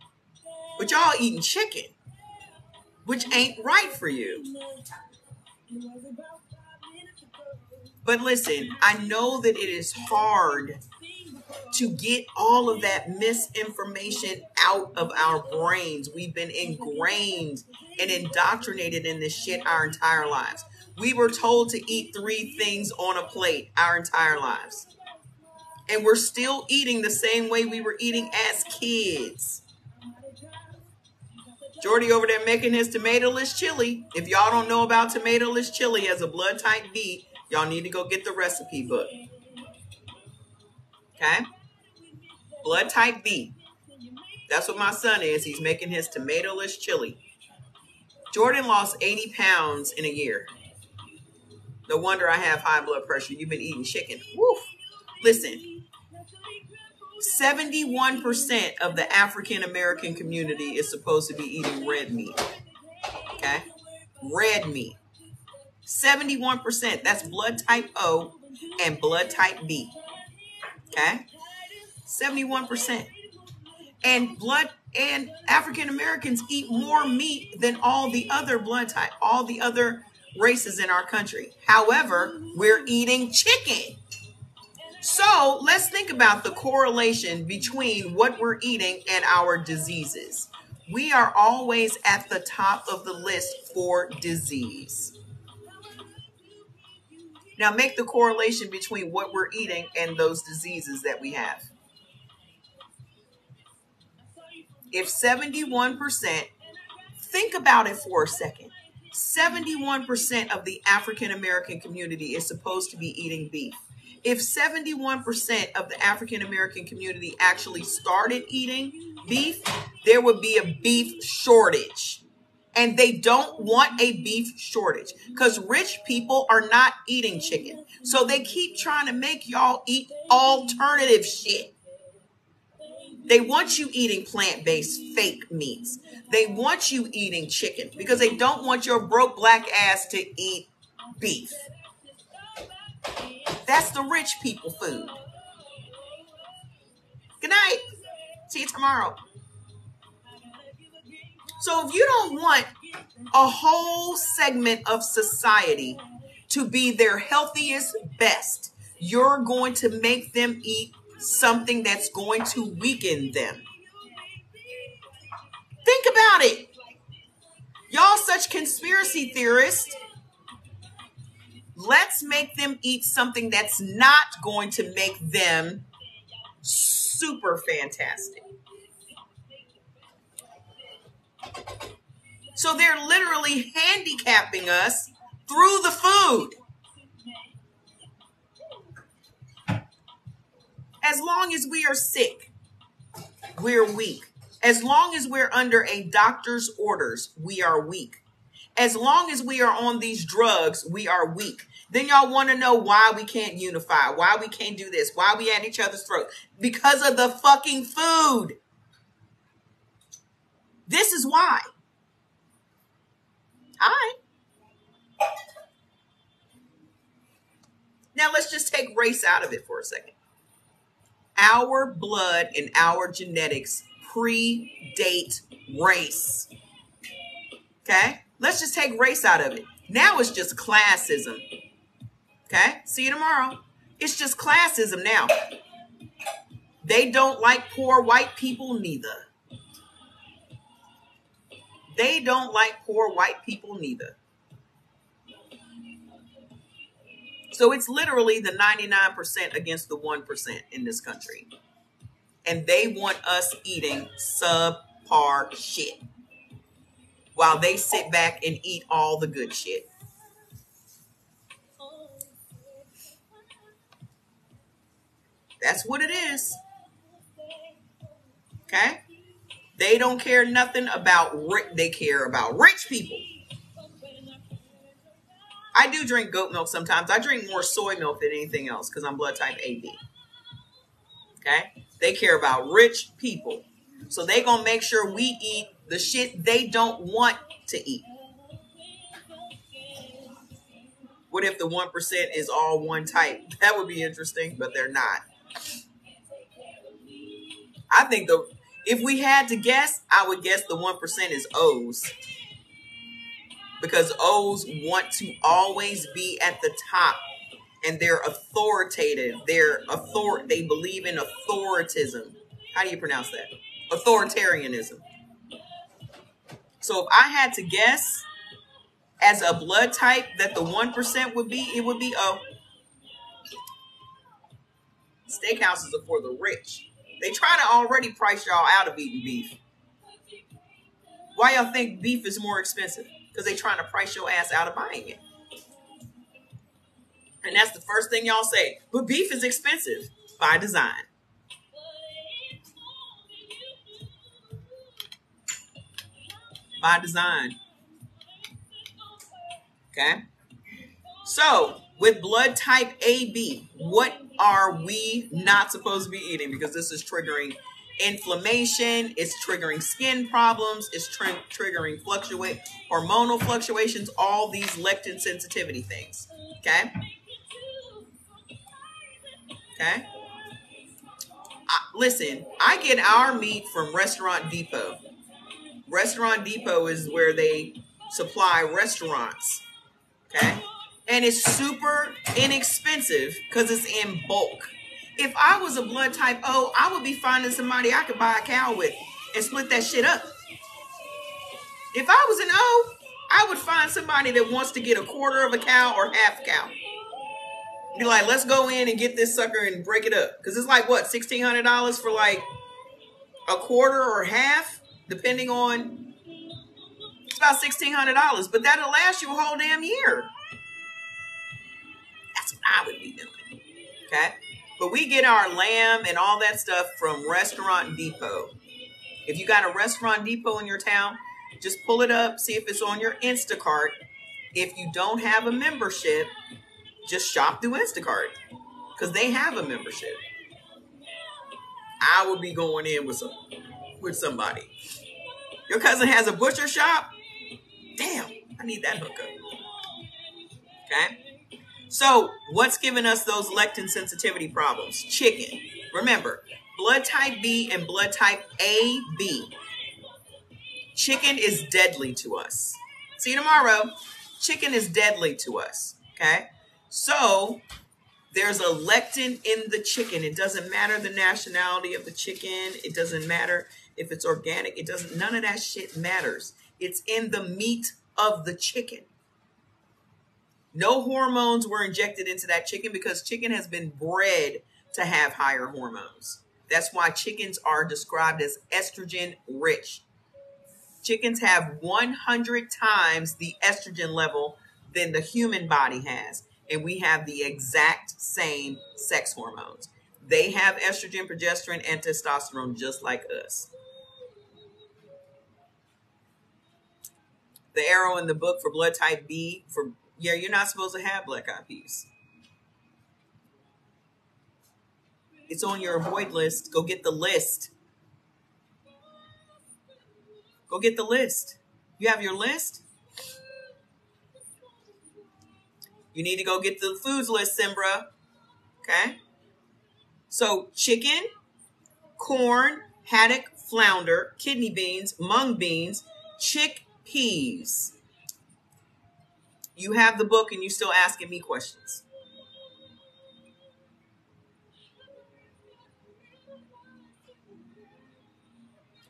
But y'all eating chicken, which ain't right for you. But listen, I know that it is hard to get all of that misinformation out of our brains. We've been ingrained and indoctrinated in this shit our entire lives. We were told to eat 3 things on a plate our entire lives. And we're still eating the same way we were eating as kids. Jordy over there making his tomato-less chili. If y'all don't know about tomato-less chili as a blood type B, y'all need to go get the recipe book. Okay? Blood type B. That's what my son is. He's making his tomato-less chili. Jordan lost 80 pounds in a year. No wonder I have high blood pressure. You've been eating chicken. Woo. Listen, 71% of the African American community is supposed to be eating red meat. Okay? Red meat. 71%. That's blood type O and blood type B. Okay? 71%. And African Americans eat more meat than all the other blood type, all the other races in our country. However, we're eating chicken. So let's think about the correlation between what we're eating and our diseases. We are always at the top of the list for disease. Now make the correlation between what we're eating and those diseases that we have. If 71%, think about it for a second. 71% of the African American community is supposed to be eating beef. If 71% of the African American community actually started eating beef, there would be a beef shortage. And they don't want a beef shortage because rich people are not eating chicken. So they keep trying to make y'all eat alternative shit. They want you eating plant-based fake meats. They want you eating chicken because they don't want your broke black ass to eat beef. That's the rich people food. Good night. See you tomorrow. So if you don't want a whole segment of society to be their healthiest best, you're going to make them eat something that's going to weaken them. Think about it. Y'all such conspiracy theorists. Let's make them eat something that's not going to make them super fantastic. So they're literally handicapping us through the food. As long as we are sick, we're weak. As long as we're under a doctor's orders, we are weak. As long as we are on these drugs, we are weak. Then y'all want to know why we can't unify, why we can't do this, why we at each other's throats. Because of the fucking food. This is why. Hi. Now let's just take race out of it for a second. Our blood and our genetics predate race. Okay? Let's just take race out of it. Now it's just classism. Okay? See you tomorrow. It's just classism now. They don't like poor white people neither. They don't like poor white people neither. So it's literally the 99% against the 1% in this country. And they want us eating subpar shit while they sit back and eat all the good shit. That's what it is. Okay? They don't care nothing about they care about rich people. I do drink goat milk sometimes. I drink more soy milk than anything else because I'm blood type AB. Okay? They care about rich people. So they gonna make sure we eat the shit they don't want to eat. What if the 1% is all one type? That would be interesting, but they're not. I think if we had to guess, I would guess the 1% is O's. Because O's want to always be at the top. And they're authoritative. They believe in authoritism. How do you pronounce that? Authoritarianism. So if I had to guess as a blood type that the 1% would be, it would be O. Steakhouses are for the rich. They try to already price y'all out of eating beef. Why y'all think beef is more expensive? Because they trying to price your ass out of buying it. And that's the first thing y'all say. But beef is expensive by design. By design. Okay? So, with blood type AB, what are we not supposed to be eating? Because this is triggering inflammation, it's triggering skin problems, it's triggering hormonal fluctuations, all these lectin sensitivity things. Okay? Okay? Listen, I get our meat from Restaurant Depot. Restaurant Depot is where they supply restaurants. Okay? And it's super inexpensive because it's in bulk. If I was a blood type O, I would be finding somebody I could buy a cow with and split that shit up. If I was an O, I would find somebody that wants to get a quarter of a cow or half a cow. Be like, let's go in and get this sucker and break it up. Because it's like, what, $1,600 for like a quarter or half? Depending on, it's about $1,600. But that'll last you a whole damn year. That's what I would be doing. Okay? But we get our lamb and all that stuff from Restaurant Depot. If you got a Restaurant Depot in your town, just pull it up, see if it's on your Instacart. If you don't have a membership, just shop through Instacart because they have a membership. I would be going in with somebody. Your cousin has a butcher shop? Damn, I need that hookup. Okay? So, what's giving us those lectin sensitivity problems? Chicken. Remember, blood type B and blood type AB. Chicken is deadly to us. See you tomorrow. Chicken is deadly to us. Okay? So, there's a lectin in the chicken. It doesn't matter the nationality of the chicken. It doesn't matter if it's organic. None of that shit matters. It's in the meat of the chicken. No hormones were injected into that chicken because chicken has been bred to have higher hormones. That's why chickens are described as estrogen rich. Chickens have 100 times the estrogen level than the human body has. And we have the exact same sex hormones. They have estrogen, progesterone, and testosterone just like us. The arrow in the book for blood type B, you're not supposed to have black eyed peas. It's on your avoid list. Go get the list. Go get the list. You have your list? You need to go get the foods list, Simbra. Okay? So, chicken, corn, haddock, flounder, kidney beans, mung beans, chickpeas. You have the book and you're still asking me questions.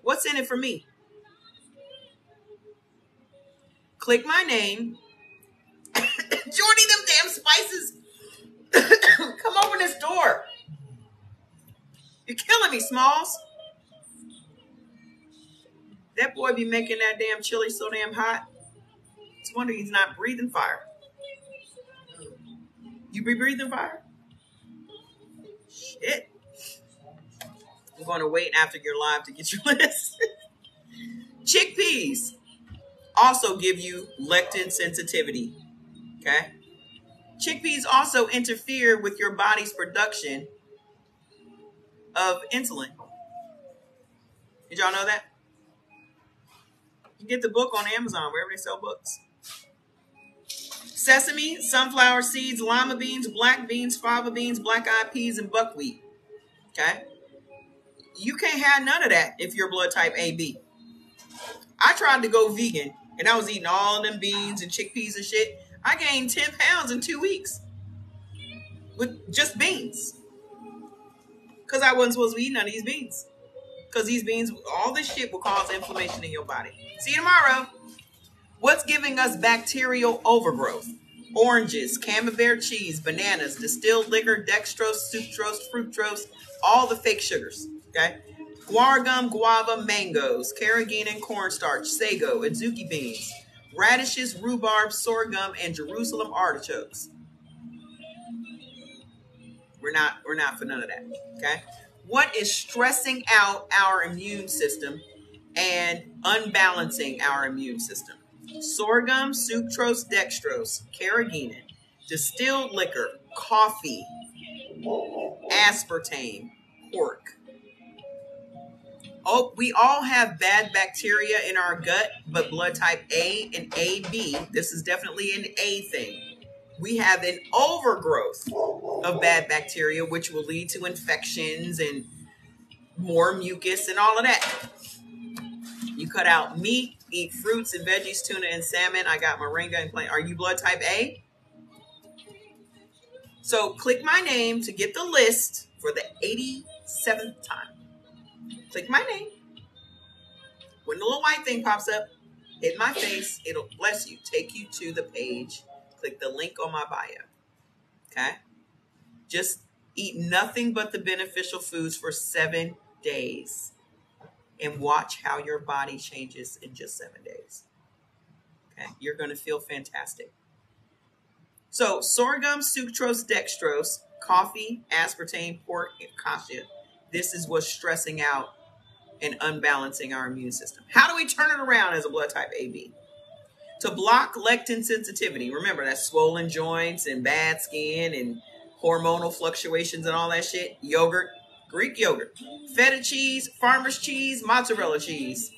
What's in it for me? Click my name. Jordy, them damn spices. Come open this door. You're killing me, Smalls. That boy be making that damn chili so damn hot. It's a wonder he's not breathing fire. You be breathing fire? Shit. I'm going to wait after you're live to get your list. Chickpeas also give you lectin sensitivity. Okay? Chickpeas also interfere with your body's production of insulin. Did y'all know that? You get the book on Amazon, wherever they sell books. Sesame, sunflower seeds, lima beans, black beans, fava beans, black-eyed peas, and buckwheat. Okay? You can't have none of that if you're blood type AB. I tried to go vegan, and I was eating all of them beans and chickpeas and shit. I gained 10 pounds in 2 weeks with just beans. Because I wasn't supposed to be eating none of these beans. Because these beans, all this shit will cause inflammation in your body. See you tomorrow. What's giving us bacterial overgrowth? Oranges, camembert cheese, bananas, distilled liquor, dextrose, sucrose, fructose, all the fake sugars. Okay? Guar gum, guava, mangoes, carrageenan, cornstarch, sago, adzuki beans, radishes, rhubarb, sorghum, and Jerusalem artichokes. We're not for none of that. Okay? What is stressing out our immune system and unbalancing our immune system? Sorghum, sucrose, dextrose, carrageenan, distilled liquor, coffee, aspartame, pork. Oh, we all have bad bacteria in our gut, but blood type A and AB, this is definitely an A thing. We have an overgrowth of bad bacteria, which will lead to infections and more mucus and all of that. You cut out meat, eat fruits and veggies, tuna and salmon. I got moringa and plain. Are you blood type A? So click my name to get the list for the 87th time. Click my name. When the little white thing pops up, Hit my face. It'll bless you. Take you to the page. Click the link on my bio. Okay? Just eat nothing but the beneficial foods for 7 days and watch how your body changes in just 7 days. Okay? You're going to feel fantastic. So, sorghum, sucrose, dextrose, coffee, aspartame, pork, and cassia. This is what's stressing out and unbalancing our immune system. How do we turn it around as a blood type AB? To block lectin sensitivity. Remember, that's swollen joints and bad skin and hormonal fluctuations and all that shit. Yogurt, Greek yogurt, feta cheese, farmer's cheese, mozzarella cheese.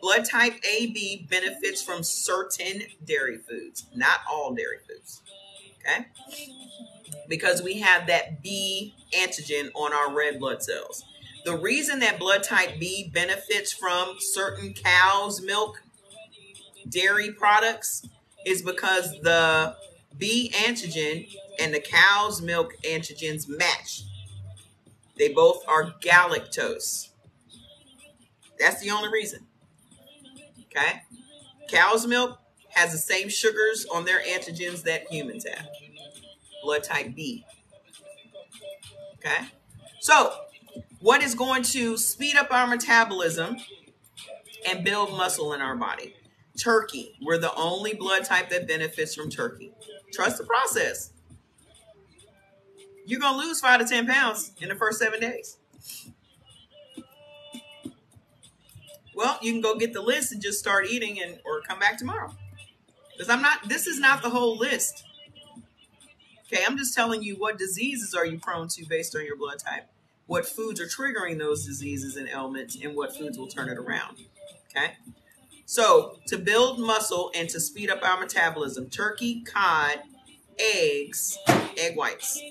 Blood type AB benefits from certain dairy foods, not all dairy foods. Okay? Because we have that B antigen on our red blood cells. The reason that blood type B benefits from certain cow's milk dairy products is because the B antigen and the cow's milk antigens match. They both are galactose. That's the only reason. Okay? Cow's milk has the same sugars on their antigens that humans have. Blood type B. Okay? So, what is going to speed up our metabolism and build muscle in our body? Turkey. We're the only blood type that benefits from turkey. Trust the process. You're going to lose 5 to 10 pounds in the first 7 days. Well, you can go get the list and just start eating or come back tomorrow. Because this is not the whole list. Okay, I'm just telling you what diseases are you prone to based on your blood type. What foods are triggering those diseases and ailments, and what foods will turn it around. Okay? So, to build muscle and to speed up our metabolism, turkey, cod, eggs, egg whites.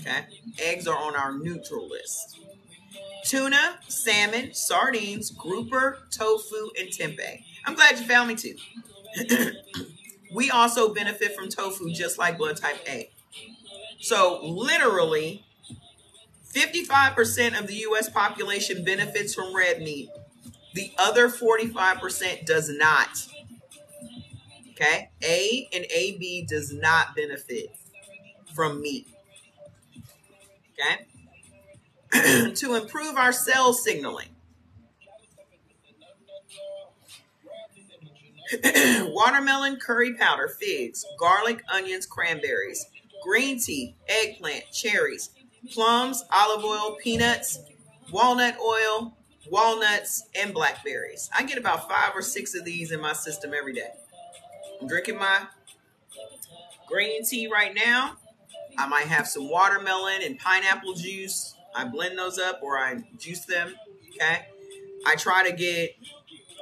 Okay? Eggs are on our neutral list. Tuna, salmon, sardines, grouper, tofu, and tempeh. I'm glad you found me too. We also benefit from tofu just like blood type A. So literally, 55% of the U.S. population benefits from red meat. The other 45% does not. Okay? A and AB does not benefit from meat. Okay? To improve our cell signaling. Watermelon, curry powder, figs, garlic, onions, cranberries, green tea, eggplant, cherries, plums, olive oil, peanuts, walnut oil, walnuts, and blackberries. I get about 5 or 6 of these in my system every day. I'm drinking my green tea right now. I might have some watermelon and pineapple juice. I blend those up or I juice them. Okay.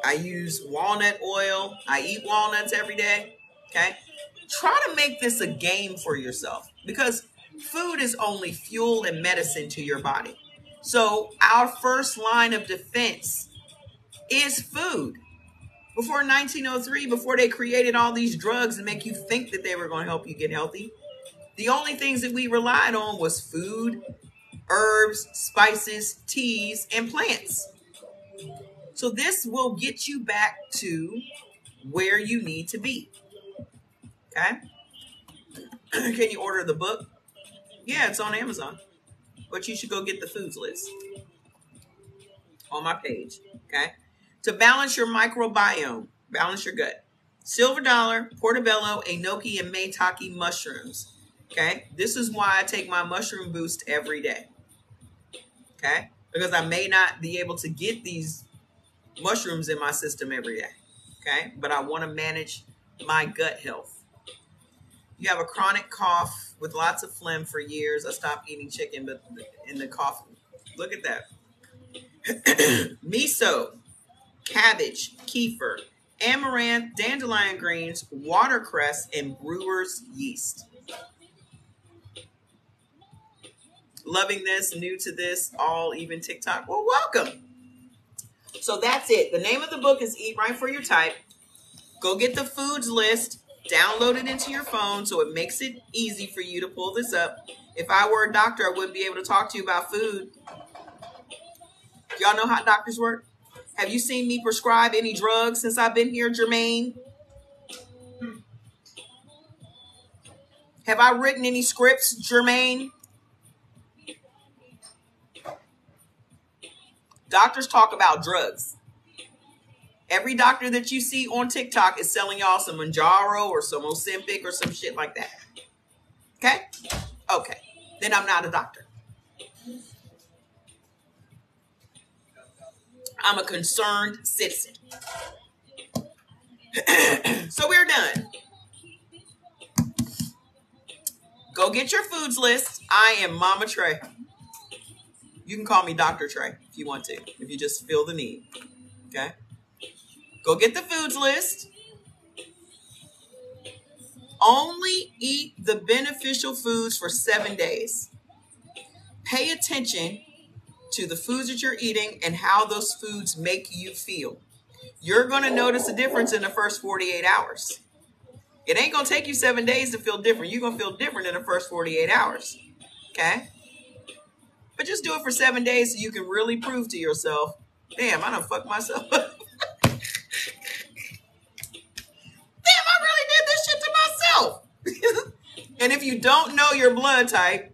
I use walnut oil. I eat walnuts every day. Okay. Try to make this a game for yourself because food is only fuel and medicine to your body. So our first line of defense is food. Before 1903, before they created all these drugs and make you think that they were going to help you get healthy, the only things that we relied on was food, herbs, spices, teas, and plants. So this will get you back to where you need to be. Okay? Can you order the book? Yeah, it's on Amazon. But you should go get the foods list on my page. Okay? To balance your microbiome, balance your gut. Silver dollar, portobello, enoki, and maitake mushrooms. Okay? This is why I take my mushroom boost every day. Okay? Because I may not be able to get these mushrooms in my system every day. Okay? But I want to manage my gut health. You have a chronic cough with lots of phlegm for years. I stopped eating chicken, but in the cough, look at that. Miso, cabbage, kefir, amaranth, dandelion greens, watercress, and brewer's yeast. Loving this, new to this, all even TikTok. Well, welcome. So that's it. The name of the book is Eat Right for Your Type. Go get the foods list. Download it into your phone so it makes it easy for you to pull this up. If I were a doctor, I wouldn't be able to talk to you about food. Y'all know how doctors work? Have you seen me prescribe any drugs since I've been here, Jermaine? Have I written any scripts, Jermaine? Doctors talk about drugs. Every doctor that you see on TikTok is selling y'all some Mounjaro or some Ozempic or some shit like that. Okay? Okay. Then I'm not a doctor. I'm a concerned citizen. So we're done. Go get your foods list. I am Mama Trey. You can call me Dr. Trey if you want to, if you just feel the need. Okay? Go get the foods list. Only eat the beneficial foods for 7 days. Pay attention to the foods that you're eating and how those foods make you feel. You're going to notice a difference in the first 48 hours. It ain't going to take you 7 days to feel different. You're going to feel different in the first 48 hours. Okay? But just do it for 7 days so you can really prove to yourself, damn, I done fucked myself up. Damn, I really did this shit to myself. And if you don't know your blood type,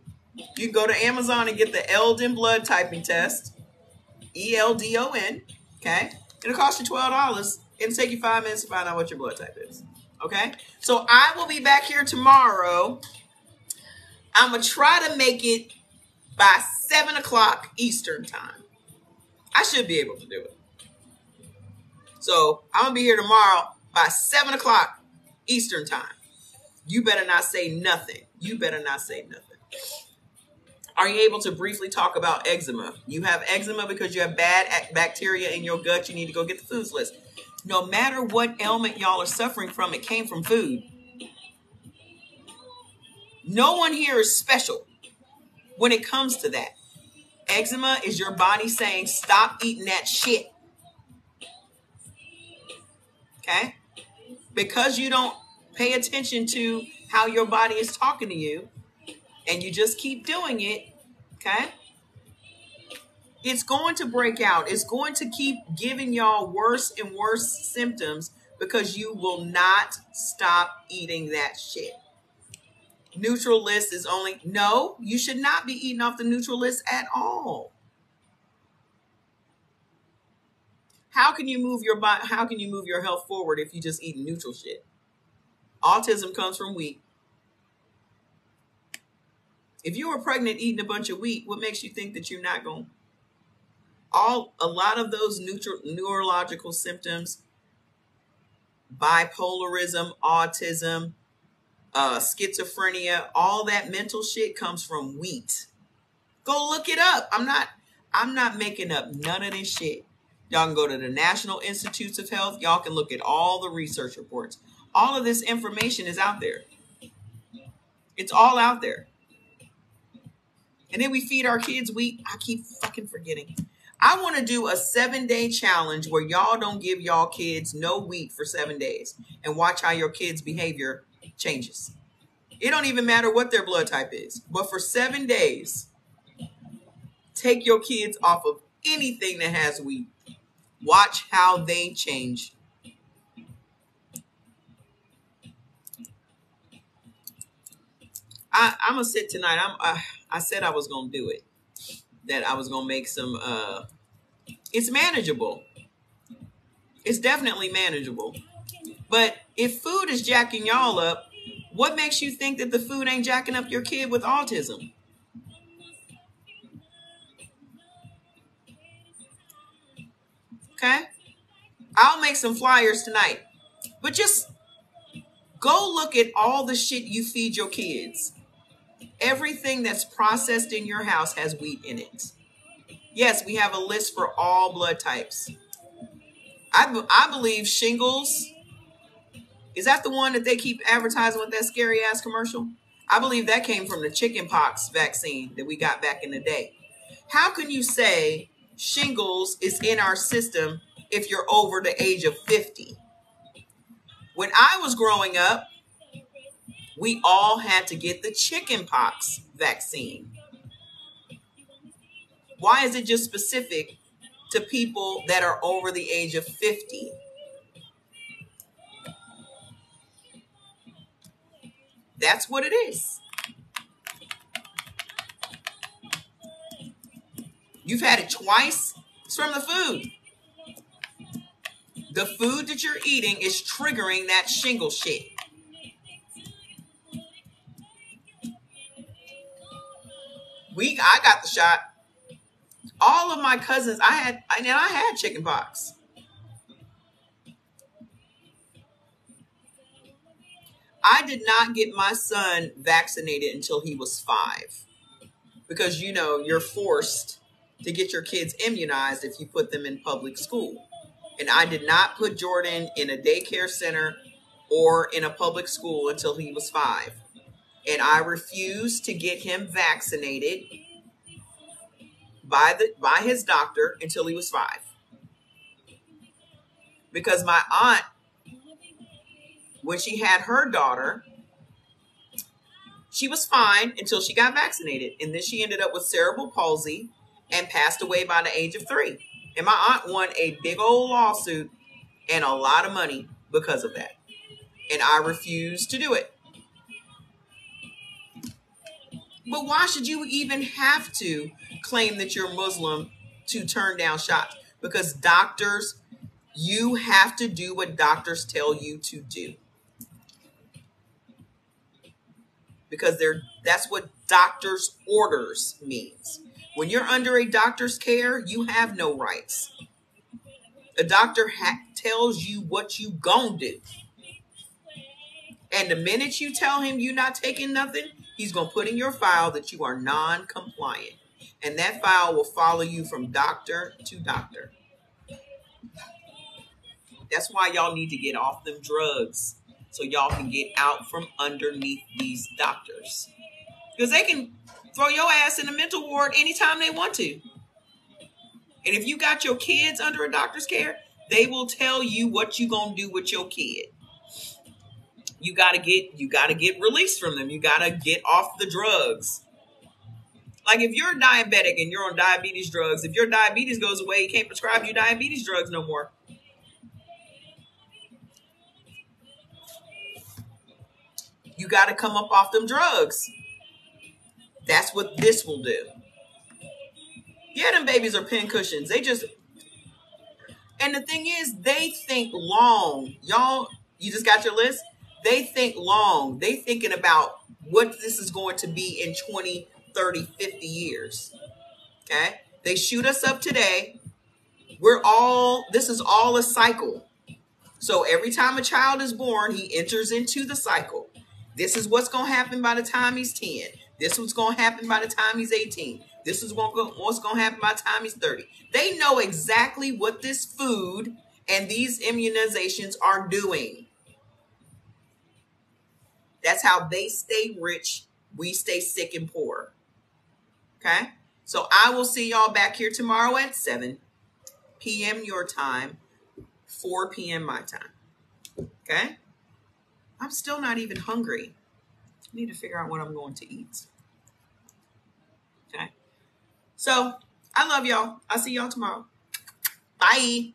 you can go to Amazon and get the Eldon blood typing test. ELDON. Okay? It'll cost you $12. It'll take you 5 minutes to find out what your blood type is. Okay? So I will be back here tomorrow. I'm going to try to make it by 7 o'clock Eastern time. I should be able to do it. So I'm going to be here tomorrow by 7 o'clock Eastern time. You better not say nothing. You better not say nothing. Are you able to briefly talk about eczema? You have eczema because you have bad bacteria in your gut. You need to go get the foods list. No matter what ailment y'all are suffering from, it came from food. No one here is special when it comes to that. Eczema is your body saying, stop eating that shit. Okay? Because you don't pay attention to how your body is talking to you, and you just keep doing it, okay? It's going to break out. It's going to keep giving y'all worse and worse symptoms because you will not stop eating that shit. Neutral list is only, no, you should not be eating off the neutral list at all. How can you move your body? How can you move your health forward if you just eat neutral shit? Autism comes from wheat. If you were pregnant eating a bunch of wheat, what makes you think that you're not going? A lot of those neurological symptoms, bipolarism, autism, schizophrenia, all that mental shit comes from wheat. Go look it up. I'm not making up none of this shit. Y'all can go to the National Institutes of Health. Y'all can look at all the research reports. All of this information is out there. It's all out there. And then we feed our kids wheat. I keep fucking forgetting. I want to do a 7-day challenge where y'all don't give y'all kids no wheat for 7 days and watch how your kids' behavior changes. It don't even matter what their blood type is. But for 7 days, take your kids off of anything that has wheat. Watch how they change. I'm going to sit tonight. I said I was going to do it. That I was going to make some, it's manageable. It's definitely manageable. But if food is jacking y'all up, what makes you think that the food ain't jacking up your kid with autism? Okay? I'll make some flyers tonight. But just go look at all the shit you feed your kids. Everything that's processed in your house has wheat in it. Yes, we have a list for all blood types. I believe shingles, is that the one that they keep advertising with that scary ass commercial? I believe that came from the chickenpox vaccine that we got back in the day. How can you say shingles is in our system if you're over the age of 50? When I was growing up, we all had to get the chickenpox vaccine. Why is it just specific to people that are over the age of 50. That's what it is. You've had it twice. It's from the food. The food that you're eating is triggering that shingle shit. I got the shot. All of my cousins, I had chicken pox. I did not get my son vaccinated until he was 5. Because, you know, you're forced to get your kids immunized if you put them in public school. And I did not put Jordan in a daycare center or in a public school until he was 5. And I refused to get him vaccinated by his doctor until he was 5. Because my aunt, when she had her daughter, she was fine until she got vaccinated. And then she ended up with cerebral palsy and passed away by the age of 3. And my aunt won a big old lawsuit and a lot of money because of that. And I refused to do it. But why should you even have to claim that you're Muslim to turn down shots? Because doctors, you have to do what doctors tell you to do. Because that's what doctor's orders means. When you're under a doctor's care, you have no rights. A doctor tells you what you gonna do. And the minute you tell him you're not taking nothing, he's gonna put in your file that you are non-compliant. And that file will follow you from doctor to doctor. That's why y'all need to get off them drugs, so y'all can get out from underneath these doctors. Because they can throw your ass in a mental ward anytime they want to. And if you got your kids under a doctor's care, they will tell you what you gonna do with your kid. You gotta get released from them. You gotta get off the drugs. Like if you're diabetic and you're on diabetes drugs, if your diabetes goes away, he can't prescribe you diabetes drugs no more. You got to come up off them drugs. That's what this will do. Yeah, them babies are pin cushions. And the thing is, they think long. Y'all, you just got your list? They think long. They thinking about what this is going to be in 20, 30, 50 years. Okay? They shoot us up today. This is all a cycle. So every time a child is born, he enters into the cycle. This is what's going to happen by the time he's 10. This is what's going to happen by the time he's 18. This is what's going to happen by the time he's 30. They know exactly what this food and these immunizations are doing. That's how they stay rich. We stay sick and poor. Okay? So I will see y'all back here tomorrow at 7 p.m. your time, 4 p.m. my time. Okay? I'm still not even hungry. I need to figure out what I'm going to eat. Okay. So I love y'all. I'll see y'all tomorrow. Bye.